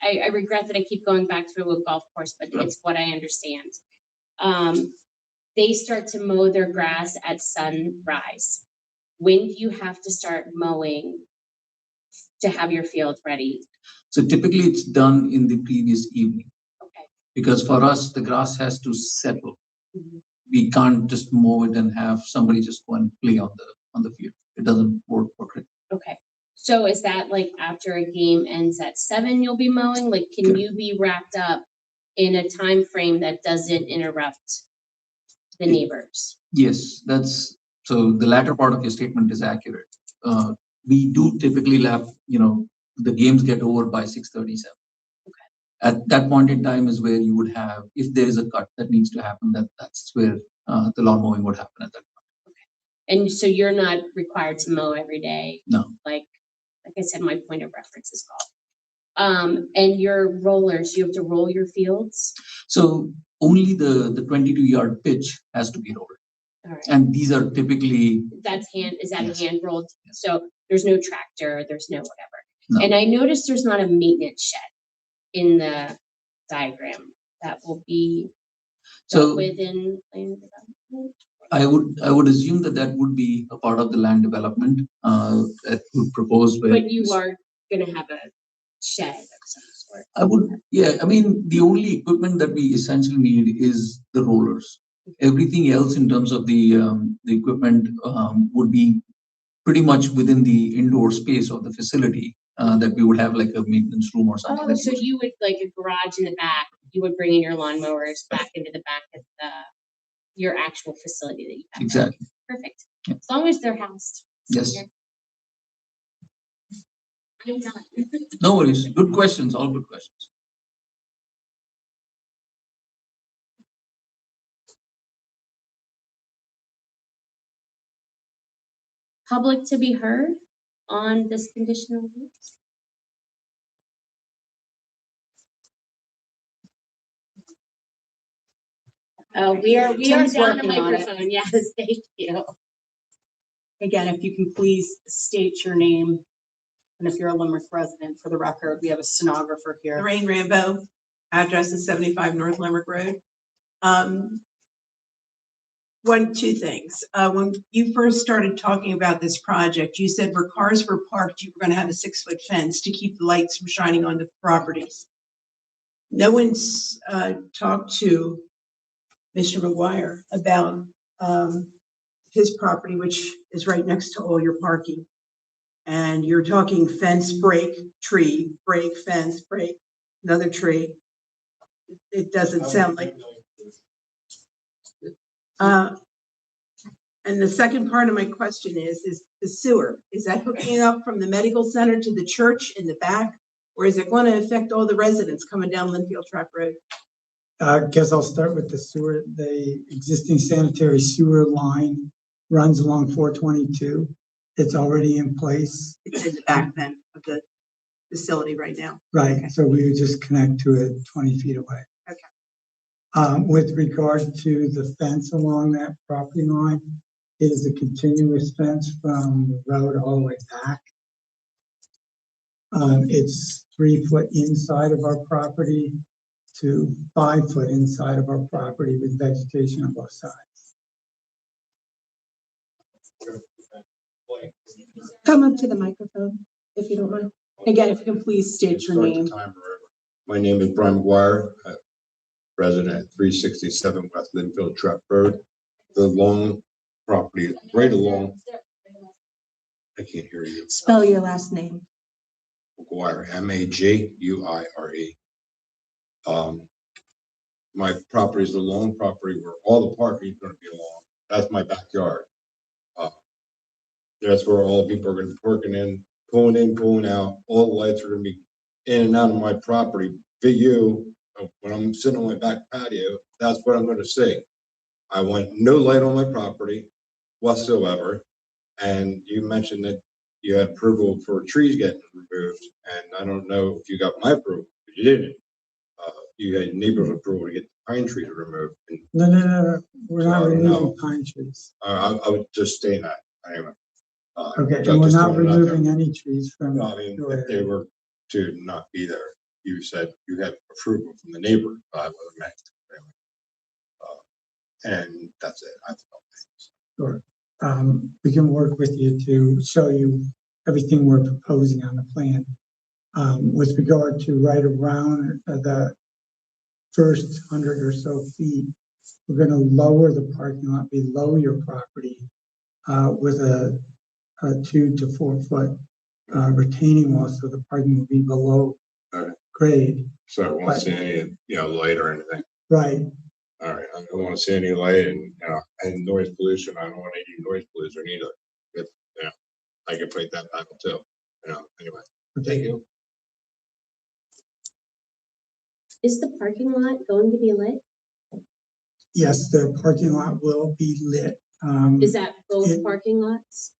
I regret that I keep going back to a golf course, but it's what I understand. They start to mow their grass at sunrise. When do you have to start mowing to have your field ready? So typically it's done in the previous evening. Okay. Because for us, the grass has to settle. We can't just mow it and have somebody just go and play on the field. It doesn't work for it. Okay. So is that like after a game ends at 7, you'll be mowing? Like, can you be wrapped up in a time frame that doesn't interrupt the neighbors? Yes, so the latter part of your statement is accurate. We do typically the games get over by 6:37. Okay. At that point in time is where you would have, if there is a cut that needs to happen, that's where the lawn mowing would happen at that point. Okay. And so you're not required to mow every day? No. Like I said, my point of reference is golf. And your rollers, you have to roll your fields? So only the 22-yard pitch has to be rolled. All right. And these are typically... Is that hand rolled? Yes. So there's no tractor, there's no whatever. No. And I noticed there's not a maintenance shed in the diagram that will be dealt with in land development. I would assume that would be a part of the land development that would propose. But you are going to have a shed of some sort. I mean, the only equipment that we essentially need is the rollers. Everything else in terms of the equipment would be pretty much within the indoor space of the facility that we would have like a maintenance room or something. Oh, so you would like a garage in the back, you would bring in your lawnmowers back into the back of your actual facility that you have. Exactly. Perfect. Yeah. As long as they're housed. Yes. I'm done. No worries. Good questions. All good questions. Public to be heard on this conditional use? We are down the microphone. Yes, thank you. Again, if you can please state your name, and if you're a Limerick resident, for the record, we have a stenographer here. Lorraine Rambo, address is 75 North Limerick Road. Two things. When you first started talking about this project, you said where cars were parked, you were going to have a 6-foot fence to keep the lights from shining on the properties. No one's talked to Mr. McGuire about his property, which is right next to all your parking. And you're talking fence, break, tree, break, fence, break, another tree. It doesn't sound like, And the second part of my question is the sewer, is that hooking up from the medical center to the church in the back? Or is it going to affect all the residents coming down Linfield Trap Road? I guess I'll start with the sewer. The existing sanitary sewer line runs along 422. It's already in place. It's in the back then of the facility right now. Right, Okay. so we would just connect to it 20 feet away. Okay. With regard to the fence along that property line, it is a continuous fence from the road all the way back. It's 3 foot inside of our property to 5 foot inside of our property with vegetation on both sides. Come up to the microphone, if you don't mind. Again, if you can please state your name. My name is Brian McGuire, resident at 367 West Linfield Trap Road. The long property right along. I can't hear you. Spell your last name. McGuire, Maguire. My property is the long property where all the parking is going to be along. That's my backyard. That's where all the people are going to be working in, pulling out. All the lights are going to be in and out of my property. When I'm sitting on my back patio, that's what I'm going to see. I want no light on my property whatsoever. And you mentioned that you had approval for trees getting removed, and I don't know if you got my approval, but you didn't. You had neighbor's approval to get the pine trees removed. No. We're So not I don't removing know. pine trees. I would just stay that anyway. Okay, just and we're not throwing it out there. removing any trees from. No, I mean, your if they area. were to not be there, you said you had approval from the neighbor. I wasn't meant anyway. And that's it. I thought. Sure. We can work with you to show you everything we're proposing on the plan. With regard to right around the first 100 or so feet, we're going to lower the parking lot below your property with a 2 to 4 foot retaining wall, so the parking will be below grade. So I won't see any, light or anything. Right. All right. I don't want to see any light and noise pollution. I don't want any noise pollution either. If, I can fight that battle too. Anyway. Thank you. Is the parking lot going to be lit? Yes, the parking lot will be lit. Is that both parking lots?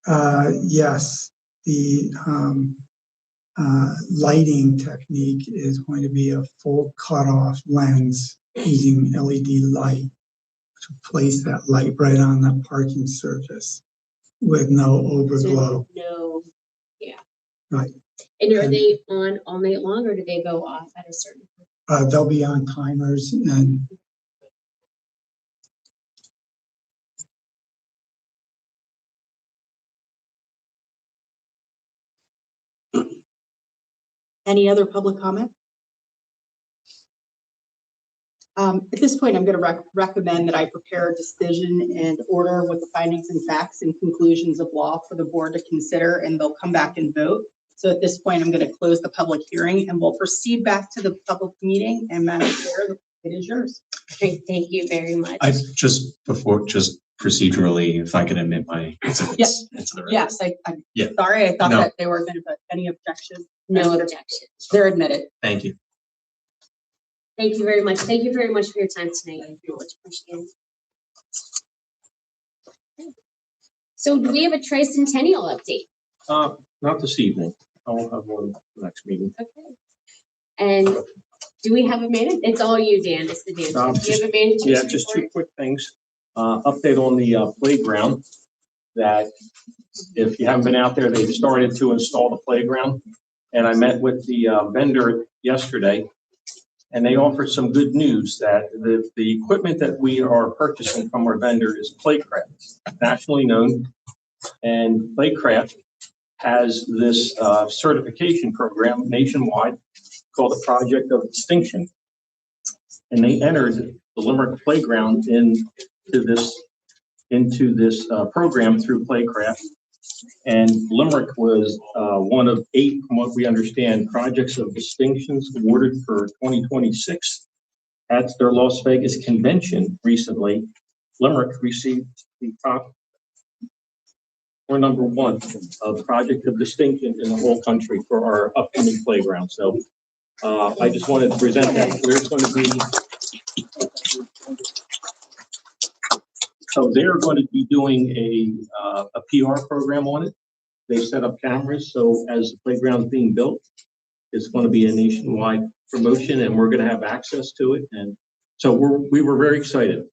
Yes, the lighting technique is going to be a full cutoff lens using LED light to place that light right on the parking surface with no overglow. Yeah. Right. And are they on all night long, or do they go off at a certain point? They'll be on timers and Any other public comment? At this point, I'm going to recommend that I prepare a decision and order with the findings and facts and conclusions of law for the board to consider, and they'll come back and vote. So at this point, I'm going to close the public hearing and we'll proceed back to the public meeting. And Madam Chair, it is yours. Great, thank you very much. Just procedurally, if I could admit my exhibits into the record. Yes, Yeah. Sorry, I thought No. that they were going to put any objection. No objection. They're admitted. Thank you. Thank you very much. Thank you very much for your time tonight. I very much appreciate it. So do we have a tricentennial update? Not this evening. I'll have one next meeting. Okay. And do we have a manager? It's all you, Dan. It's the Dan. Do you have a manager? Yeah, just two quick things. Update on the playground, that if you haven't been out there, they've started to install the playground. And I met with the vendor yesterday, and they offered some good news that the equipment that we are purchasing from our vendor is Playcraft, nationally known. And Playcraft has this certification program nationwide called the Project of Distinction. And they entered the Limerick Playground into this program through Playcraft. And Limerick was one of 8, from what we understand, projects of distinctions awarded for 2026. at their Las Vegas convention recently, Limerick received the top or number one project of distinction in the whole country for our upcoming playground. So I just wanted to present that. There's going to be, so they're going to be doing a PR program on it. They set up cameras, so as the playground's being built, it's going to be a nationwide promotion, and we're going to have access to it. And so we were very excited.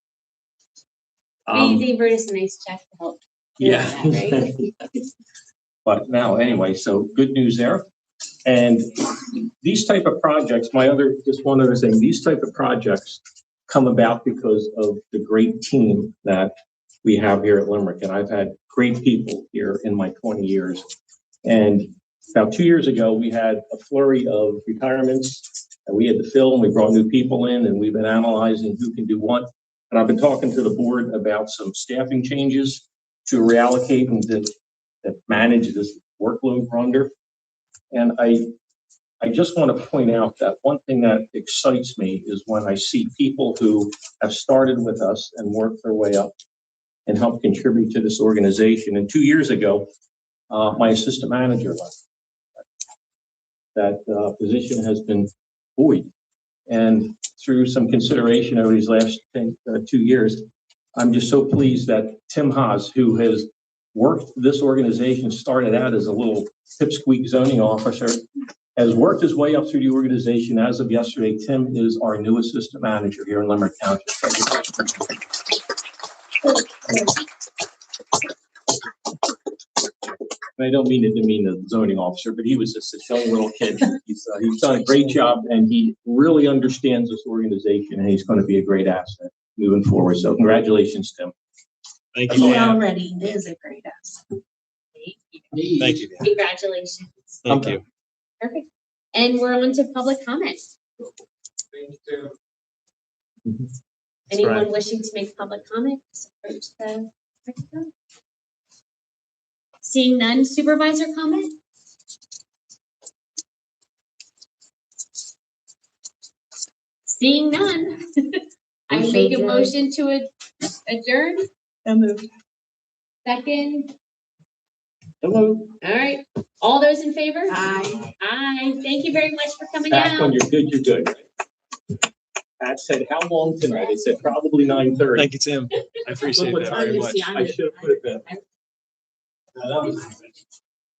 They wrote us a nice check to help. Yeah. That, right? But now, anyway, so good news there. And these type of projects, just one other thing, these type of projects come about because of the great team that we have here at Limerick. And I've had great people here in my 20 years. And about 2 years ago, we had a flurry of retirements and we had to fill, and we brought new people in, and we've been analyzing who can do what. And I've been talking to the board about some staffing changes to reallocate and to manage this workload we're under. And I just want to point out that one thing that excites me is when I see people who have started with us and worked their way up and helped contribute to this organization. And 2 years ago, my assistant manager left. That position has been void. And through some consideration over these last 2 years, I'm just so pleased that Tim Haas, who has worked this organization, started out as a little pipsqueak zoning officer, has worked his way up through the organization. As of yesterday, Tim is our new assistant manager here in Limerick Township. And I don't mean it to mean the zoning officer, but he was just a young little kid. He's done a great job, and he really understands this organization, and he's going to be a great asset moving forward. So congratulations, Tim. Thank He already is a great asset. Thank you. Congratulations. Thank you. Perfect. And we're on to public comments. Anyone right. wishing to make public comments? Approach the microphone. Seeing none, supervisor comment? Seeing none, I make a motion to adjourn. Moved. Second. Hello. All right. All those in favor? Aye. Aye. Thank you very much for coming Back out. when you're good, you're good. Pat said, how long tonight? I said, probably 9:30. Thank you, Tim. I appreciate that very much. I should have put it in.